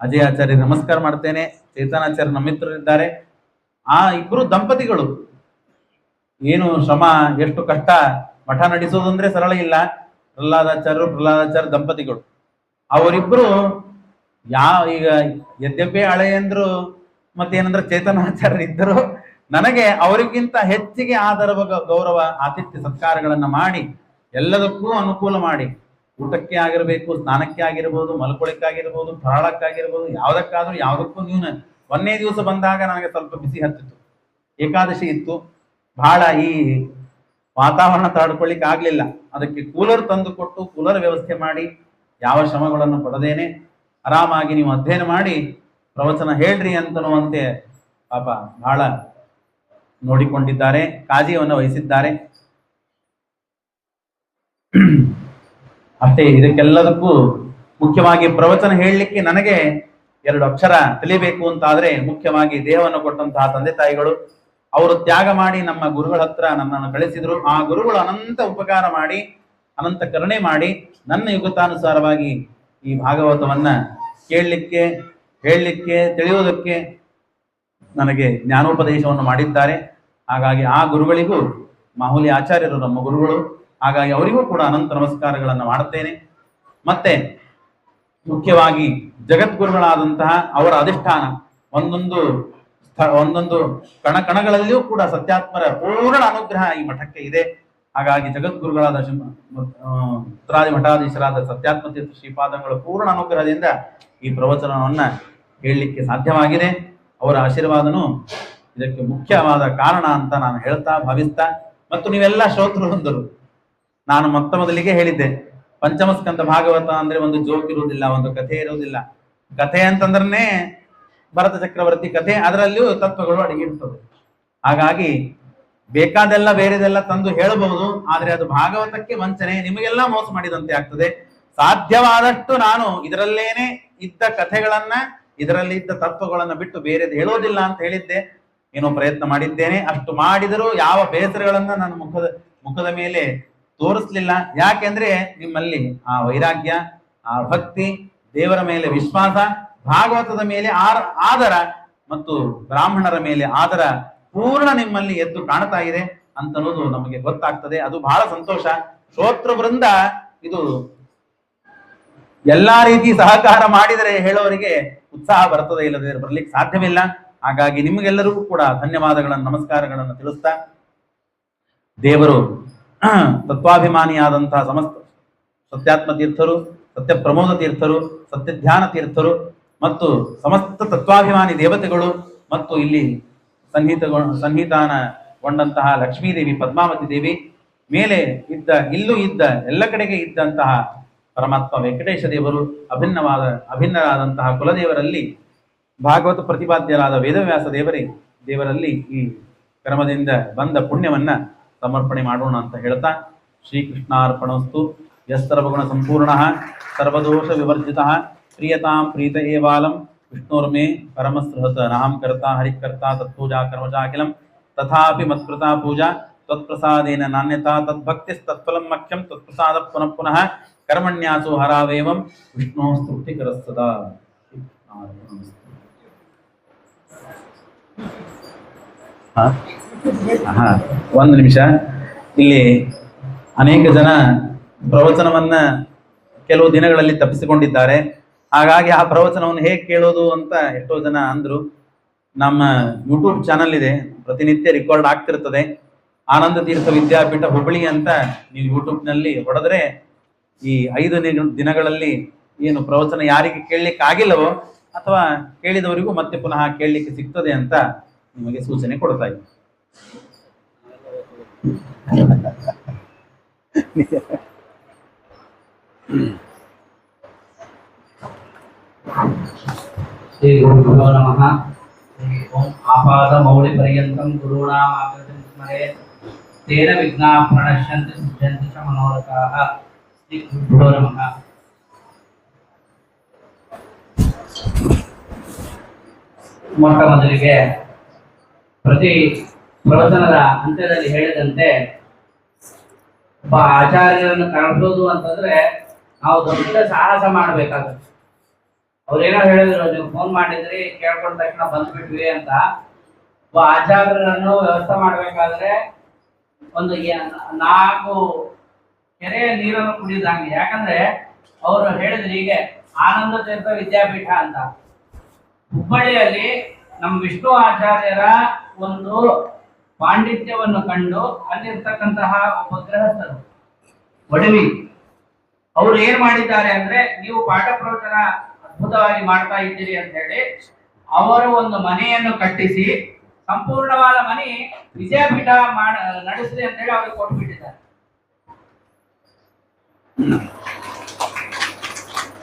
ಅಜಯಾಚಾರ್ಯ ನಮಸ್ಕಾರ ಮಾಡ್ತೇನೆ. ಚೇತನಾಚಾರ್ಯ ನಮ್ಮ ಮಿತ್ರರಿದ್ದಾರೆ. ಆ ಇಬ್ರು ದಂಪತಿಗಳು ಏನು ಶ್ರಮ, ಎಷ್ಟು ಕಷ್ಟ. ಮಠ ನಡೆಸೋದಂದ್ರೆ ಸರಳ ಇಲ್ಲ. ಪ್ರಹ್ಲಾದಾಚಾರ್ಯ ದಂಪತಿಗಳು ಅವರಿಬ್ರು ಈಗ ಯದ್ಯಪಿ ಹಳೆಯಂದ್ರು ಮತ್ತೇನಂದ್ರೆ ಚೇತನಾಚಾರ್ಯರು ಇದ್ದರು. ನನಗೆ ಅವರಿಗಿಂತ ಹೆಚ್ಚಿಗೆ ಆದರ ಗೌರವ ಆತಿಥ್ಯ ಸತ್ಕಾರಗಳನ್ನ ಮಾಡಿ ಎಲ್ಲದಕ್ಕೂ ಅನುಕೂಲ ಮಾಡಿ, ಊಟಕ್ಕೆ ಆಗಿರ್ಬೇಕು, ಸ್ನಾನಕ್ಕೆ ಆಗಿರ್ಬೋದು, ಮಲ್ಕೊಳಿಕ್ಕಾಗಿರ್ಬೋದು, ಫರಾಳಕ್ಕಾಗಿರ್ಬೋದು, ಯಾವುದಕ್ಕೂ ನೀವು ಒಂದೇ ದಿವಸ ಬಂದಾಗ ನನಗೆ ಸ್ವಲ್ಪ ಬಿಸಿ ಹತ್ತಿತ್ತು. ಏಕಾದಶಿ ಇತ್ತು, ಬಹಳ ಈ ವಾತಾವರಣ ತಡ್ಕೊಳ್ಳಿಕ್ಕೆ ಆಗ್ಲಿಲ್ಲ. ಅದಕ್ಕೆ ಕೂಲರ್ ತಂದು ಕೊಟ್ಟು ಕೂಲರ್ ವ್ಯವಸ್ಥೆ ಮಾಡಿ ಯಾವ ಶ್ರಮಗಳನ್ನು ಪಡೆದೇನೆ ಆರಾಮಾಗಿ ನೀವು ಅಧ್ಯಯನ ಮಾಡಿ ಪ್ರವಚನ ಹೇಳ್ರಿ ಅಂತನ್ನುವಂತೆ ಪಾಪ ಬಹಳ ನೋಡಿಕೊಂಡಿದ್ದಾರೆ, ಕಾಳಜಿಯನ್ನು ವಹಿಸಿದ್ದಾರೆ. ಅಷ್ಟೇ, ಇದಕ್ಕೆಲ್ಲದಕ್ಕೂ ಮುಖ್ಯವಾಗಿ ಪ್ರವಚನ ಹೇಳಲಿಕ್ಕೆ ನನಗೆ 2 ಅಕ್ಷರ ತಿಳಿಬೇಕು ಅಂತಾದ್ರೆ ಮುಖ್ಯವಾಗಿ ದೇಹವನ್ನು ಕೊಟ್ಟಂತಹ ತಂದೆ ತಾಯಿಗಳು ಅವರು ತ್ಯಾಗ ಮಾಡಿ ನಮ್ಮ ಗುರುಗಳ ಹತ್ರ ನನ್ನನ್ನು ಕಳಿಸಿದ್ರು. ಆ ಗುರುಗಳು ಅನಂತ ಉಪಕಾರ ಮಾಡಿ, ಅನಂತ ಕರುಣೆ ಮಾಡಿ ನನ್ನ ಯುಗತಾನುಸಾರವಾಗಿ ಈ ಭಾಗವತವನ್ನ ಕೇಳಲಿಕ್ಕೆ, ಹೇಳಲಿಕ್ಕೆ, ತಿಳಿಯೋದಕ್ಕೆ ನನಗೆ ಜ್ಞಾನೋಪದೇಶವನ್ನು ಮಾಡಿದ್ದಾರೆ. ಹಾಗಾಗಿ ಆ ಗುರುಗಳಿಗೂ, ಮಾಹುಲಿ ಆಚಾರ್ಯರು ನಮ್ಮ ಗುರುಗಳು, ಹಾಗಾಗಿ ಅವರಿಗೂ ಕೂಡ ಅನಂತ ನಮಸ್ಕಾರಗಳನ್ನು ಮಾಡುತ್ತೇನೆ. ಮತ್ತೆ ಮುಖ್ಯವಾಗಿ ಜಗದ್ಗುರುಗಳಾದಂತಹ ಅವರ ಅಧಿಷ್ಠಾನ ಒಂದೊಂದು ಕಣಗಳಲ್ಲಿಯೂ ಕೂಡ ಸತ್ಯಾತ್ಮರ ಪೂರ್ಣ ಅನುಗ್ರಹ ಈ ಮಠಕ್ಕೆ ಇದೆ. ಹಾಗಾಗಿ ಜಗದ್ಗುರುಗಳಾದ ಉತ್ತರಾದಿ ಮಠಾಧೀಶರಾದ ಸತ್ಯಾತ್ಮ ತೀರ್ಥ ಶ್ರೀಪಾದಂಗಳ ಪೂರ್ಣ ಅನುಗ್ರಹದಿಂದ ಈ ಪ್ರವಚನವನ್ನ ಹೇಳಲಿಕ್ಕೆ ಸಾಧ್ಯವಾಗಿದೆ. ಅವರ ಆಶೀರ್ವಾದನು ಇದಕ್ಕೆ ಮುಖ್ಯವಾದ ಕಾರಣ ಅಂತ ನಾನು ಹೇಳ್ತಾ ಭಾವಿಸ್ತಾ, ಮತ್ತು ನೀವೆಲ್ಲ ಶ್ರೋತೃ ಬಂದರು. ನಾನು ಮೊದಲಿಗೆ ಹೇಳಿದ್ದೆ, ಪಂಚಮಸ್ಕಂದ ಭಾಗವತ ಅಂದ್ರೆ ಒಂದು ಜೋಕ್ ಇರುವುದಿಲ್ಲ, ಒಂದು ಕಥೆ ಇರುವುದಿಲ್ಲ. ಕಥೆ ಅಂತಂದ್ರೆ ಭರತ ಚಕ್ರವರ್ತಿ ಕಥೆ, ಅದರಲ್ಲಿಯೂ ತತ್ವಗಳು ಅಡಗಿರ್ತದೆ. ಹಾಗಾಗಿ ಬೇಕಾದೆಲ್ಲ ಬೇರೆದೆಲ್ಲ ತಂದು ಹೇಳಬಹುದು, ಆದ್ರೆ ಅದು ಭಾಗವತಕ್ಕೆ ವಂಚನೆ, ನಿಮಗೆಲ್ಲ ಮೋಸ ಮಾಡಿದಂತೆ ಆಗ್ತದೆ. ಸಾಧ್ಯವಾದಷ್ಟು ನಾನು ಇದರಲ್ಲೇನೆ ಇದ್ದ ಕಥೆಗಳನ್ನ ಇದರಲ್ಲಿ ಇದ್ದ ತತ್ವಗಳನ್ನು ಬಿಟ್ಟು ಬೇರೆದು ಹೇಳೋದಿಲ್ಲ ಅಂತ ಹೇಳಿದ್ದೆ. ಏನೋ ಪ್ರಯತ್ನ ಮಾಡಿದ್ದೇನೆ. ಅಷ್ಟು ಮಾಡಿದರೂ ಯಾವ ಬೇಸರಗಳನ್ನ ನನ್ನ ಮುಖದ ಮೇಲೆ ತೋರಿಸ್ಲಿಲ್ಲ. ಯಾಕೆಂದ್ರೆ ನಿಮ್ಮಲ್ಲಿ ಆ ವೈರಾಗ್ಯ, ಆ ಭಕ್ತಿ, ದೇವರ ಮೇಲೆ ವಿಶ್ವಾಸ, ಭಾಗವತದ ಮೇಲೆ ಆದರ ಮತ್ತು ಬ್ರಾಹ್ಮಣರ ಮೇಲೆ ಆದರ ಪೂರ್ಣ ನಿಮ್ಮಲ್ಲಿ ಎದ್ದು ಕಾಣ್ತಾ ಇದೆ ಅಂತನ್ನೋದು ನಮಗೆ ಗೊತ್ತಾಗ್ತದೆ. ಅದು ಬಹಳ ಸಂತೋಷ. ಶ್ರೋತೃ ವೃಂದ ಇದು ಎಲ್ಲಾ ರೀತಿ ಸಹಕಾರ ಮಾಡಿದರೆ ಹೇಳೋರಿಗೆ ಉತ್ಸಾಹ ಬರ್ತದೆ, ಇಲ್ಲದೆ ಬರ್ಲಿಕ್ಕೆ ಸಾಧ್ಯವಿಲ್ಲ. ಹಾಗಾಗಿ ನಿಮಗೆಲ್ಲರಿಗೂ ಕೂಡ ಧನ್ಯವಾದಗಳನ್ನು, ನಮಸ್ಕಾರಗಳನ್ನು ತಿಳಿಸ್ತಾ, ದೇವರು ತತ್ವಾಭಿಮಾನಿಯಾದಂತಹ ಸಮಸ್ತ ಸತ್ಯಾತ್ಮ ತೀರ್ಥರು, ಸತ್ಯ ಪ್ರಮೋದ ತೀರ್ಥರು, ಸತ್ಯಧ್ಯಾನ ತೀರ್ಥರು ಮತ್ತು ಸಮಸ್ತ ತತ್ವಾಭಿಮಾನಿ ದೇವತೆಗಳು ಮತ್ತು ಇಲ್ಲಿ ಸನ್ನಿಧಾನಗೊಂಡಂತಹ ಲಕ್ಷ್ಮೀದೇವಿ, ಪದ್ಮಾವತಿ ದೇವಿ, ಮೇಲೆ ಇಲ್ಲೂ ಇದ್ದ ಎಲ್ಲ ಕಡೆಗೆ ಇದ್ದಂತಹ ಪರಮಾತ್ಮ ವೆಂಕಟೇಶ ದೇವರು, ಅಭಿನ್ನರಾದಂತಹ ಕುಲದೇವರಲ್ಲಿ, ಭಾಗವತ ಪ್ರತಿಪಾದ್ಯರಾದ ವೇದವ್ಯಾಸ ದೇವರಲ್ಲಿ ಈ ಕರ್ಮದಿಂದ ಬಂದ ಪುಣ್ಯವನ್ನ ಸಮರ್ಪಣೆ ಮಾಡೋಣ ಅಂತ ಹೇಳ್ತಾ, ಶ್ರೀಕೃಷ್ಣಾರ್ಪಣಸ್ತು. ಯಸ್ತರ್ವಗುಣ ಸಂಪೂರ್ಣ ಸರ್ವದೋಷ ವಿವರ್ಜಿತ ಪ್ರಿಯತಾಂ ಪ್ರೀತ ಏವಾಲಂ ವಿಷ್ಣೋರ್ಮೇ ಪರಮಸೃಹತ ನಾಹಂ ಕರ್ತಾ ಹರಿಕರ್ತಾ ತತ್ಪೂಜಾ ಕರ್ಮಜಾಖಿಲಂ ತಥಾಪಿ ಮತ್ಕೃತಾ ಪೂಜಾ ತ್ವತ್ಪ್ರಸಾದೇನ ನಾಣ್ಯತಾ ತದ್ಭಕ್ತಿಸ್ತತ್ಫಲಂ ಮಖ್ಯಂ ತತ್ಪ್ರಸಾದ ಪುನಃ ಪುನಃ ಕರ್ಮಣ್ಯಾಸೋ ಹರಾವೇವಂ ವಿಷ್ಣೋ ಸ್ತುತಿಕರಸ್ತದಾ. ಒಂದು ನಿಮಿಷ. ಇಲ್ಲಿ ಅನೇಕ ಜನ ಪ್ರವಚನವನ್ನ ಕೆಲವು ದಿನಗಳಲ್ಲಿ ತಪ್ಪಿಸಿಕೊಂಡಿದ್ದಾರೆ. ಹಾಗಾಗಿ ಆ ಪ್ರವಚನವನ್ನು ಹೇಗೆ ಕೇಳೋದು ಅಂತ ಎಷ್ಟೋ ಜನ ಅಂದ್ರು. ನಮ್ಮ ಯೂಟ್ಯೂಬ್ ಚಾನಲ್ ಇದೆ, ಪ್ರತಿನಿತ್ಯ ರೆಕಾರ್ಡ್ ಆಗ್ತಿರ್ತದೆ. ಆನಂದ ತೀರ್ಥ ವಿದ್ಯಾಪೀಠ ಹುಬ್ಬಳ್ಳಿ ಅಂತ ನೀವು ಯೂಟ್ಯೂಬ್ನಲ್ಲಿ ಹೊಡೆದ್ರೆ ಈ 5 ದಿನಗಳಲ್ಲಿ ಏನು ಪ್ರವಚನ ಯಾರಿಗೆ ಕೇಳಲಿಕ್ಕೆ ಆಗಿಲ್ಲವೋ ಅಥವಾ ಕೇಳಿದವರಿಗೂ ಮತ್ತೆ ಪುನಃ ಕೇಳಲಿಕ್ಕೆ ಸಿಗ್ತದೆ ಅಂತ ನಿಮಗೆ ಸೂಚನೆ ಕೊಡ್ತಾ ಇದ್ದೀನಿ. ಶ್ರೀ ಗುರುಭ್ಯೋ ನಮಃ. ಓಂ ಆಪಾದ ಮೌಳಿ ಪರ್ಯಂತಂ ಗುರುಣಾಮಾಕೃತಿಂ ಸ್ಮರೇತ್ ತೇನ ವಿಘ್ನಾಃ ಪ್ರಣಶ್ಯಂತಿ ಸಿದ್ಧ್ಯಂತಿ ಚ ಮನೋರಥಾಃ. ಶ್ರೀ ಗುರುಭ್ಯೋ ನಮಃ. ಮೊಟ್ಟ ಮೊದಲಿಗೆ ಪ್ರತಿ ಪ್ರವಚನದ ಅಂತ್ಯದಲ್ಲಿ ಹೇಳಿದಂತೆ ಒಬ್ಬ ಆಚಾರ್ಯರನ್ನು ಕಳಿಸೋದು ಅಂತಂದ್ರೆ ನಾವು ದೊಡ್ಡ ಸಾಹಸ ಮಾಡಬೇಕಾಗುತ್ತೆ. ಅವ್ರೇನೋ ಹೇಳಿದ್ರು, ನೀವು ಫೋನ್ ಮಾಡಿದ್ರಿ ಕೇಳ್ಕೊಂಡ ತಕ್ಷಣ ಬಂದ್ಬಿಟ್ವಿ ಅಂತ. ಒಬ್ಬ ಆಚಾರ್ಯರನ್ನು ವ್ಯವಸ್ಥೆ ಮಾಡ್ಬೇಕಾದ್ರೆ ಒಂದು 4 ಕೆರೆಯ ನೀರನ್ನು ಕುಡಿದಂಗೆ. ಯಾಕಂದ್ರೆ ಅವರು ಹೇಳಿದ್ರು ಹೀಗೆ, ಆನಂದ ತೀರ್ಥ ವಿದ್ಯಾಪೀಠ ಅಂತ ಹುಬ್ಬಳ್ಳಿಯಲ್ಲಿ ನಮ್ಮ ವಿಷ್ಣು ಆಚಾರ್ಯರ ಒಂದು ಪಾಂಡಿತ್ಯವನ್ನು ಕಂಡು ಅಲ್ಲಿರ್ತಕ್ಕಂತಹ ಒಬ್ಬ ಗೃಹಸ್ಥರು ಒಡವಿ ಅವರು ಏನ್ ಮಾಡಿದ್ದಾರೆ ಅಂದ್ರೆ, ನೀವು ಪಾಠ ಪ್ರವಚನ ಅದ್ಭುತವಾಗಿ ಮಾಡ್ತಾ ಇದ್ದೀರಿ ಅಂತ ಹೇಳಿ ಅವರು ಒಂದು ಮನೆಯನ್ನು ಕಟ್ಟಿಸಿ, ಸಂಪೂರ್ಣವಾದ ಮನೆ ವಿದ್ಯಾಪೀಠ ನಡೆಸಿದೆ ಅಂತ ಹೇಳಿ ಅವ್ರಿಗೆ ಕೊಟ್ಬಿಟ್ಟಿದ್ದಾರೆ.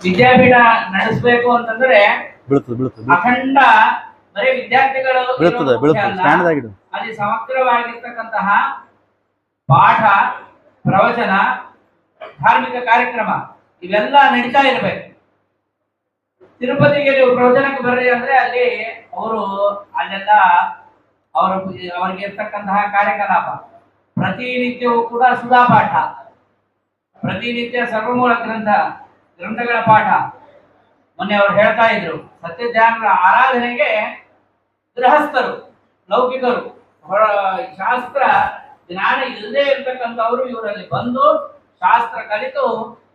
ವಿದ್ಯಾಪೀಠ ನಡೆಸಬೇಕು ಅಂತಂದ್ರೆ ಅಖಂಡ ಬರೀ ವಿದ್ಯಾರ್ಥಿಗಳು ಅಲ್ಲಿ ಸಮಗ್ರವಾಗಿರ್ತಕ್ಕಂತಹ ಪಾಠ, ಪ್ರವಚನ, ಧಾರ್ಮಿಕ ಕಾರ್ಯಕ್ರಮ ಇವೆಲ್ಲ ನಡೀತಾ ಇರ್ಬೇಕು. ತಿರುಪತಿಗೆ ನೀವು ಪ್ರವಚನಕ್ಕೆ ಬರ್ರಿ ಅಂದ್ರೆ ಅಲ್ಲಿ ಅಲ್ಲೆಲ್ಲ ಅವ್ರಿಗೆ ಇರ್ತಕ್ಕಂತಹ ಕಾರ್ಯಕಲಾಪ, ಪ್ರತಿನಿತ್ಯವೂ ಕೂಡ ಸುಧಾಪಾಠ, ಪ್ರತಿನಿತ್ಯ ಸರ್ವಮೂಲ ಗ್ರಂಥಗಳ ಪಾಠ. ಮೊನ್ನೆ ಅವ್ರು ಹೇಳ್ತಾ ಇದ್ರು, ಸತ್ಯಧ್ಯಾನರ ಆರಾಧನೆಗೆ ಗೃಹಸ್ಥರು, ಲೌಕಿಕರು, ಶಾಸ್ತ್ರ ಜ್ಞಾನ ಇಲ್ಲದೆ ಇರ್ತಕ್ಕಂಥವ್ರು ಇವರಲ್ಲಿ ಬಂದು ಶಾಸ್ತ್ರ ಕಲಿತು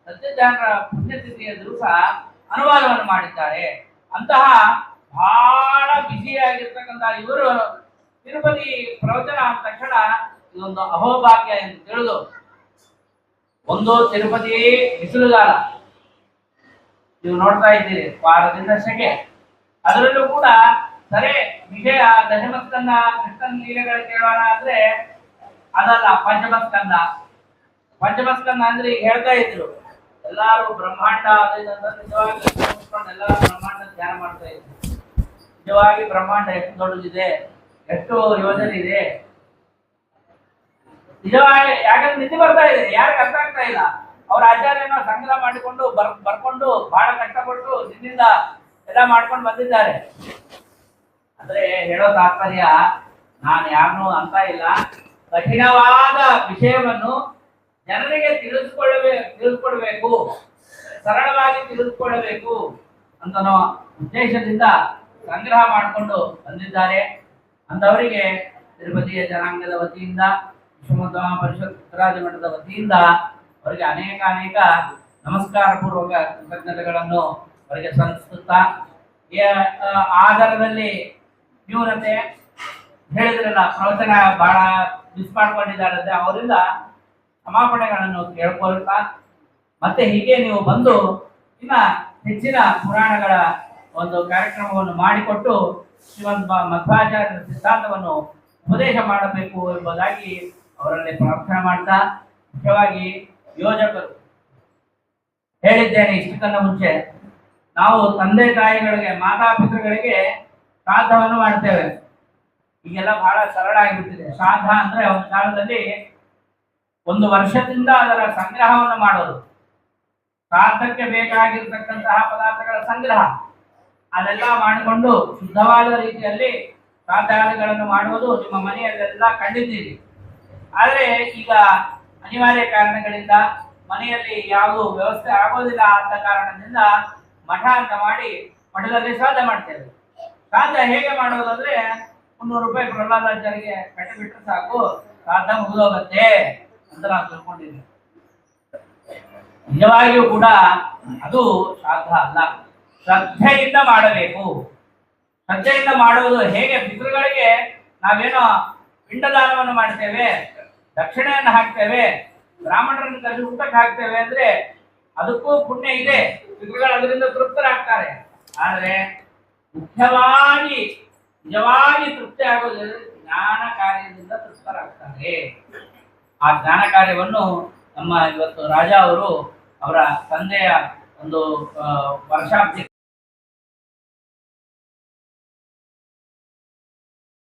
ಸತ್ಯಧ್ಯಾನರ ಪುಣ್ಯತಿಥಿಯ ದಿವಸ ಅನುವಾದವನ್ನು ಮಾಡಿದ್ದಾರೆ. ಅಂತಹ ಬಹಳ ಬ್ಯುಸಿಯಾಗಿರ್ತಕ್ಕಂಥ ಇವರು ತಿರುಪತಿ ಪ್ರವಚನ ಆದ ತಕ್ಷಣ ಇದೊಂದು ಅಹೋಭಾಗ್ಯ ಎಂದು ತಿಳಿದು, ಒಂದು ತಿರುಪತಿ ಬಿಸಿಲುಗಾಲ ನೀವು ನೋಡ್ತಾ ಇದ್ದೀರಿ, ವಾರದಿಂದ ಸೆಕೆ. ಅದರಲ್ಲೂ ಕೂಡ ಸರಿ ವಿಷಯ ದಶಮಸ್ಕಂದ ಕೃಷ್ಣನ ಲೀಲೆಗಳು ಕೇಳೋಣ ಅಂದ್ರೆ ಅದಲ್ಲ, ಪಂಚಮಸ್ಕಂದ ಅಂದ್ರೆ ಈಗ ಹೇಳ್ತಾ ಇದ್ರು ಎಲ್ಲಾರು ಬ್ರಹ್ಮಾಂಡ ನಿಜವಾಗಿ ಎಲ್ಲರೂ ಬ್ರಹ್ಮಾಂಡ ಧ್ಯಾನ ಮಾಡ್ತಾ ಇದ್ರು. ನಿಜವಾಗಿ ಬ್ರಹ್ಮಾಂಡ ಎಷ್ಟು ದೊಡ್ಡದಿದೆ, ಎಷ್ಟು ಯೋಜನೆ ಇದೆ ನಿಜವಾಗಿ. ಯಾಕಂದ್ರೆ ನಿಧಿ ಬರ್ತಾ ಇದೆ, ಯಾರಿಗೆ ಅರ್ಥ ಆಗ್ತಾ ಇಲ್ಲ. ಅವ್ರ ಆಚಾರ್ಯನ ಸಂಗ್ರಹ ಮಾಡಿಕೊಂಡು ಬರ್ಕೊಂಡು ಬಹಳ ಕಷ್ಟಪಟ್ಟು ನಿನ್ನಿಂದ ಎಲ್ಲ ಮಾಡ್ಕೊಂಡು ಬಂದಿದ್ದಾರೆ. ಅಂದ್ರೆ ಹೇಳೋ ತಾತ್ಪರ್ಯ, ನಾನು ಯಾರನ್ನೂ ಅಂತ ಇಲ್ಲ, ಕಠಿಣವಾದ ವಿಷಯವನ್ನು ಜನರಿಗೆ ತಿಳಿದುಕೊಳ್ಬೇಕು, ಸರಳವಾಗಿ ತಿಳಿದುಕೊಳ್ಳಬೇಕು ಅಂತನೋ ಉದ್ದೇಶದಿಂದ ಸಂಗ್ರಹ ಮಾಡಿಕೊಂಡು ಬಂದಿದ್ದಾರೆ. ಅಂದವರಿಗೆ ತಿರುಪತಿಯ ಜನಾಂಗದ ವತಿಯಿಂದ, ವಿಶ್ವಮಧ್ವ ಪರಿಷತ್ ಉತ್ತರಾದಿ ಮಠದ ವತಿಯಿಂದ ಅವರಿಗೆ ಅನೇಕ ನಮಸ್ಕಾರ ಪೂರ್ವಕ ಕೃತಜ್ಞತೆಗಳನ್ನು ಅವರಿಗೆ ಸಲ್ಲಿಸುತ್ತಾ, ಆಧಾರದಲ್ಲಿ ನ್ಯೂನತೆ ಹೇಳಿದ್ರಲ್ಲ, ಪ್ರವಚನ ಬಹಳ ಮಿಸ್ ಮಾಡ್ಕೊಂಡಿದ್ದಾರೆ, ಅವರಿಂದ ಕ್ಷಮಾಪಣೆಗಳನ್ನು ಕೇಳ್ಕೊಳ್ತಾ, ಮತ್ತೆ ಹೀಗೆ ನೀವು ಬಂದು ಇನ್ನ ಹೆಚ್ಚಿನ ಪುರಾಣಗಳ ಒಂದು ಕಾರ್ಯಕ್ರಮವನ್ನು ಮಾಡಿಕೊಟ್ಟು ಶ್ರೀಮದ್ ಮಧ್ವಾಚಾರ್ಯರ ಸಿದ್ಧಾಂತವನ್ನು ಉಪದೇಶ ಮಾಡಬೇಕು ಎಂಬುದಾಗಿ ಅವರಲ್ಲಿ ಪ್ರಾರ್ಥನೆ ಮಾಡ್ತಾ, ಮುಖ್ಯವಾಗಿ ಯೋಜಕರು ಹೇಳಿದ್ದೇನೆ ಇಷ್ಟಕ್ಕನ್ನ ಮುಂಚೆ, ನಾವು ತಂದೆ ತಾಯಿಗಳಿಗೆ, ಮಾತಾಪಿತೃಗಳಿಗೆ ಶ್ರಾದ್ದವನ್ನು ಮಾಡ್ತೇವೆ. ಈಗೆಲ್ಲ ಬಹಳ ಸರಳ ಆಗಿಬಿಟ್ಟಿದೆ. ಶ್ರಾದ್ದ ಅಂದ್ರೆ ಒಂದು ಕಾಲದಲ್ಲಿ ಒಂದು ವರ್ಷದಿಂದ ಅದರ ಸಂಗ್ರಹವನ್ನು ಮಾಡೋದು, ಶ್ರಾದ್ದಕ್ಕೆ ಬೇಕಾಗಿರ್ತಕ್ಕಂತಹ ಪದಾರ್ಥಗಳ ಸಂಗ್ರಹ ಅದೆಲ್ಲ ಮಾಡಿಕೊಂಡು ಶುದ್ಧವಾದ ರೀತಿಯಲ್ಲಿ ಶ್ರಾದ್ದಾದಿಗಳನ್ನು ಮಾಡುವುದು ನಿಮ್ಮ ಮನೆಯಲ್ಲೆಲ್ಲ ಕಂಡಿದ್ದೀರಿ. ಆದರೆ ಈಗ ಅನಿವಾರ್ಯ ಕಾರಣಗಳಿಂದ ಮನೆಯಲ್ಲಿ ಯಾವುದೂ ವ್ಯವಸ್ಥೆ ಆಗೋದಿಲ್ಲ ಅಂತ ಕಾರಣದಿಂದ ಮಠ ಅಂತ ಮಾಡಿ ಮಠದಲ್ಲಿ ಶ್ರಾದ್ದ ಮಾಡ್ತೇವೆ. ಶ್ರಾದ್ದ ಹೇಗೆ ಮಾಡೋದಂದ್ರೆ 300 ರೂಪಾಯಿ ಪ್ರಹ್ಲಾದಾಚಾರ್ಯರಿಗೆ ಕಟ್ಟಿಬಿಟ್ರೆ ಸಾಕು, ಶ್ರಾದ್ದ ಮುಗಿದೋಗತ್ತೆ ಅಂತ ನಾವು ತಿಳ್ಕೊಂಡಿದ್ದೀವಿ. ನಿಜವಾಗಿಯೂ ಕೂಡ ಅದು ಶ್ರಾದ್ದ ಅಲ್ಲ, ಶ್ರದ್ಧೆಯಿಂದ ಮಾಡಬೇಕು. ಶ್ರದ್ಧೆಯಿಂದ ಮಾಡುವುದು ಹೇಗೆ? ಪಿತೃಗಳಿಗೆ ನಾವೇನೋ ಪಿಂಡದಾನವನ್ನು ಮಾಡ್ತೇವೆ, ದಕ್ಷಿಣೆಯನ್ನು ಹಾಕ್ತೇವೆ, ಬ್ರಾಹ್ಮಣರನ್ನು ಕರೆಸಿ ಊಟಕ್ಕೆ ಹಾಕ್ತೇವೆ ಅಂದ್ರೆ ಅದಕ್ಕೂ ಪುಣ್ಯ ಇದೆ, ಪಿತೃಗಳು ಅದರಿಂದ ತೃಪ್ತರಾಗ್ತಾರೆ. ಆದರೆ ಮುಖ್ಯವಾಗಿ ನಿಜವಾಗಿ ತೃಪ್ತಿ ಆಗೋದು ಜ್ಞಾನ ಕಾರ್ಯದಿಂದ ತೃಪ್ತರಾಗ್ತಾರೆ. ಆ ಜ್ಞಾನ ಕಾರ್ಯವನ್ನು ನಮ್ಮ ಇವತ್ತು ರಾಜ ಅವರು ಅವರ ತಂದೆಯ ಒಂದು ವರ್ಷಾಬ್ದಿ